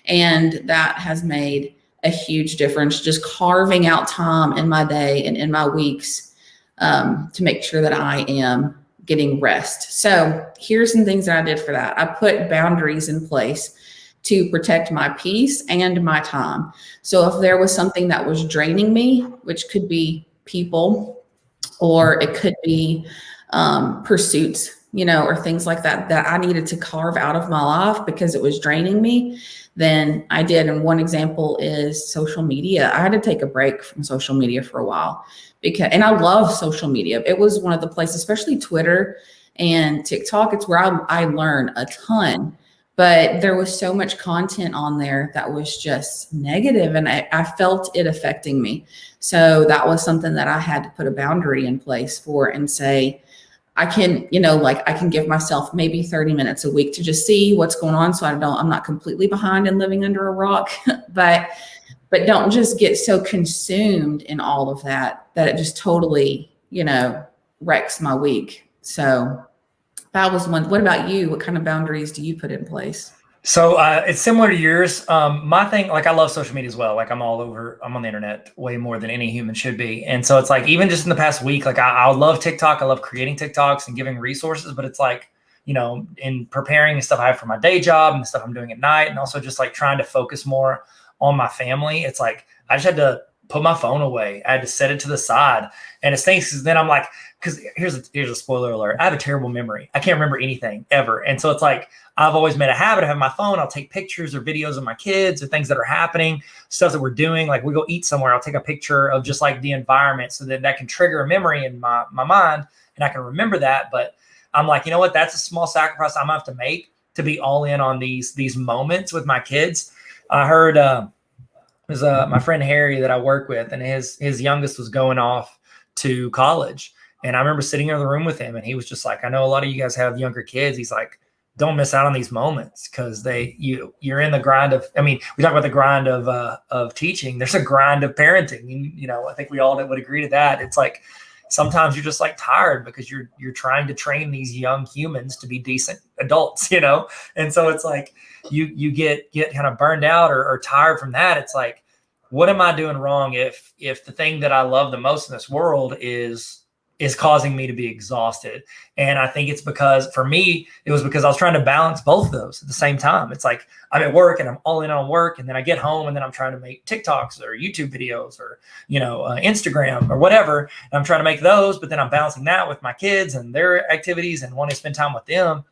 And that has made a huge difference, just carving out time in my day and in my weeks to make sure that I am getting rest. So here's some things that I did for that. I put boundaries in place to protect my peace and my time. So if there was something that was draining me, which could be people, or it could be pursuits, or things like that, that I needed to carve out of my life because it was draining me, then I did. And one example is social media. I had to take a break from social media for a while and I love social media. It was one of the places, especially Twitter and TikTok. It's where I learn a ton, but there was so much content on there that was just negative and I felt it affecting me. So that was something that I had to put a boundary in place for and say, I can, I can give myself maybe 30 minutes a week to just see what's going on. So I'm not completely behind and living under a rock, but don't just get so consumed in all of that it just totally, wrecks my week. So that was one. What about you? What kind of boundaries do you put in place? So it's similar to yours. My thing, like I love social media as well. Like I'm on the internet way more than any human should be. And so it's like, even just in the past week, like I love TikTok. I love creating TikToks and giving resources, but it's like, in preparing and stuff I have for my day job and the stuff I'm doing at night, and also just like trying to focus more on my family. It's like, I just had to put my phone away. I had to set it to the side. And it stinks because then I'm like, because here's a spoiler alert. I have a terrible memory. I can't remember anything ever. And so it's like, I've always made a habit of having my phone. I'll take pictures or videos of my kids or things that are happening, stuff that we're doing. Like we go eat somewhere, I'll take a picture of just like the environment so that can trigger a memory in my mind and I can remember that. But I'm like, you know what? That's a small sacrifice I'm gonna have to make to be all in on these moments with my kids. I heard there's my friend Harry that I work with, and his youngest was going off to college. And I remember sitting in the room with him and he was just like, I know a lot of you guys have younger kids. He's like, don't miss out on these moments because you're in the grind of, I mean, we talk about the grind of teaching. There's a grind of parenting. I think we all would agree to that. It's like, sometimes you're just like tired because you're trying to train these young humans to be decent adults, And so it's like, you get kind of burned out or tired from that. It's like, what am I doing wrong if the thing that I love the most in this world is causing me to be exhausted? And I think it's because for me, it was because I was trying to balance both of those at the same time. It's like I'm at work and I'm all in on work, and then I get home and then I'm trying to make TikToks or YouTube videos or, Instagram or whatever. And I'm trying to make those, but then I'm balancing that with my kids and their activities and wanting to spend time with them.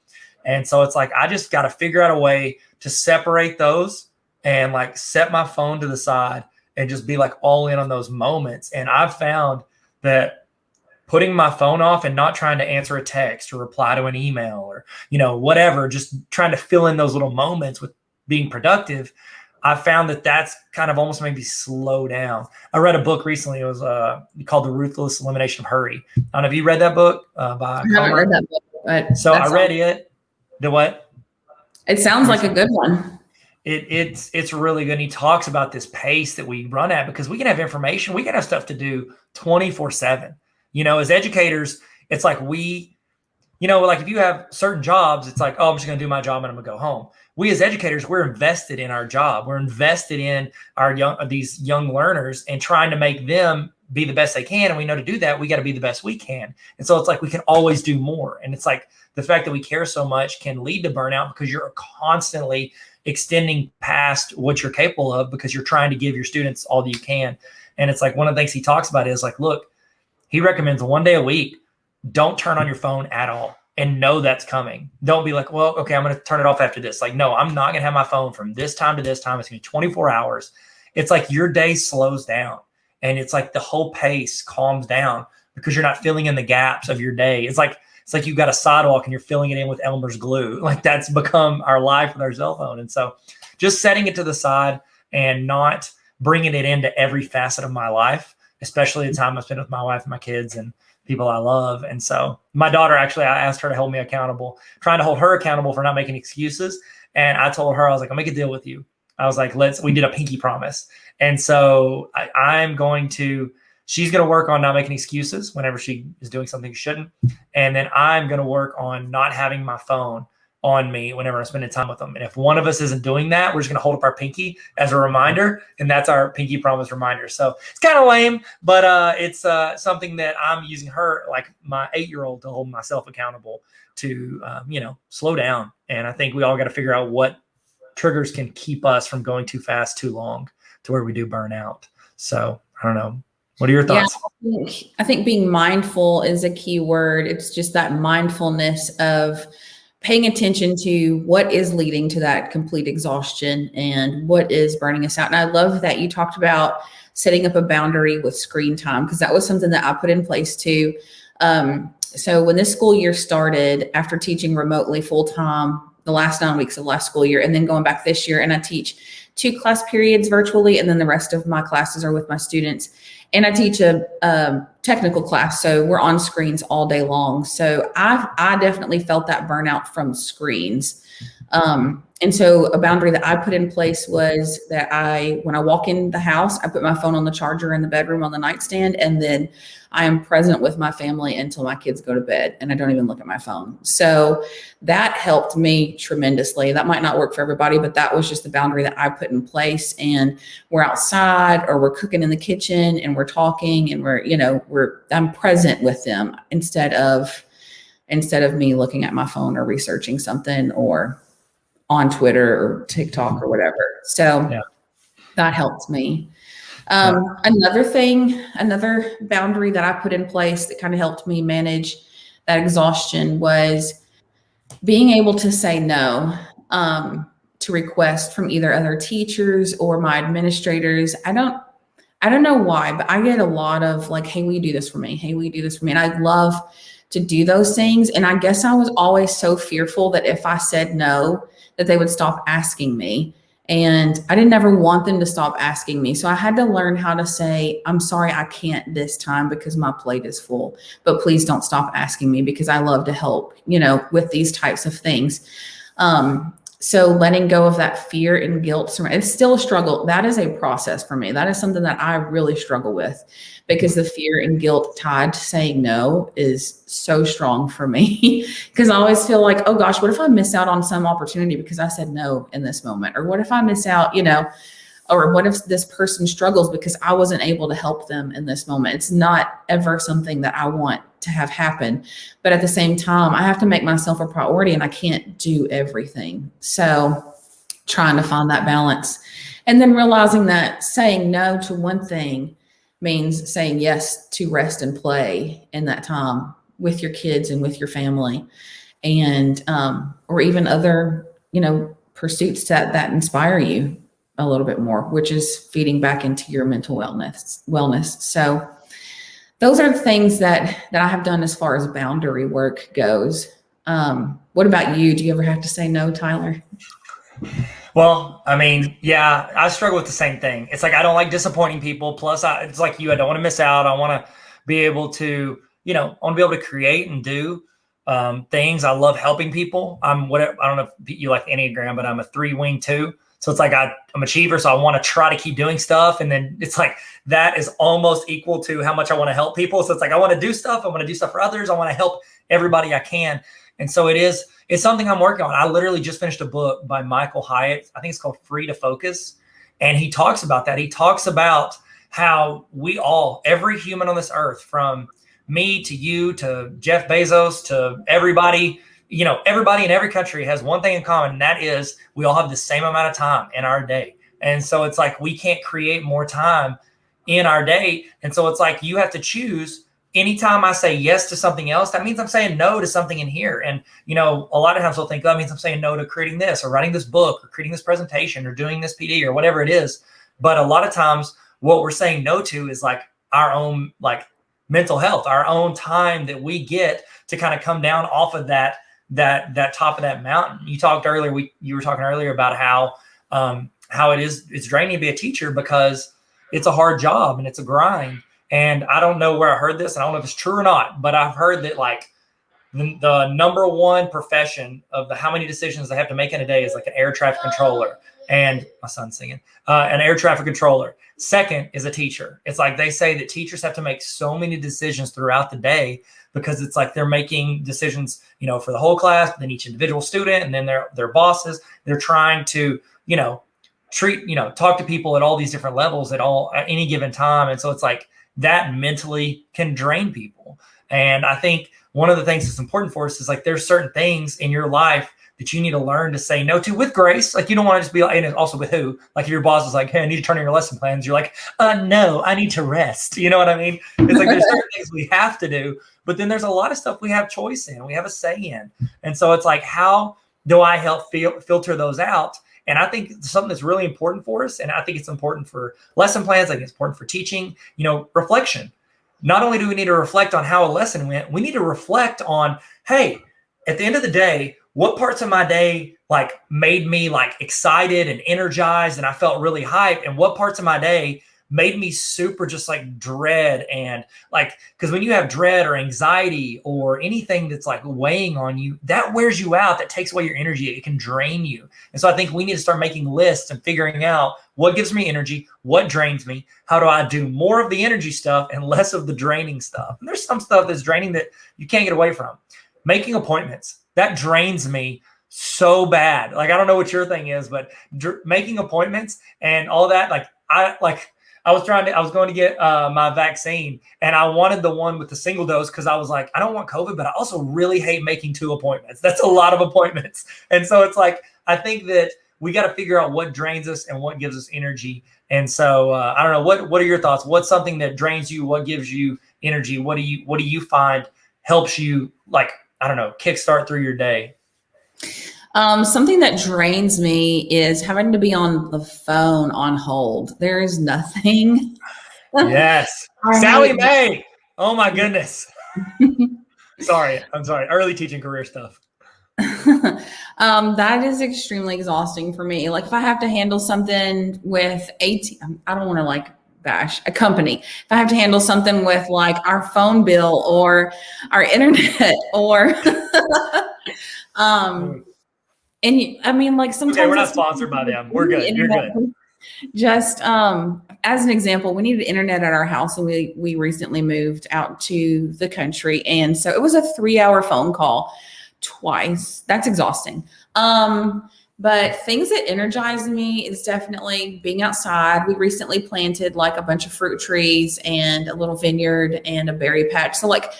And so it's like, I just got to figure out a way to separate those and like set my phone to the side and just be like all in on those moments. And I've found that putting my phone off and not trying to answer a text or reply to an email or, whatever, just trying to fill in those little moments with being productive, I found that that's kind of almost made me slow down. I read a book recently. It was called The Ruthless Elimination of Hurry. I don't know if you read that book by I haven't read that book, but so I read it. The what? It sounds like a good one. It's really good. And he talks about this pace that we run at because we can have information, we can have stuff to do 24/7. As educators, it's like like if you have certain jobs, it's like, oh, I'm just going to do my job and I'm going to go home. We as educators, we're invested in our job. We're invested in these young learners and trying to make them be the best they can. And we know to do that, we got to be the best we can. And so it's like we can always do more. And it's like the fact that we care so much can lead to burnout because you're constantly extending past what you're capable of because you're trying to give your students all that you can. And it's like one of the things he talks about is like, look, he recommends 1 day a week. Don't turn on your phone at all and know that's coming. Don't be like, well, okay, I'm going to turn it off after this. Like, no, I'm not going to have my phone from this time to this time. It's going to be 24 hours. It's like your day slows down and it's like the whole pace calms down because you're not filling in the gaps of your day. It's like you've got a sidewalk and you're filling it in with Elmer's glue. Like that's become our life with our cell phone. And so just setting it to the side and not bringing it into every facet of my life, especially the time I spend with my wife and my kids and people I love. And so my daughter, actually, I asked her to hold me accountable, trying to hold her accountable for not making excuses. And I told her, I was like, I'll make a deal with you. I was like, we did a pinky promise. And so she's going to work on not making excuses whenever she is doing something she shouldn't. And then I'm going to work on not having my phone on me whenever I'm spending time with them. And if one of us isn't doing that, we're just going to hold up our pinky as a reminder. And that's our pinky promise reminder. So it's kind of lame, but it's something that I'm using her, like my 8-year-old, to hold myself accountable to, slow down. And I think we all got to figure out what triggers can keep us from going too fast, too long to where we do burn out. So I don't know. What are your thoughts? Yeah, I think being mindful is a key word. It's just that mindfulness of paying attention to what is leading to that complete exhaustion and what is burning us out. And I love that you talked about setting up a boundary with screen time, because that was something that I put in place too. So when this school year started, after teaching remotely full time, the last 9 weeks of last school year, and then going back this year, and I teach 2 class periods virtually, and then the rest of my classes are with my students. And I teach a technical class, so we're on screens all day long. So I definitely felt that burnout from screens. And so a boundary that I put in place was that when I walk in the house, I put my phone on the charger in the bedroom on the nightstand, and then I am present with my family until my kids go to bed, and I don't even look at my phone. So that helped me tremendously. That might not work for everybody, but that was just the boundary that I put in place. And we're outside or we're cooking in the kitchen and we're talking and I'm present with them instead of me looking at my phone or researching something or on Twitter or TikTok or whatever. So that helped me. Another boundary that I put in place that kind of helped me manage that exhaustion was being able to say no to requests from either other teachers or my administrators. I don't know why, but I get a lot of like, hey, will you do this for me? Hey, will you do this for me? And I love to do those things. And I guess I was always so fearful that if I said no, that they would stop asking me. And I didn't ever want them to stop asking me. So I had to learn how to say, I'm sorry, I can't this time because my plate is full, but please don't stop asking me because I love to help, with these types of things. So letting go of that fear and guilt, it's still a struggle. That is a process for me. That is something that I really struggle with because the fear and guilt tied to saying no is so strong for me because I always feel like, oh gosh, what if I miss out on some opportunity because I said no in this moment? Or what if I miss out, or what if this person struggles because I wasn't able to help them in this moment? It's not ever something that I want to have happen. But at the same time, I have to make myself a priority and I can't do everything. So trying to find that balance and then realizing that saying no to one thing means saying yes to rest and play in that time with your kids and with your family and, or even other, pursuits that inspire you a little bit more, which is feeding back into your mental wellness. So those are the things that I have done as far as boundary work goes. What about you? Do you ever have to say no, Tyler? Well, I mean, yeah, I struggle with the same thing. It's like I don't like disappointing people. Plus, it's like you, I don't want to miss out. I want to be able to, I want to be able to create and do things. I love helping people. I don't know if you like Enneagram, but I'm a 3-wing 2. So it's like I'm an achiever, so I want to try to keep doing stuff. And then it's like that is almost equal to how much I want to help people. So it's like I want to do stuff. I want to do stuff for others. I want to help everybody I can. And so it's something I'm working on. I literally just finished a book by Michael Hyatt. I think it's called Free to Focus. And he talks about that. He talks about how we all, every human on this earth, from me to you to Jeff Bezos to everybody, everybody in every country has one thing in common, and that is we all have the same amount of time in our day. And so it's like we can't create more time in our day. And so it's like you have to choose. Anytime I say yes to something else, that means I'm saying no to something in here. And, a lot of times we'll think, that means I'm saying no to creating this or writing this book or creating this presentation or doing this PD or whatever it is. But a lot of times what we're saying no to is like our own like mental health, our own time that we get to kind of come down off of that top of that mountain. You were talking earlier about how it's draining to be a teacher because it's a hard job and it's a grind. And I don't know where I heard this. I don't know if it's true or not, but I've heard that like the number one profession of how many decisions they have to make in a day is like an air traffic controller. And my son's singing, an air traffic controller. Second is a teacher. It's like they say that teachers have to make so many decisions throughout the day because it's like they're making decisions, for the whole class, but then each individual student, and then their bosses. They're trying to, talk to people at all these different levels at any given time. And so it's like, that mentally can drain people. And I think one of the things that's important for us is like there's certain things in your life that you need to learn to say no to with grace. Like you don't want to just be like, and also with who? Like if your boss is like, hey, I need to turn in your lesson plans. You're like, no, I need to rest. You know what I mean? It's like there's certain things we have to do, but then there's a lot of stuff we have choice in, we have a say in. And so it's like, how do I help filter those out? And I think something that's really important for us, and I think it's important for lesson plans, I think it's important for teaching, reflection. Not only do we need to reflect on how a lesson went, we need to reflect on, hey, at the end of the day, what parts of my day like made me like excited and energized and I felt really hyped, and what parts of my day made me super just like dread and like, because when you have dread or anxiety or anything that's like weighing on you, that wears you out, that takes away your energy, it can drain you. And so I think we need to start making lists and figuring out what gives me energy, what drains me, how do I do more of the energy stuff and less of the draining stuff. And there's some stuff that's draining that you can't get away from. Making appointments, that drains me so bad. Like, I don't know what your thing is, but making appointments and all that, I was going to get my vaccine, and I wanted the one with the single dose because I was like, I don't want COVID, but I also really hate making 2 appointments. That's a lot of appointments. And so it's like, I think that we got to figure out what drains us and what gives us energy. And so I don't know, what are your thoughts? What's something that drains you? What gives you energy? What do you find helps you, like, I don't know, kickstart through your day? Something that drains me is having to be on the phone on hold. There is nothing. Yes. Sally Mae. Oh my goodness. I'm sorry. Early teaching career stuff. That is extremely exhausting for me. Like if I have to handle something with I don't want to like bash a company. If I have to handle something with like our phone bill or our internet or, and I mean, like sometimes we're not sponsored by them. We're good. You're good. Just as an example, we needed internet at our house, and we recently moved out to the country, and so it was a 3-hour phone call twice. That's exhausting. But things that energize me is definitely being outside. We recently planted like a bunch of fruit trees and a little vineyard and a berry patch. So like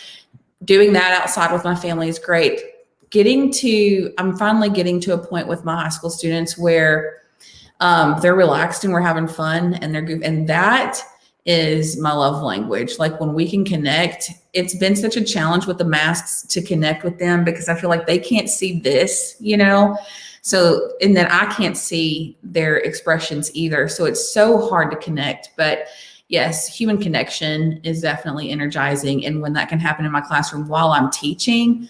doing that outside with my family is great. I'm finally getting to a point with my high school students where they're relaxed and we're having fun and they're goofy. And that is my love language. Like when we can connect, it's been such a challenge with the masks to connect with them because I feel like they can't see this, So, and then I can't see their expressions either. So it's so hard to connect, but yes, human connection is definitely energizing. And when that can happen in my classroom while I'm teaching,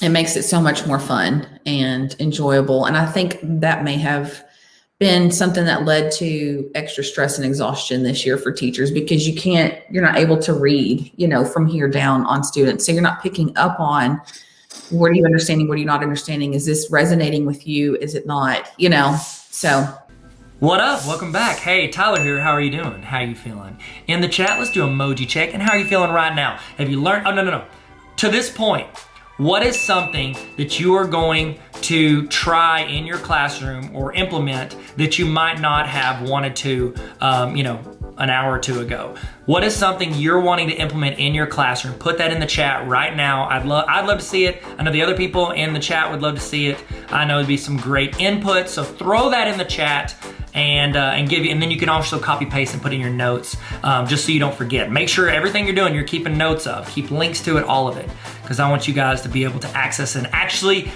it makes it so much more fun and enjoyable. And I think that may have been something that led to extra stress and exhaustion this year for teachers because you're not able to read, from here down on students. So you're not picking up on what are you understanding? What are you not understanding? Is this resonating with you? Is it not, so. What up? Welcome back. Hey, Tyler here. How are you doing? How are you feeling? In the chat, let's do emoji check. And how are you feeling right now? Have you learned? Oh, no. To this point, what is something that you are going to try in your classroom or implement that you might not have wanted to, an hour or two ago? What is something you're wanting to implement in your classroom? Put that in the chat right now. I'd love to see it. I know the other people in the chat would love to see it. I know it'd be some great input. So throw that in the chat and then you can also copy paste and put in your notes, just so you don't forget. Make sure everything you're doing, you're keeping notes of. Keep links to it, all of it, because I want you guys to be able to access and actually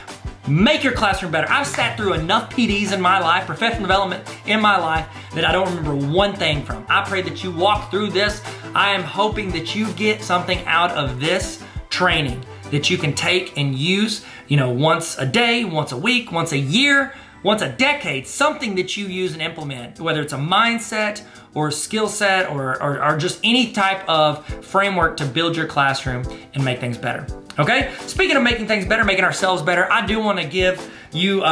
make your classroom better. I've sat through enough PDs in my life, professional development in my life, that I don't remember one thing from. I pray that you walk through this. I am hoping that you get something out of this training that you can take and use, once a day, once a week, once a year, once a decade, something that you use and implement, whether it's a mindset or a skill set or just any type of framework to build your classroom and make things better. Okay? Speaking of making things better, making ourselves better, I do want to give you,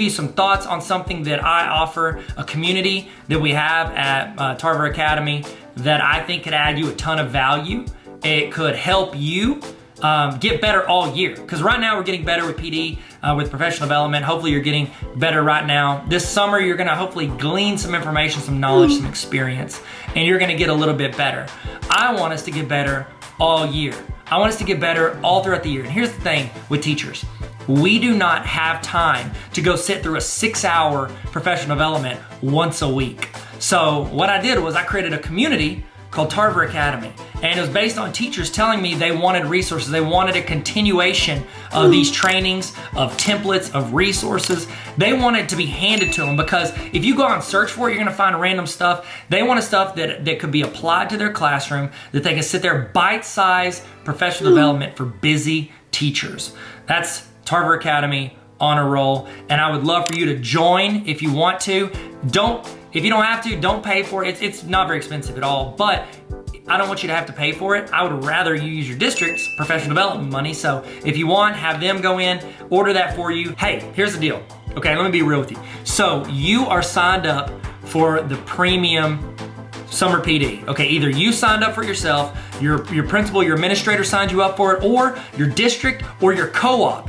some thoughts on something that I offer, a community that we have at Tarver Academy that I think could add you a ton of value. It could help you get better all year. Because right now we're getting better with PD, with professional development. Hopefully you're getting better right now. This summer you're gonna hopefully glean some information, some knowledge, some experience, and you're gonna get a little bit better. I want us to get better all year. I want us to get better all throughout the year. And here's the thing with teachers. We do not have time to go sit through a 6-hour professional development once a week. So what I did was I created a community called Tarver Academy. And it was based on teachers telling me they wanted resources. They wanted a continuation of these trainings, of templates, of resources. They wanted to be handed to them, because if you go out and search for it, you're gonna find random stuff. They wanted stuff that could be applied to their classroom, that they can sit there, bite-sized professional development for busy teachers. That's Tarver Academy on a roll. And I would love for you to join if you want to. If you don't have to, don't pay for it. It's not very expensive at all, but I don't want you to have to pay for it. I would rather you use your district's professional development money. So if you want, have them go in, order that for you. Hey, here's the deal. Okay, let me be real with you. So you are signed up for the premium summer PD. Okay, either you signed up for it yourself, your principal, your administrator signed you up for it, or your district or your co-op.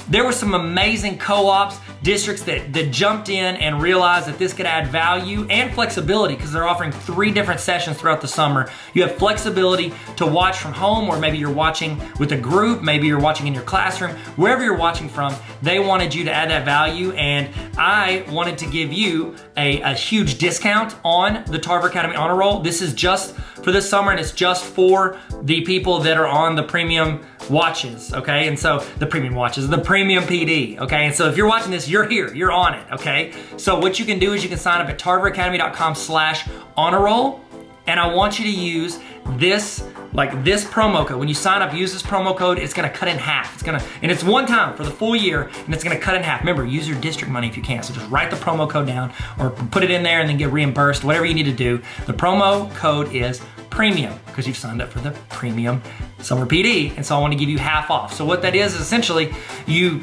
There were some amazing co-ops, districts that jumped in and realized that this could add value and flexibility, because they're offering 3 different sessions throughout the summer. You have flexibility to watch from home, or maybe you're watching with a group, maybe you're watching in your classroom, wherever you're watching from. They wanted you to add that value, and I wanted to give you a huge discount on the Tarver Academy Honor Roll. This is just for this summer, and it's just for the people that are on the premium watches, okay? And so the premium watches, the premium PD, okay? And so if you're watching this, you're here, you're on it, okay? So what you can do is you can sign up at tarveracademy.com/honor-roll, and I want you to use this promo code. When you sign up, use this promo code. It's gonna cut in half. And it's one time for the full year, and it's gonna cut in half. Remember, use your district money if you can. So just write the promo code down, or put it in there and then get reimbursed, whatever you need to do. The promo code is premium, because you've signed up for the premium summer PD, and so I want to give you half off. So what that is essentially, you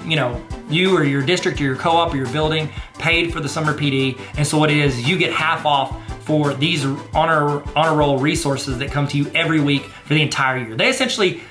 or your district or your co-op or your building paid for the summer PD, and so what it is, you get half off for these honor roll resources that come to you every week for the entire year. They essentially,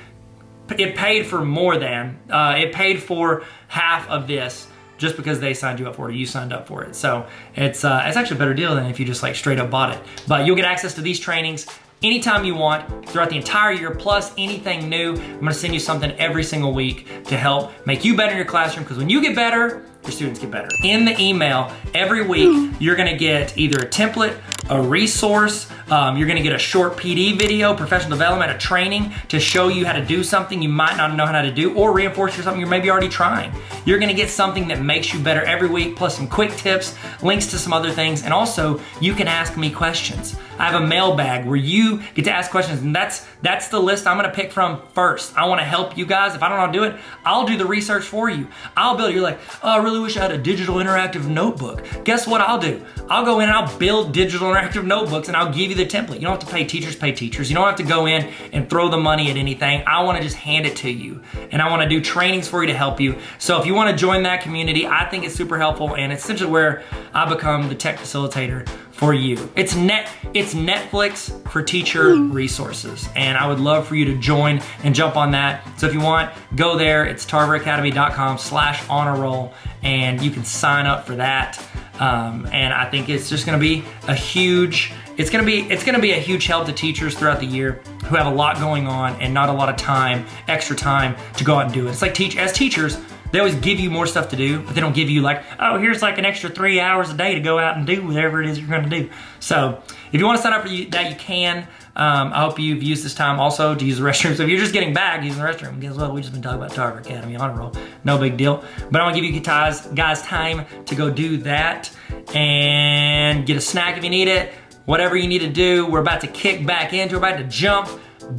it paid for more than, it paid for half of this just because they signed you up for it, or you signed up for it. So it's actually a better deal than if you just straight up bought it. But you'll get access to these trainings anytime you want throughout the entire year, plus anything new. I'm gonna send you something every single week to help make you better in your classroom, because when you get better, your students get better. In the email every week, you're gonna get either a template, a resource, you're gonna get a short PD video, professional development, a training to show you how to do something you might not know how to do, or reinforce something you're maybe already trying. You're gonna get something that makes you better every week, plus some quick tips, links to some other things, and also you can ask me questions. I have a mailbag where you get to ask questions, and that's the list I'm gonna pick from first. I wanna help you guys. If I don't know how to do it, I'll do the research for you. I'll build, you're like, oh, I really wish I had a digital interactive notebook. Guess what I'll do? I'll go in and I'll build digital interactive notebooks, and I'll give you the template. You don't have to pay teachers. You don't have to go in and throw the money at anything. I want to just hand it to you. And I want to do trainings for you to help you. So if you want to join that community, I think it's super helpful. And it's essentially where I become the tech facilitator for you. It's Netflix for teacher resources. And I would love for you to join and jump on that. So if you want, go there. It's tarveracademy.com/honor-roll, and you can sign up for that. And I think it's just going to be a huge, it's going to be a huge help to teachers throughout the year who have a lot going on and not a lot of time, extra time to go out and do it. It's like as teachers, they always give you more stuff to do, but they don't give you like, oh, here's like an extra 3 hours a day to go out and do whatever it is you're going to do. So if you want to sign up for that, you can. I hope you've used this time also to use the restroom. So if you're just getting back using the restroom, guess what? We've just been talking about Tarver Academy Honor Roll. No big deal. But I want to give you guys time to go do that and get a snack if you need it. Whatever you need to do, we're about to kick back into, we're about to jump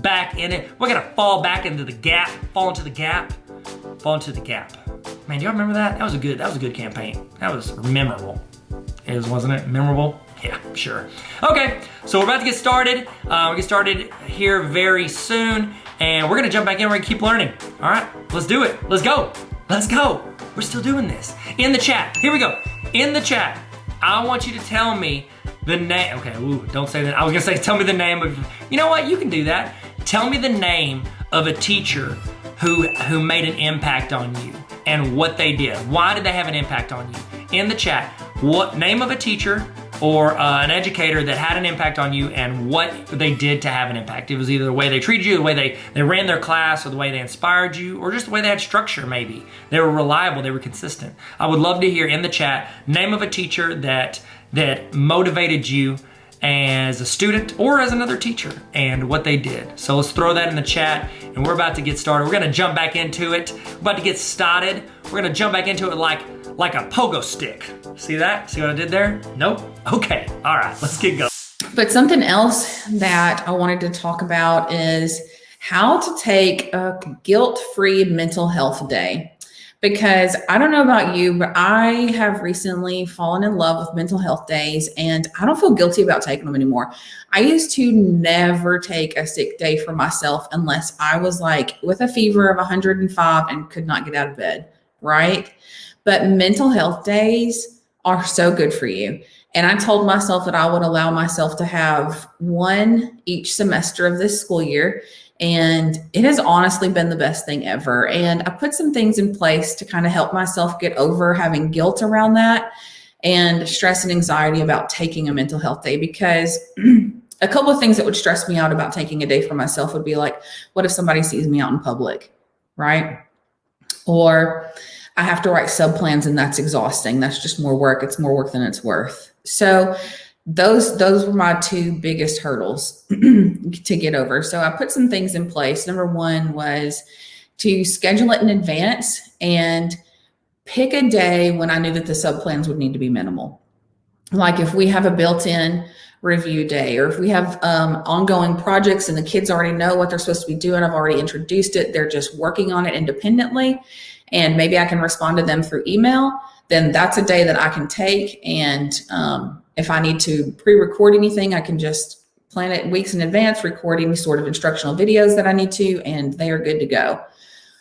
back in it. We're going to fall back into the gap, fall into the gap. Man, do y'all remember that? That was a good campaign. That was memorable. Wasn't it? Memorable? Yeah, sure. Okay, so we're about to get started. We'll get started here very soon, and we're gonna jump back in. We're gonna keep learning. All right, let's do it. Let's go. We're still doing this. In the chat, here we go. In the chat, I want you to tell me the name. Okay, don't say that. I was gonna say, tell me the name of, you know what? You can do that. Tell me the name of a teacher who made an impact on you and what they did. Why did they have an impact on you? In the chat, what name of a teacher or an educator that had an impact on you and what they did to have an impact. It was either the way they treated you, the way they ran their class, or the way they inspired you, or just the way they had structure maybe. They were reliable, they were consistent. I would love to hear in the chat, name of a teacher that motivated you as a student or as another teacher and what they did. So let's throw that in the chat, and we're about to get started. We're gonna jump back into it. We're about to get started. We're gonna jump back into it like a pogo stick. See that? See what I did there? Nope? Okay, all right, let's get going. But something else that I wanted to talk about is how to take a guilt-free mental health day. Because I don't know about you, but I have recently fallen in love with mental health days, and I don't feel guilty about taking them anymore. I used to never take a sick day for myself unless I was like with a fever of 105 and could not get out of bed, right? But mental health days are so good for you. And I told myself that I would allow myself to have one each semester of this school year. And it has honestly been the best thing ever. And I put some things in place to kind of help myself get over having guilt around that and stress and anxiety about taking a mental health day. Because a couple of things that would stress me out about taking a day for myself would be like, what if somebody sees me out in public, right? Or I have to write sub plans and that's exhausting. That's just more work. It's more work than it's worth. So those were my two biggest hurdles to get over. So I put some things in place. Number one was to schedule it in advance and pick a day when I knew that the sub plans would need to be minimal. Like if we have a built-in review day, or if we have ongoing projects and the kids already know what they're supposed to be doing, I've already introduced it, they're just working on it independently, and maybe I can respond to them through email, then that's a day that I can take. And if I need to pre-record anything, I can just plan it weeks in advance, record any sort of instructional videos that I need to, and they are good to go.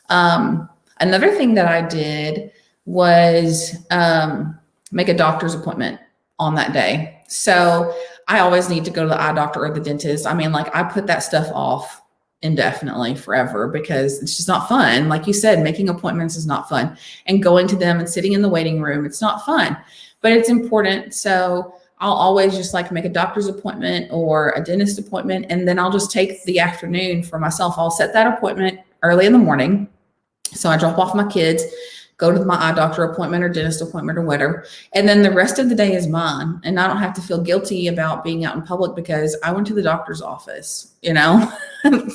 Another thing that I did was make a doctor's appointment on that day. So I always need to go to the eye doctor or the dentist. I mean, like I put that stuff off indefinitely forever because it's just not fun. Like you said, making appointments is not fun, and going to them and sitting in the waiting room, it's not fun, but it's important. So I'll always just like make a doctor's appointment or a dentist appointment, and then I'll just take the afternoon for myself. I'll set that appointment early in the morning. So I drop off my kids, go to my eye doctor appointment or dentist appointment or whatever. And then the rest of the day is mine. And I don't have to feel guilty about being out in public because I went to the doctor's office, you know,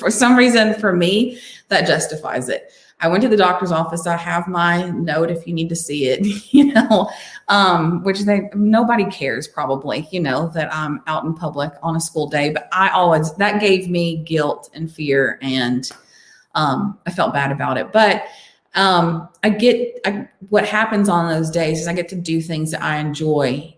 for some reason for me, that justifies it. I went to the doctor's office. I have my note if you need to see it, you know, which nobody cares probably, you know, that I'm out in public on a school day, but that gave me guilt and fear, and I felt bad about it. But what happens on those days is I get to do things that I enjoy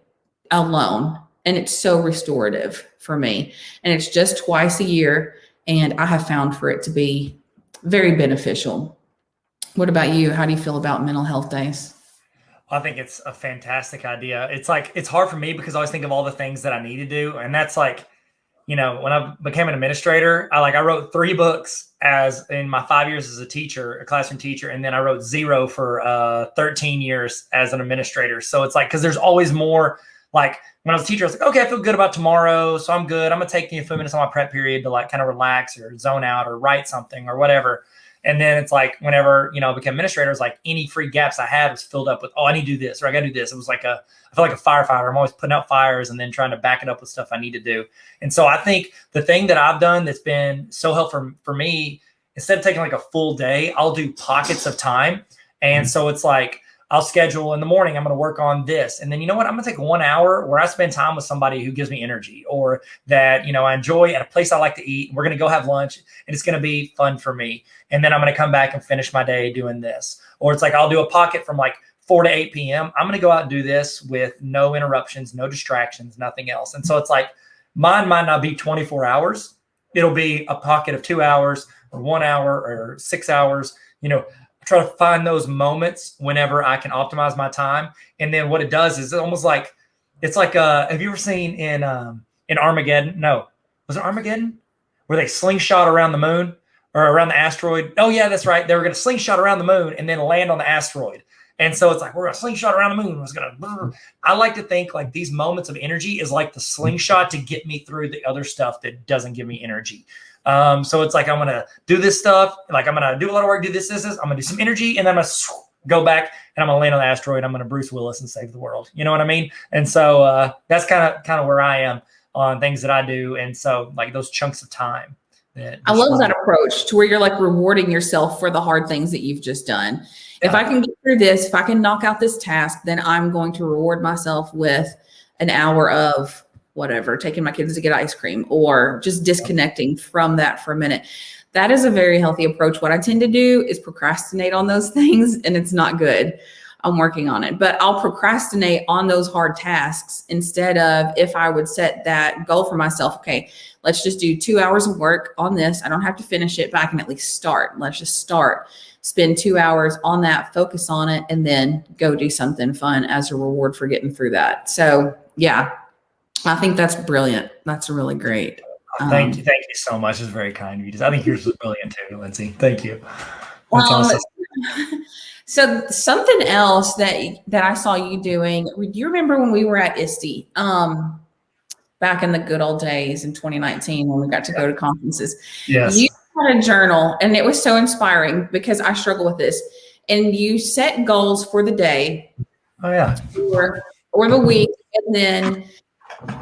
alone, and it's so restorative for me. And it's just twice a year. And I have found for it to be very beneficial. What about you? How do you feel about mental health days? I think it's a fantastic idea. It's like, it's hard for me because I always think of all the things that I need to do. And that's like, when I became an administrator, I wrote 3 books as in my 5 years as a teacher, a classroom teacher. And then I wrote 0 for 13 years as an administrator. So it's like, cause there's always more. Like when I was a teacher, I was like, okay, I feel good about tomorrow. So I'm good. I'm going to take a few minutes on my prep period to like kind of relax or zone out or write something or whatever. And then it's like, whenever, I became administrator, it was like any free gaps I had was filled up with, oh, I need to do this, or I got to do this. It was like I feel like a firefighter. I'm always putting out fires and then trying to back it up with stuff I need to do. And so I think the thing that I've done that's been so helpful for me, instead of taking like a full day, I'll do pockets of time. And so it's like, I'll schedule in the morning, I'm going to work on this. And then, you know what? I'm going to take 1 hour where I spend time with somebody who gives me energy, or that, I enjoy at a place I like to eat. We're going to go have lunch and it's going to be fun for me. And then I'm going to come back and finish my day doing this. Or it's like, I'll do a pocket from like 4 to 8 p.m. I'm going to go out and do this with no interruptions, no distractions, nothing else. And so it's like, mine might not be 24 hours. It'll be a pocket of 2 hours or 1 hour or 6 hours, try to find those moments whenever I can optimize my time. And then what it does is almost like, it's like, have you ever seen in Armageddon? No, was it Armageddon? Where they slingshot around the moon or around the asteroid? Oh yeah, that's right. They were going to slingshot around the moon and then land on the asteroid. And so it's like, we're going to slingshot around the moon. I like to think like these moments of energy is like the slingshot to get me through the other stuff that doesn't give me energy. So it's like, I'm going to do this stuff. Like I'm going to do a lot of work, do this. I'm going to do some energy, and then I'm going to go back and I'm going to land on the asteroid. I'm going to Bruce Willis and save the world. You know what I mean? And so, that's kind of where I am on things that I do. And so like those chunks of time. I love that approach to where you're like rewarding yourself for the hard things that you've just done. Yeah. If I can get through this, if I can knock out this task, then I'm going to reward myself with an hour of whatever, taking my kids to get ice cream, or just disconnecting from that for a minute. That is a very healthy approach. What I tend to do is procrastinate on those things, and it's not good. I'm working on it, but I'll procrastinate on those hard tasks instead of, if I would set that goal for myself, okay, let's just do 2 hours of work on this. I don't have to finish it, but I can at least start. Let's just start, spend 2 hours on that, focus on it, and then go do something fun as a reward for getting through that. So yeah, I think that's brilliant. That's really great. Thank you so much. It's very kind of you. I think yours was brilliant too, Lindsay. Thank you. That's awesome. So something else that I saw you doing, do you remember when we were at ISTE back in the good old days in 2019 when we got to go to conferences? Yes. You had a journal, and it was so inspiring because I struggle with this. And you set goals for the day. Oh yeah. Or the week, and then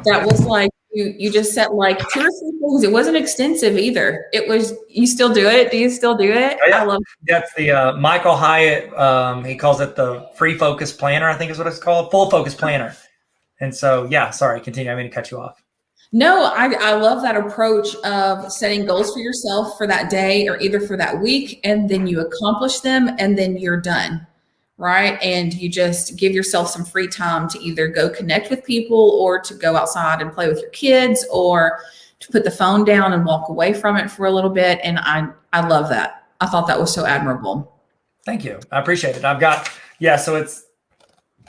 that was like you just set like 2 or 3 things. It wasn't extensive either. It was, you still do it? Do you still do it? Oh, yeah. I love it. That's the Michael Hyatt. He calls it the free focus planner, I think is what it's called, full focus planner. And so, yeah, sorry, continue. I mean to cut you off. No, I love that approach of setting goals for yourself for that day or either for that week, and then you accomplish them and then you're done. Right. And you just give yourself some free time to either go connect with people or to go outside and play with your kids, or to put the phone down and walk away from it for a little bit. And I love that. I thought that was so admirable. Thank you. I appreciate it. So it's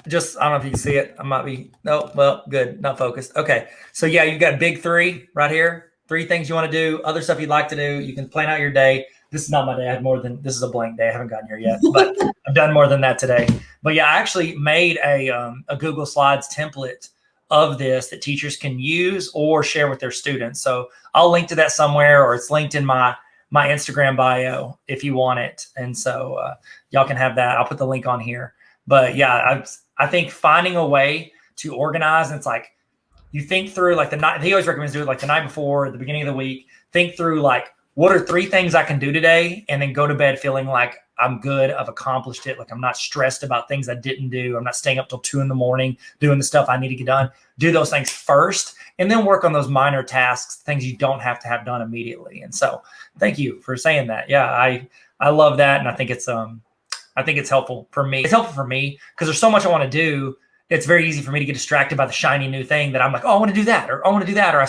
just, I don't know if you can see it. I might be, no, well, good. Not focused. Okay. So yeah, you've got big 3 right here. 3 things you want to do, other stuff you'd like to do. You can plan out your day. This is not my day. I had more than, this is a blank day. I haven't gotten here yet, but I've done more than that today. But yeah, I actually made a Google Slides template of this that teachers can use or share with their students. So I'll link to that somewhere, or it's linked in my Instagram bio if you want it. And so y'all can have that. I'll put the link on here. But yeah, I think finding a way to organize, and it's like, you think through like the night, he always recommends do it like the night before, at the beginning of the week, think through like, what are 3 things I can do today? And then go to bed feeling like I'm good. I've accomplished it. Like I'm not stressed about things I didn't do. I'm not staying up till 2 a.m. doing the stuff I need to get done. Do those things first, and then work on those minor tasks, things you don't have to have done immediately. And so thank you for saying that. Yeah, I love that. And I think it's helpful for me. It's helpful for me because there's so much I want to do. it's very easy for me to get distracted by the shiny new thing that I'm like, oh, I want to do that, or I want to do that. Or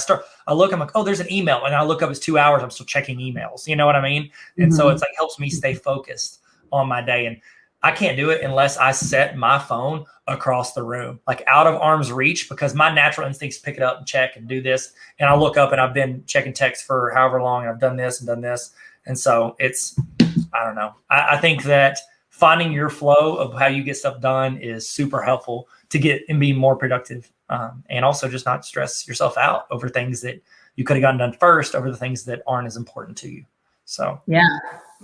I look, I'm like, oh, there's an email. And I look up, it's 2 hours. I'm still checking emails. You know what I mean? And so it's like, helps me stay focused on my day. And I can't do it unless I set my phone across the room, like out of arm's reach, because my natural instincts pick it up and check and do this. And I look up and I've been checking text for however long, and I've done this and done this. And so it's, I don't know. I think that finding your flow of how you get stuff done is super helpful to get and be more productive. And also just not stress yourself out over things that you could have gotten done first over the things that aren't as important to you. So, yeah,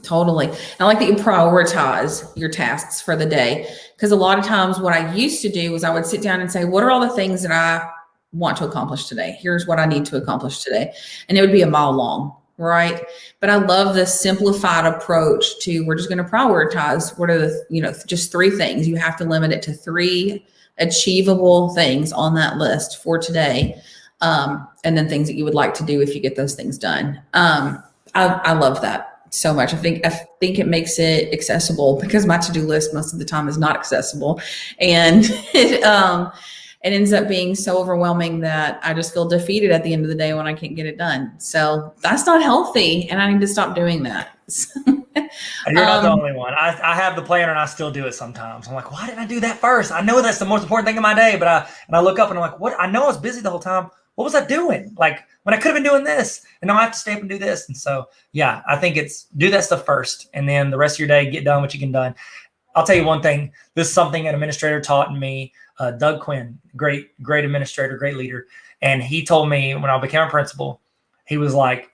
totally. I like that you prioritize your tasks for the day, because a lot of times what I used to do was I would sit down and say, what are all the things that I want to accomplish today? Here's what I need to accomplish today. And it would be a mile long, right? But I love the simplified approach to, we're just going to prioritize what are the, just 3 things. You have to limit it to 3 achievable things on that list for today. And then things that you would like to do if you get those things done. I love that so much. I think it makes it accessible, because my to-do list most of the time is not accessible, and it ends up being so overwhelming that I just feel defeated at the end of the day when I can't get it done. So that's not healthy, and I need to stop doing that. You're not the only one. I have the planner and I still do it sometimes. I'm like, why didn't I do that first? I know that's the most important thing in my day, but I look up and I'm like, what? I know I was busy the whole time. What was I doing? Like, when I could have been doing this, and now I have to stay up and do this. And so, yeah, I think it's do that stuff first, and then the rest of your day, get done what you can done. I'll tell you one thing. This is something an administrator taught me, Doug Quinn, great administrator, great leader. And he told me when I became a principal, he was like,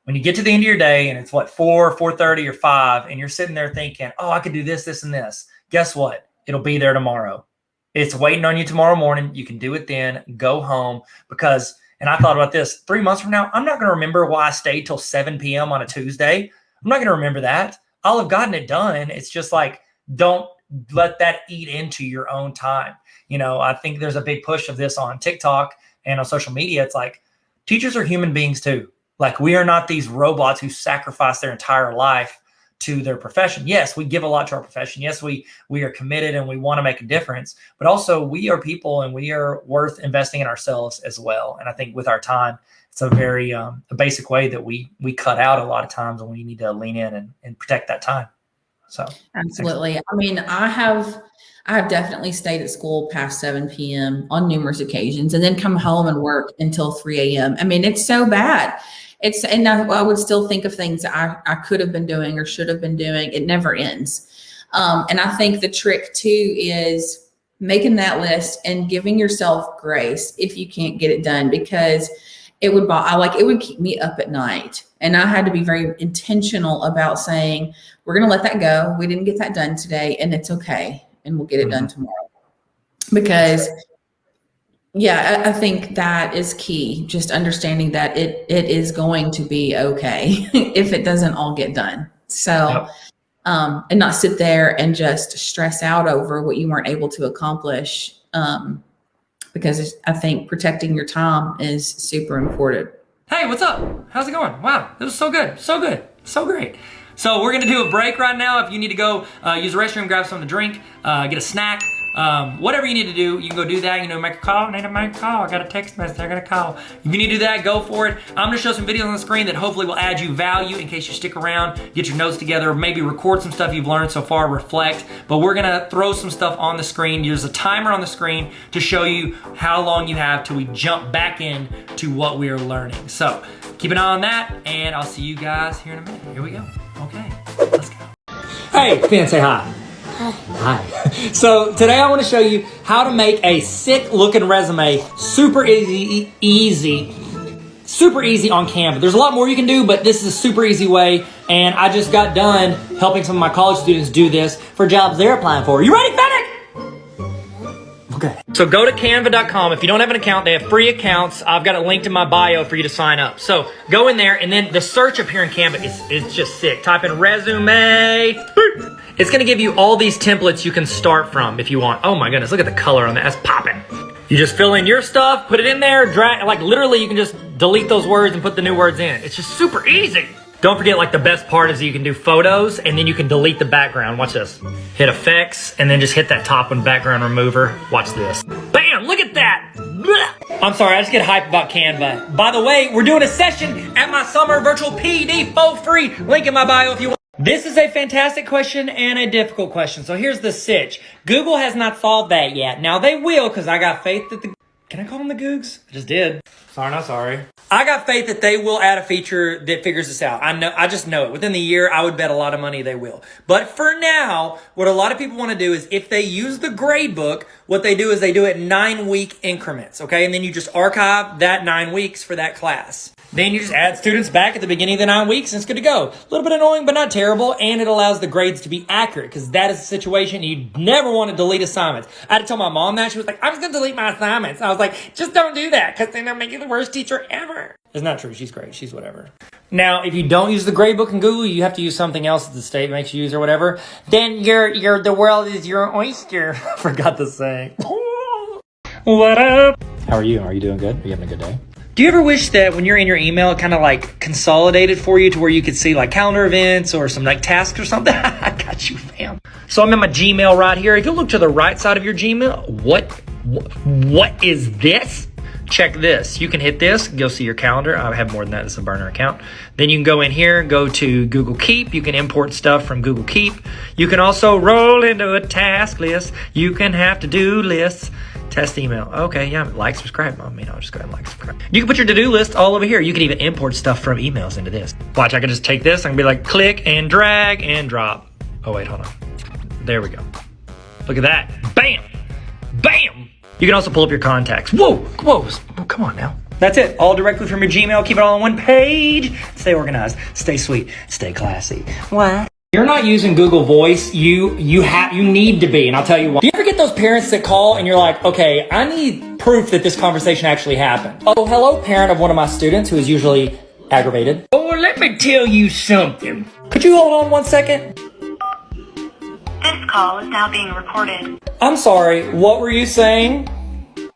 when you get to the end of your day and it's 4:30 or 5, and you're sitting there thinking, oh, I could do this, this, and this. Guess what? It'll be there tomorrow. It's waiting on you tomorrow morning. You can do it then. Go home, because, and I thought about this, 3 months from now, I'm not going to remember why I stayed till 7 p.m. on a Tuesday. I'm not going to remember that. I'll have gotten it done. It's just like, don't let that eat into your own time. I think there's a big push of this on TikTok and on social media. It's like, teachers are human beings too. Like, we are not these robots who sacrifice their entire life to their profession. Yes, we give a lot to our profession. Yes, we are committed and we want to make a difference, but also we are people and we are worth investing in ourselves as well. And I think with our time, it's a very a basic way that we cut out a lot of times when we need to lean in and protect that time. So absolutely. I mean, I have definitely stayed at school past 7 p.m. on numerous occasions, and then come home and work until 3 a.m. I mean, it's so bad. And I would still think of things that I could have been doing or should have been doing. It never ends. And I think the trick too is making that list and giving yourself grace if you can't get it done, because it would keep me up at night. And I had to be very intentional about saying, we're going to let that go. We didn't get that done today, and it's okay. And we'll get it done tomorrow. Because yeah, I think that is key. Just understanding that it is going to be okay if it doesn't all get done. So, and not sit there and just stress out over what you weren't able to accomplish. Because I think protecting your time is super important. Hey, what's up? How's it going? Wow, this was so good. So good. So great. So we're going to do a break right now. If you need to go use the restroom, grab something to drink, get a snack, whatever you need to do, you can go do that. Make a call. I need to make a call. I got a text message. I got a call. If you need to do that, go for it. I'm going to show some videos on the screen that hopefully will add you value in case you stick around, get your notes together, maybe record some stuff you've learned so far, reflect. But we're going to throw some stuff on the screen. There's a timer on the screen to show you how long you have till we jump back in to what we are learning. So keep an eye on that, and I'll see you guys here in a minute. Here we go. Okay, let's go. Hey, Finn, say hi. Hi. So today I want to show you how to make a sick looking resume super easy on Canva. There's a lot more you can do, but this is a super easy way. And I just got done helping some of my college students do this for jobs they're applying for. You ready, Fennec? Okay. So go to canva.com. If you don't have an account, they have free accounts. I've got it linked in my bio for you to sign up. So go in there, and then the search up here in Canva is just sick. Type in resume. It's going to give you all these templates you can start from if you want. Oh my goodness, look at the color on that. That's popping. You just fill in your stuff, put it in there, drag, like literally you can just delete those words and put the new words in. It's just super easy. Don't forget, like, the best part is you can do photos and then you can delete the background. Watch this. Hit effects and then just hit that top one, background remover. Watch this. Bam, look at that. Blah. I'm sorry, I just get hyped about Canva. By the way, we're doing a session at my summer virtual PD for free. Link in my bio if you want. This is a fantastic question and a difficult question. So here's the sitch. Google has not solved that yet. Now they will, because I got faith that the... Can I call them the Googs? I just did. Sorry, not sorry. I got faith that they will add a feature that figures this out. I just know it. Within the year, I would bet a lot of money they will. But for now, what a lot of people want to do is if they use the grade book, what they do is they do it in 9-week increments, okay? And then you just archive that 9 weeks for that class. Then you just add students back at the beginning of the 9 weeks and it's good to go. A little bit annoying, but not terrible. And it allows the grades to be accurate because that is a situation you never want to delete assignments. I had to tell my mom that. She was like, I'm just going to delete my assignments. I was like, just don't do that because then they'll make you the worst teacher ever. It's not true. She's great. She's whatever. Now, if you don't use the gradebook in Google, you have to use something else that the state makes you use or whatever. Then the world is your oyster. I forgot the saying. What up? How are you? Are you doing good? Are you having a good day? Do you ever wish that when you're in your email, it kind of like consolidated for you to where you could see like calendar events or some like tasks or something? I got you, fam. So I'm in my Gmail right here. If you look to the right side of your Gmail, what is this? Check this. You can hit this. You'll see your calendar. I have more than that. It's a burner account. Then you can go in here, go to Google Keep. You can import stuff from Google Keep. You can also roll into a task list. You can have to-do lists. Test email. Okay, yeah, like, subscribe. I mean, I'll just go ahead and like, subscribe. You can put your to-do list all over here. You can even import stuff from emails into this. Watch, I can just take this. I can be like, click and drag and drop. Oh, wait, hold on. There we go. Look at that. Bam. Bam. You can also pull up your contacts. Whoa, whoa, come on now. That's it. All directly from your Gmail. Keep it all on one page. Stay organized. Stay sweet. Stay classy. What? You're not using Google Voice. You need to be, and I'll tell you why. Do you ever get those parents that call and you're like, okay, I need proof that this conversation actually happened? Oh, hello, parent of one of my students who is usually aggravated. Oh, let me tell you something. Could you hold on 1 second? This call is now being recorded. I'm sorry, what were you saying?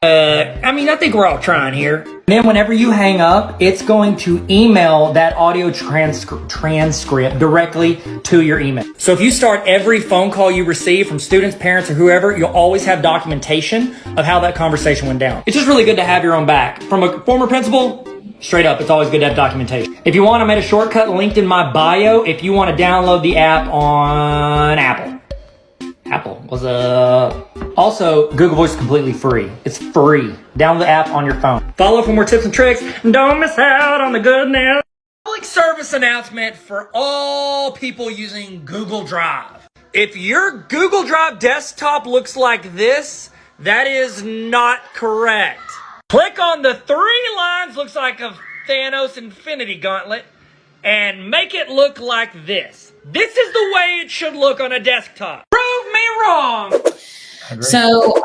I think we're all trying here. Then whenever you hang up, it's going to email that audio transcript directly to your email. So if you start every phone call you receive from students, parents, or whoever, you'll always have documentation of how that conversation went down. It's just really good to have your own back. From a former principal, straight up, it's always good to have documentation. If you want, I made a shortcut linked in my bio if you want to download the app on Apple. Also, Google Voice is completely free. It's free. Download the app on your phone. Follow for more tips and tricks. Don't miss out on the goodness. Public service announcement for all people using Google Drive. If your Google Drive desktop looks like this, that is not correct. Click on the 3 lines, looks like a Thanos Infinity Gauntlet, and make it look like this. This is the way it should look on a desktop. Prove me wrong. So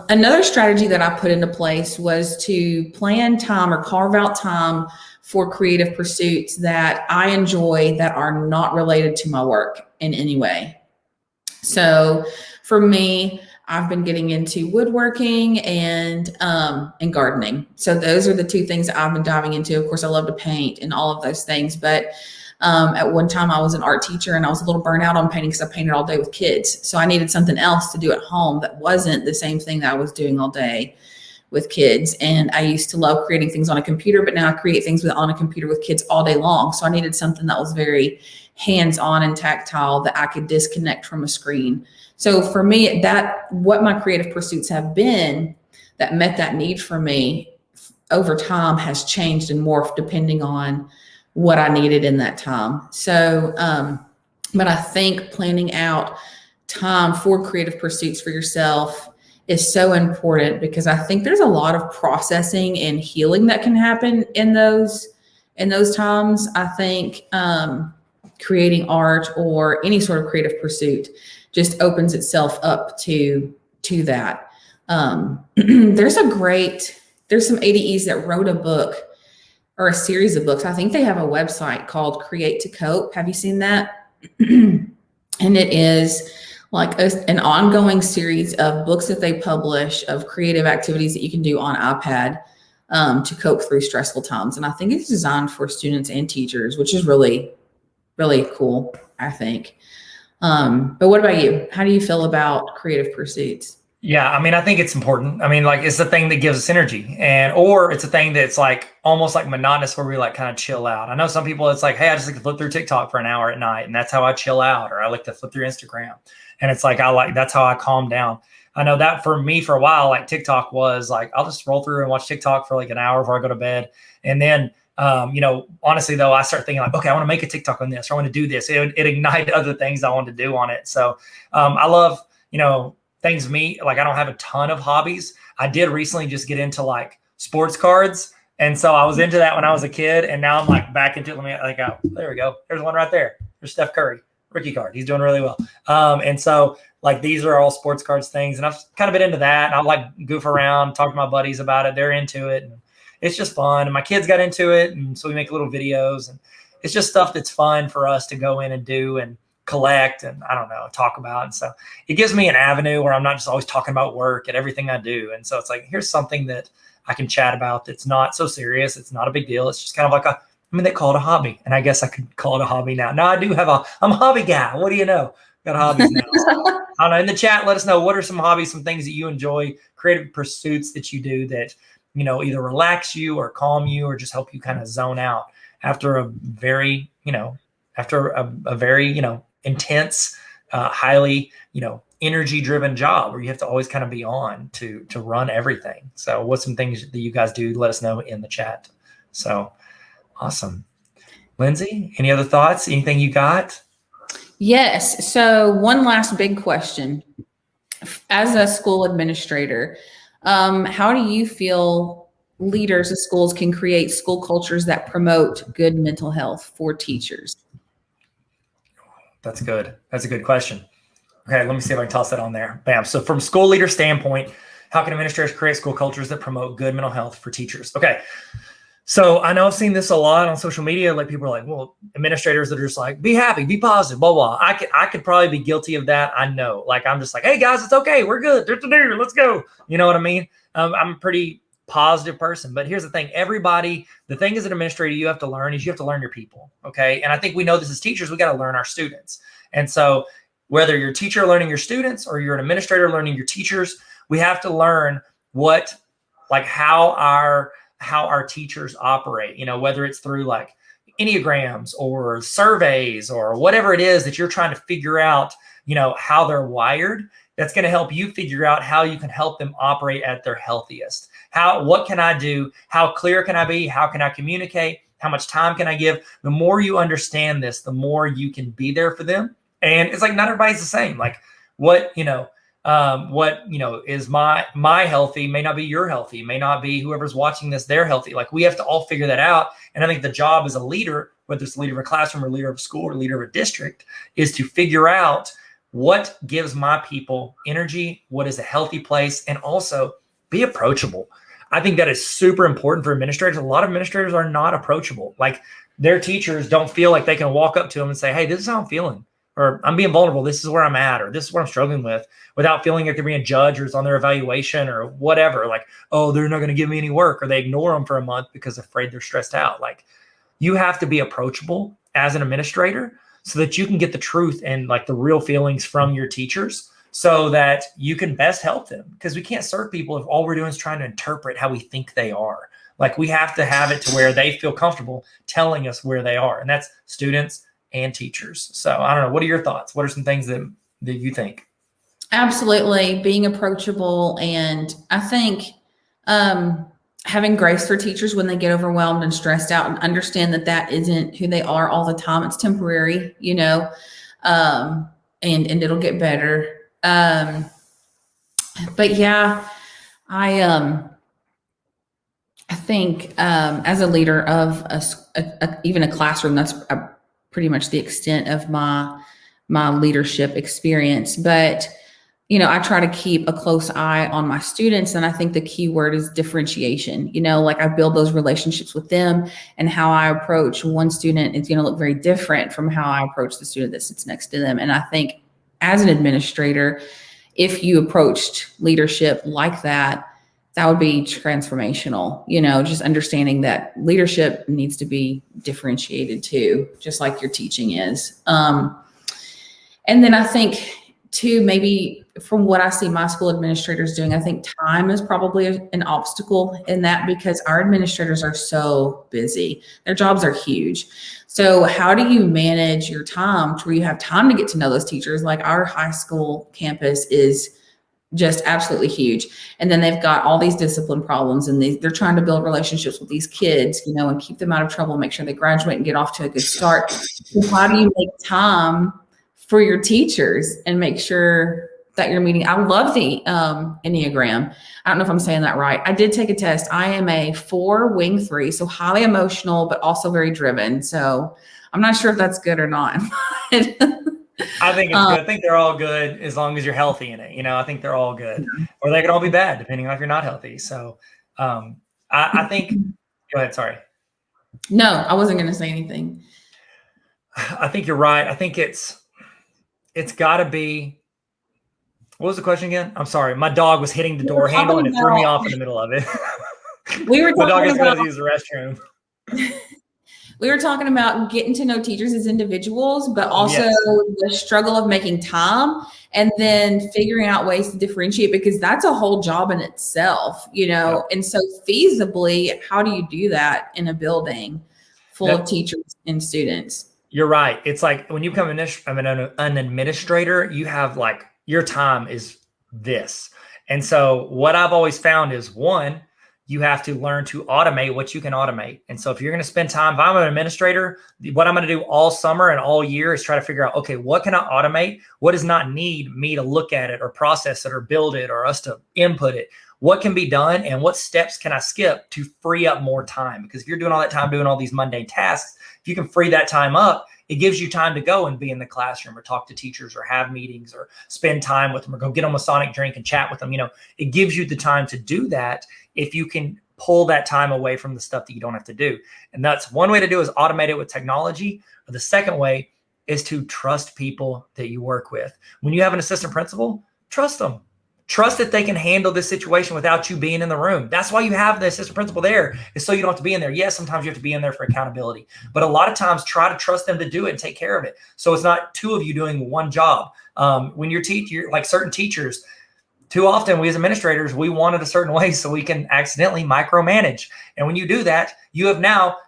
another strategy that I put into place was to plan time or carve out time for creative pursuits that I enjoy that are not related to my work in any way. So for me, I've been getting into woodworking and gardening. So those are the 2 things that I've been diving into. Of course, I love to paint and all of those things, but at one time I was an art teacher and I was a little burnt out on painting because I painted all day with kids. So I needed something else to do at home that wasn't the same thing that I was doing all day with kids. And I used to love creating things on a computer, but now I create things on a computer with kids all day long. So I needed something that was very hands-on and tactile that I could disconnect from a screen. So for me, what my creative pursuits have been that met that need for me over time has changed and morphed depending on what I needed in that time. So, but I think planning out time for creative pursuits for yourself is so important because I think there's a lot of processing and healing that can happen in those times. I think creating art or any sort of creative pursuit just opens itself up to that. There's some ADEs that wrote a book or a series of books. I think they have a website called Create to Cope. Have you seen that? And it is like an ongoing series of books that they publish of creative activities that you can do on iPad to cope through stressful times. And I think it's designed for students and teachers, which is really, really cool, I think. But what about you? How do you feel about creative pursuits? Yeah, I mean, I think it's important. I mean, like it's the thing that gives us energy, or it's a thing that's like almost like monotonous where we like kind of chill out. I know some people it's like, hey, I just like to flip through TikTok for an hour at night, and that's how I chill out, or I like to flip through Instagram, and it's like that's how I calm down. I know that for me for a while, like TikTok was like I'll just roll through and watch TikTok for like an hour before I go to bed, and then honestly though, I start thinking like, okay, I want to make a TikTok on this, or I want to do this. It ignited other things I wanted to do on it. So I love things like I don't have a ton of hobbies. I did recently just get into like sports cards. And so I was into that when I was a kid. And now I'm like back into it. Let me there we go. There's one right there. There's Steph Curry, rookie card. He's doing really well. And so like these are all sports cards things. And I've kind of been into that. And I'll like goof around, talk to my buddies about it. They're into it. And it's just fun. And my kids got into it. And so we make little videos. And it's just stuff that's fun for us to go in and do and collect and I don't know, talk about. And so it gives me an avenue where I'm not just always talking about work and everything I do. And so it's like, here's something that I can chat about that's not so serious. It's not a big deal. It's just kind of like they call it a hobby. And I guess I could call it a hobby now. Now I'm a hobby guy. What do you know? Got hobbies now. So, I don't know. In the chat, let us know what are some hobbies, some things that you enjoy, creative pursuits that you do that, either relax you or calm you or just help you kind of zone out after a very, intense, highly, energy driven job where you have to always kind of be on to run everything. So what's some things that you guys do? Let us know in the chat. So awesome. Lindsay, any other thoughts? Anything you got? Yes. So one last big question. As a school administrator, how do you feel leaders of schools can create school cultures that promote good mental health for teachers? That's good. That's a good question. Okay, let me see if I can toss that on there. Bam. So from school leader standpoint, how can administrators create school cultures that promote good mental health for teachers? Okay. So I know I've seen this a lot on social media. Like people are like, well, administrators that are just like, be happy, be positive, blah, blah. I could probably be guilty of that. I know. Like I'm just like, hey guys, it's okay. We're good. Let's go. You know what I mean? I'm a pretty positive person. But here's the thing. The thing as an administrator you have to learn is you have to learn your people. Okay. And I think we know this as teachers, we got to learn our students. And so whether you're a teacher learning your students or you're an administrator learning your teachers, we have to learn how our teachers operate, whether it's through like Enneagrams or surveys or whatever it is that you're trying to figure out, how they're wired. That's going to help you figure out how you can help them operate at their healthiest. What can I do? How clear can I be? How can I communicate? How much time can I give? The more you understand this, the more you can be there for them. And it's like, not everybody's the same. Like what is my healthy may not be your healthy, may not be whoever's watching this, they're healthy. Like we have to all figure that out. And I think the job as a leader, whether it's the leader of a classroom or leader of a school or leader of a district, is to figure out what gives my people energy, what is a healthy place, and also be approachable. I think that is super important for administrators. A lot of administrators are not approachable. Like their teachers don't feel like they can walk up to them and say, hey, this is how I'm feeling, or I'm being vulnerable. This is where I'm at, or this is what I'm struggling with, without feeling like they're being judged or it's on their evaluation or whatever. Like, oh, they're not going to give me any work, or they ignore them for a month because they're afraid they're stressed out. Like you have to be approachable as an administrator so that you can get the truth and like the real feelings from your teachers so that you can best help them. Because we can't serve people if all we're doing is trying to interpret how we think they are. Like we have to have it to where they feel comfortable telling us where they are. And that's students and teachers. So I don't know. What are your thoughts? What are some things that you think? Absolutely. Being approachable. And I think having grace for teachers when they get overwhelmed and stressed out, and understand that isn't who they are all the time. It's temporary, and it'll get better. But yeah, I think as a leader of even a classroom, that's pretty much the extent of my leadership experience. But I try to keep a close eye on my students. And I think the key word is differentiation. Like I build those relationships with them, and how I approach one student is going to look very different from how I approach the student that sits next to them. And I think as an administrator, if you approached leadership like that, that would be transformational, just understanding that leadership needs to be differentiated too, just like your teaching is. And then I think too, maybe from what I see my school administrators doing, I think time is probably an obstacle in that, because our administrators are so busy. Their jobs are huge. So how do you manage your time to where you have time to get to know those teachers? Like our high school campus is just absolutely huge. And then they've got all these discipline problems, and they're trying to build relationships with these kids, and keep them out of trouble, make sure they graduate and get off to a good start. So how do you make time for your teachers and make sure that you're meeting? I love the Enneagram. I don't know if I'm saying that right. I did take a test. I am a 4 wing 3, so highly emotional, but also very driven. So I'm not sure if that's good or not. I think it's good. I think they're all good as long as you're healthy in it. I think they're all good, or they could all be bad depending on if you're not healthy. So I think, go ahead. Sorry. No, I wasn't going to say anything. I think you're right. I think it's got to be. What was the question again? I'm sorry. My dog was hitting the door handle and it threw me off in the middle of it. We were My dog talking is going about to use the restroom. We were talking about getting to know teachers as individuals, but also the struggle of making time and then figuring out ways to differentiate, because that's a whole job in itself, And so feasibly, how do you do that in a building full of teachers and students? You're right. It's like when you become an administrator, you have like your time is this. And so what I've always found is, one, you have to learn to automate what you can automate. And so if you're going to spend time, if I'm an administrator, what I'm going to do all summer and all year is try to figure out, okay, what can I automate? What does not need me to look at it or process it or build it or us to input it? What can be done and what steps can I skip to free up more time? Because if you're doing all that time doing all these mundane tasks, if you can free that time up, it gives you time to go and be in the classroom or talk to teachers or have meetings or spend time with them or go get them a Sonic drink and chat with them. It gives you the time to do that if you can pull that time away from the stuff that you don't have to do. And that's one way to do is automate it with technology. Or the second way is to trust people that you work with. When you have an assistant principal, trust them. Trust that they can handle this situation without you being in the room. That's why you have the assistant principal there, is so you don't have to be in there. Yes, sometimes you have to be in there for accountability, but a lot of times try to trust them to do it and take care of it. So it's not two of you doing one job. When you're like certain teachers, too often we as administrators, we want it a certain way so we can accidentally micromanage. And when you do that, you have now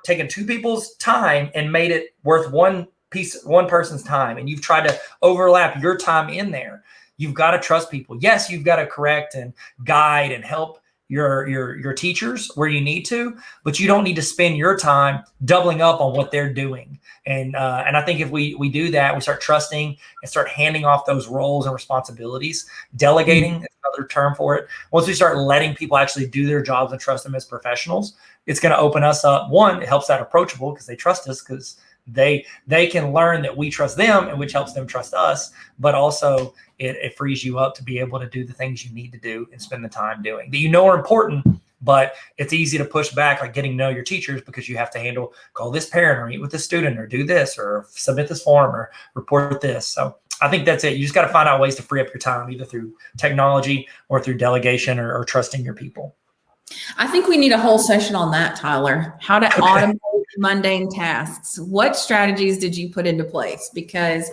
taken two people's time and made it worth one person's time. And you've tried to overlap your time in there. You've got to trust people. Yes, you've got to correct and guide and help your teachers where you need to, but you don't need to spend your time doubling up on what they're doing. And I think if we do that, we start trusting and start handing off those roles and responsibilities. Delegating is another term for it. Once we start letting people actually do their jobs and trust them as professionals, it's going to open us up. One, it helps that approachable because they trust us, because they can learn that we trust them, and which helps them trust us. But also it frees you up to be able to do the things you need to do and spend the time doing that are important. But it's easy to push back, like getting to know your teachers, because you have to call this parent or meet with this student or do this or submit this form or report this. So I think that's it. You just got to find out ways to free up your time, either through technology or through delegation or trusting your people. I think we need a whole session on that, Tyler. How to automate mundane tasks. What strategies did you put into place? Because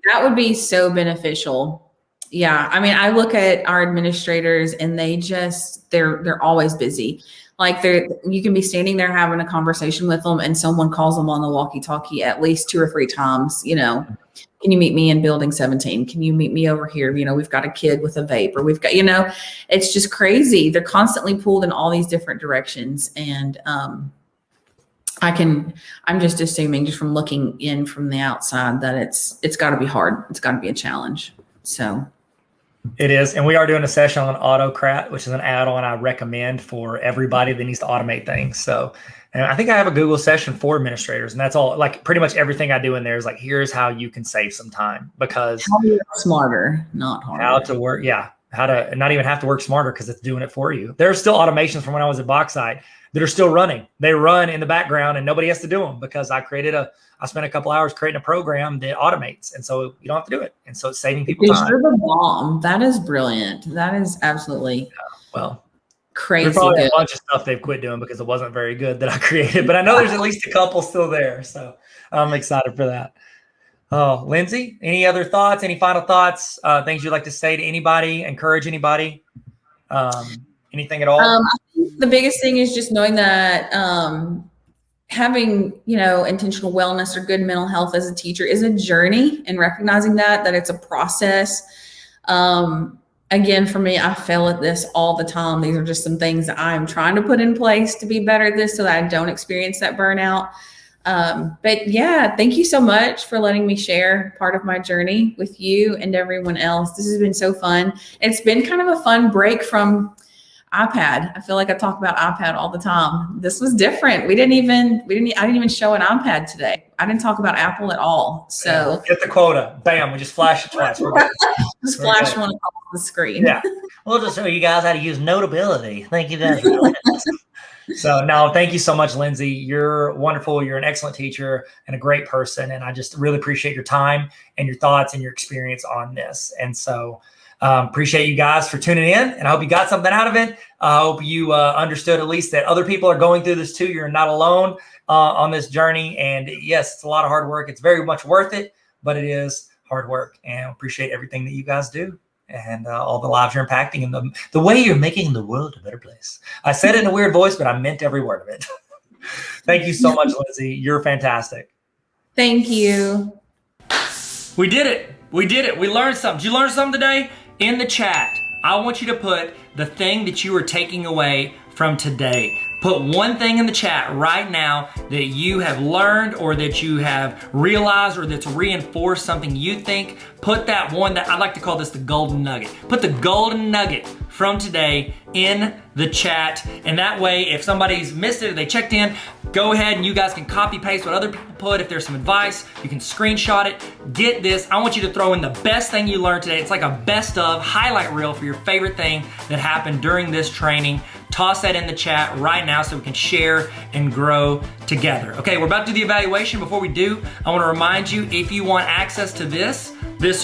that would be so beneficial. Yeah. I mean, I look at our administrators and they're always busy. Like you can be standing there having a conversation with them and someone calls them on the walkie-talkie at least 2 or 3 times, can you meet me in building 17? Can you meet me over here? We've got a kid with a vape, or we've got, it's just crazy. They're constantly pulled in all these different directions. And I'm just assuming, just from looking in from the outside, that it's got to be hard. It's got to be a challenge. So it is. And we are doing a session on Autocrat, which is an add-on I recommend for everybody that needs to automate things. So, and I think I have a Google session for administrators, and that's all. Like pretty much everything I do in there is like, here's how you can save some time, because how to work smarter, not harder. How to work, how to not even have to work smarter, because it's doing it for you. There's still automations from when I was at Bauxite that are still running. They run in the background and nobody has to do them, because I spent a couple hours creating a program that automates, and so you don't have to do it, and so it's saving people time. You're the bomb. That is brilliant. That is absolutely. Well, crazy There's probably good. a bunch of stuff they've quit doing because it wasn't very good that I created, but I know there's at least a couple still there. So I'm excited for that. Oh, Lindsay, any other thoughts? Any final thoughts? Things you'd like to say to anybody? Encourage anybody? Anything at all? I think the biggest thing is just knowing that having, intentional wellness or good mental health as a teacher is a journey, and recognizing that it's a process. Again, for me, I fail at this all the time. These are just some things that I'm trying to put in place to be better at this so that I don't experience that burnout. But yeah, thank you so much for letting me share part of my journey with you and everyone else. This has been so fun. It's been kind of a fun break from iPad. I feel like I talk about iPad all the time. This was different. I didn't even show an iPad today. I didn't talk about Apple at all. So get the quota. Bam. We just flash it twice. We're good. Just flash one across the screen. Yeah. We'll just show you guys how to use Notability. Thank you guys. So no, thank you so much, Lindsay. You're wonderful. You're an excellent teacher and a great person. And I just really appreciate your time and your thoughts and your experience on this. And so appreciate you guys for tuning in, and I hope you got something out of it. I hope you understood at least that other people are going through this too. You're not alone on this journey. And yes, it's a lot of hard work. It's very much worth it, but it is hard work, and I appreciate everything that you guys do and all the lives you're impacting and the way you're making the world a better place. I said it in a weird voice, but I meant every word of it. Thank you so much, Lindsay. You're fantastic. Thank you. We did it. We did it. We learned something. Did you learn something today? In the chat, I want you to put the thing that you are taking away from today. Put one thing in the chat right now that you have learned or that you have realized or that's reinforced something you think. Put that one that I like to call this the golden nugget. Put the golden nugget from today in the chat. And that way, if somebody's missed it or they checked in, go ahead and you guys can copy paste what other people put. If there's some advice, you can screenshot it. Get this. I want you to throw in the best thing you learned today. It's like a best of highlight reel for your favorite thing that happened during this training. Toss that in the chat right now so we can share and grow together. Okay, we're about to do the evaluation. Before we do, I want to remind you, if you want access to this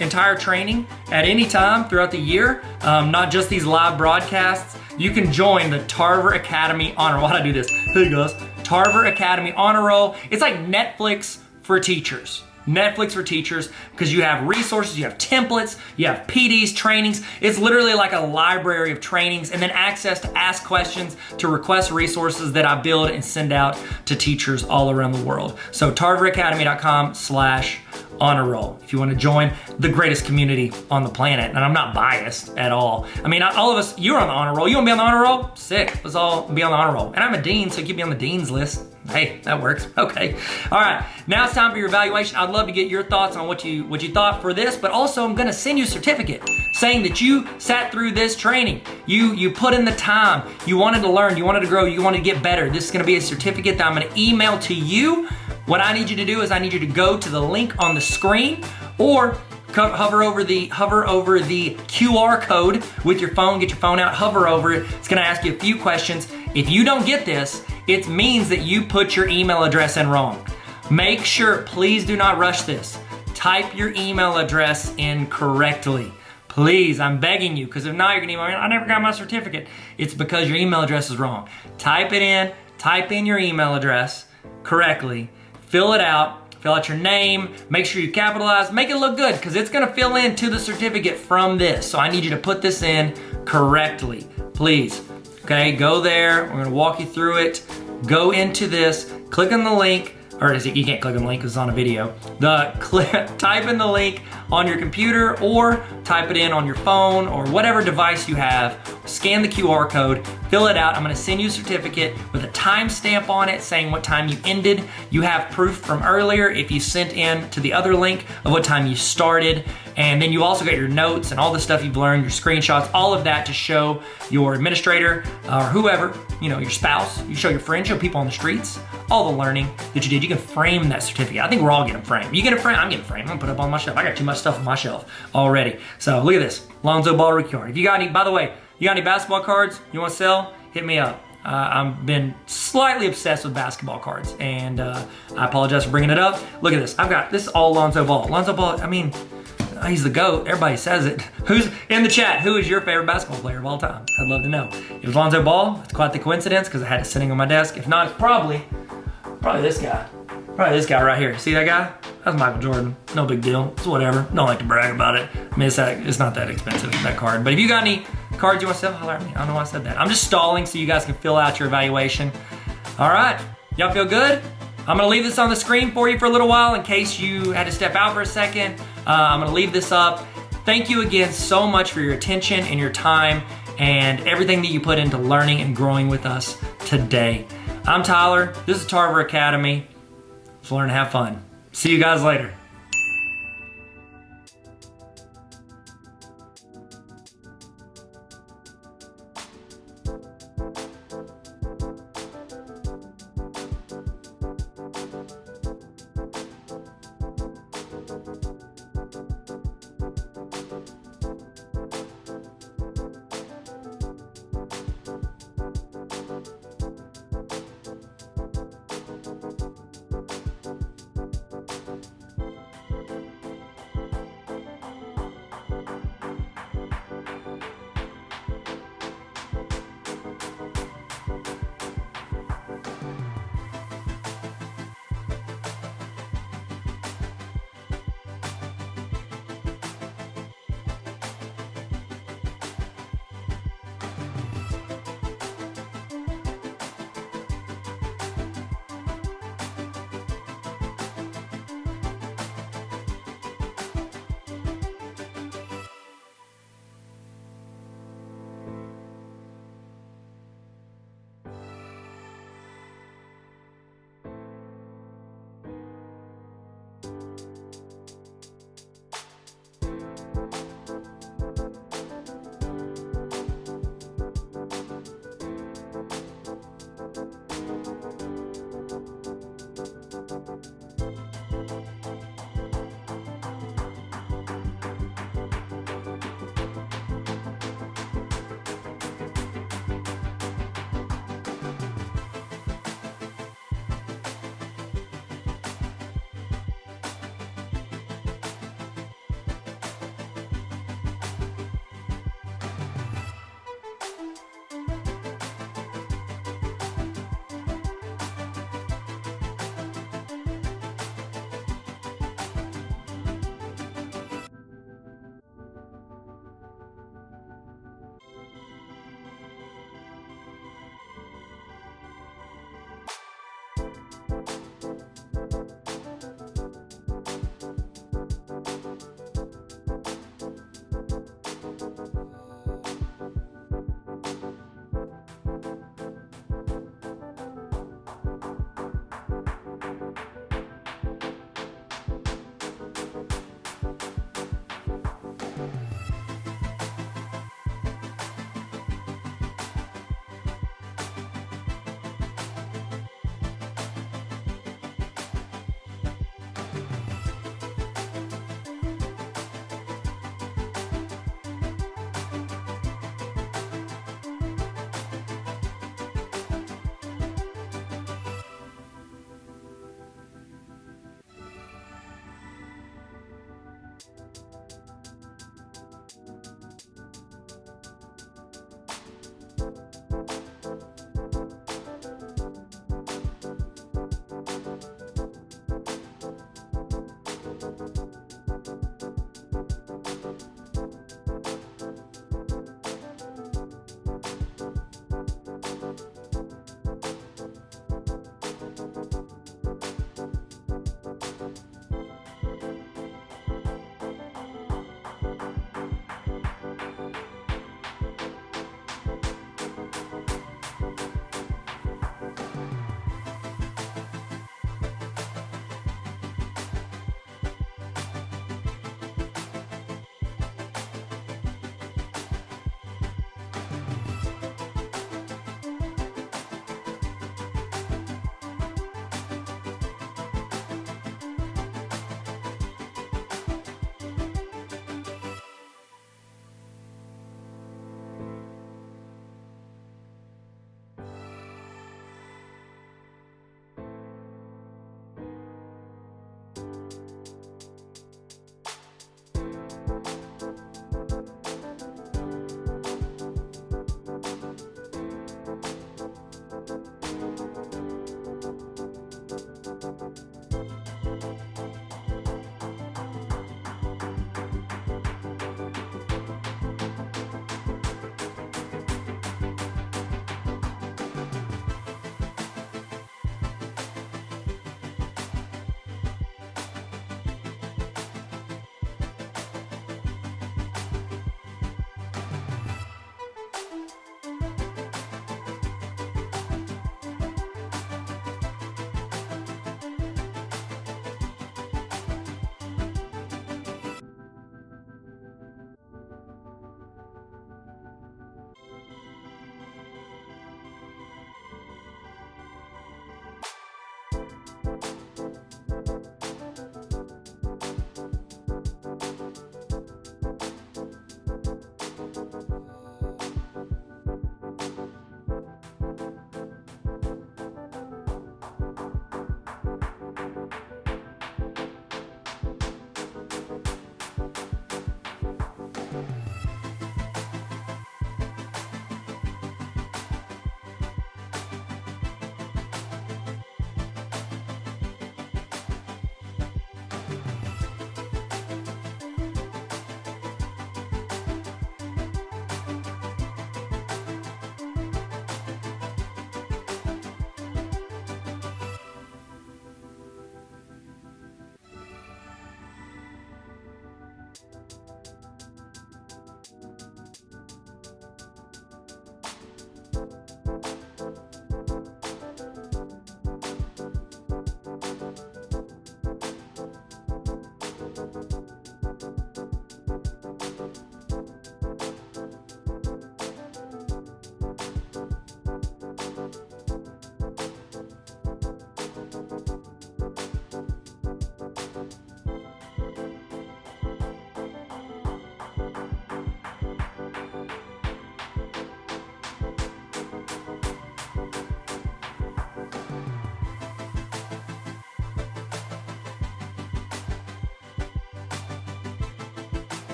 entire training at any time throughout the year, not just these live broadcasts, you can join the Tarver Academy Honor. Why'd I do this? Hey guys, Tarver Academy Honor Roll. It's like Netflix for teachers. Netflix for teachers, because you have resources, you have templates, you have PDs, trainings. It's literally like a library of trainings, and then access to ask questions, to request resources that I build and send out to teachers all around the world. So tarveracademy.com/honor roll if you want to join the greatest community on the planet. And I'm not biased at all. I mean, all of us, you're on the honor roll. You want to be on the honor roll? Sick. Let's all be on the honor roll. And I'm a dean, so keep me on the dean's list. Hey, that works. Okay. All right. Now it's time for your evaluation. I'd love to get your thoughts on what you thought for this, but also I'm going to send you a certificate saying that you sat through this training. You put in the time. You wanted to learn. You wanted to grow. You wanted to get better. This is going to be a certificate that I'm going to email to you. What I need you to do is I need you to go to the link on the screen or hover over the QR code with your phone. Get your phone out, hover over it. It's going to ask you a few questions. If you don't get this, it means that you put your email address in wrong. Make sure, please do not rush this. Type your email address in correctly. Please, I'm begging you, because if not, you're gonna email me, I never got my certificate. It's because your email address is wrong. Type in your email address correctly, fill it out, fill out your name, make sure you capitalize, make it look good, because it's gonna fill into the certificate from this. So I need you to put this in correctly, please. Okay, go there, we're gonna walk you through it. Go into this, click on the link, or you can't click on the link because it's on a video. Type in the link on your computer or type it in on your phone or whatever device you have. Scan the QR code, fill it out. I'm gonna send you a certificate with a timestamp on it saying what time you ended. You have proof from earlier if you sent in to the other link of what time you started. And then you also got your notes and all the stuff you've learned, your screenshots, all of that to show your administrator or whoever, your spouse, you show your friends, show people on the streets, all the learning that you did. You can frame that certificate. I think we're all getting framed. You get it framed, I'm getting framed. I'm gonna put it up on my shelf. I got too much stuff on my shelf already. So look at this, Lonzo Ball rookie card. If you got any, by the way, you got any basketball cards you wanna sell, hit me up. I've been slightly obsessed with basketball cards, and I apologize for bringing it up. Look at this. I've got, this is all Lonzo Ball. Lonzo Ball, I mean, He's the GOAT. Everybody says it. Who's in the chat? Who is your favorite basketball player of all time? I'd love to know. If it's Lonzo Ball, it's quite the coincidence because I had it sitting on my desk. If not, it's probably this guy. Probably this guy right here. See that guy? That's Michael Jordan. No big deal. It's whatever. Don't like to brag about it. I mean, it's not that expensive, that card. But if you got any cards you want to sell, holler at me. I don't know why I said that. I'm just stalling so you guys can fill out your evaluation. All right. Y'all feel good? I'm going to leave this on the screen for you for a little while in case you had to step out for a second. I'm going to leave this up. Thank you again so much for your attention and your time and everything that you put into learning and growing with us today. I'm Tyler. This is Tarver Academy. Let's learn and have fun. See you guys later.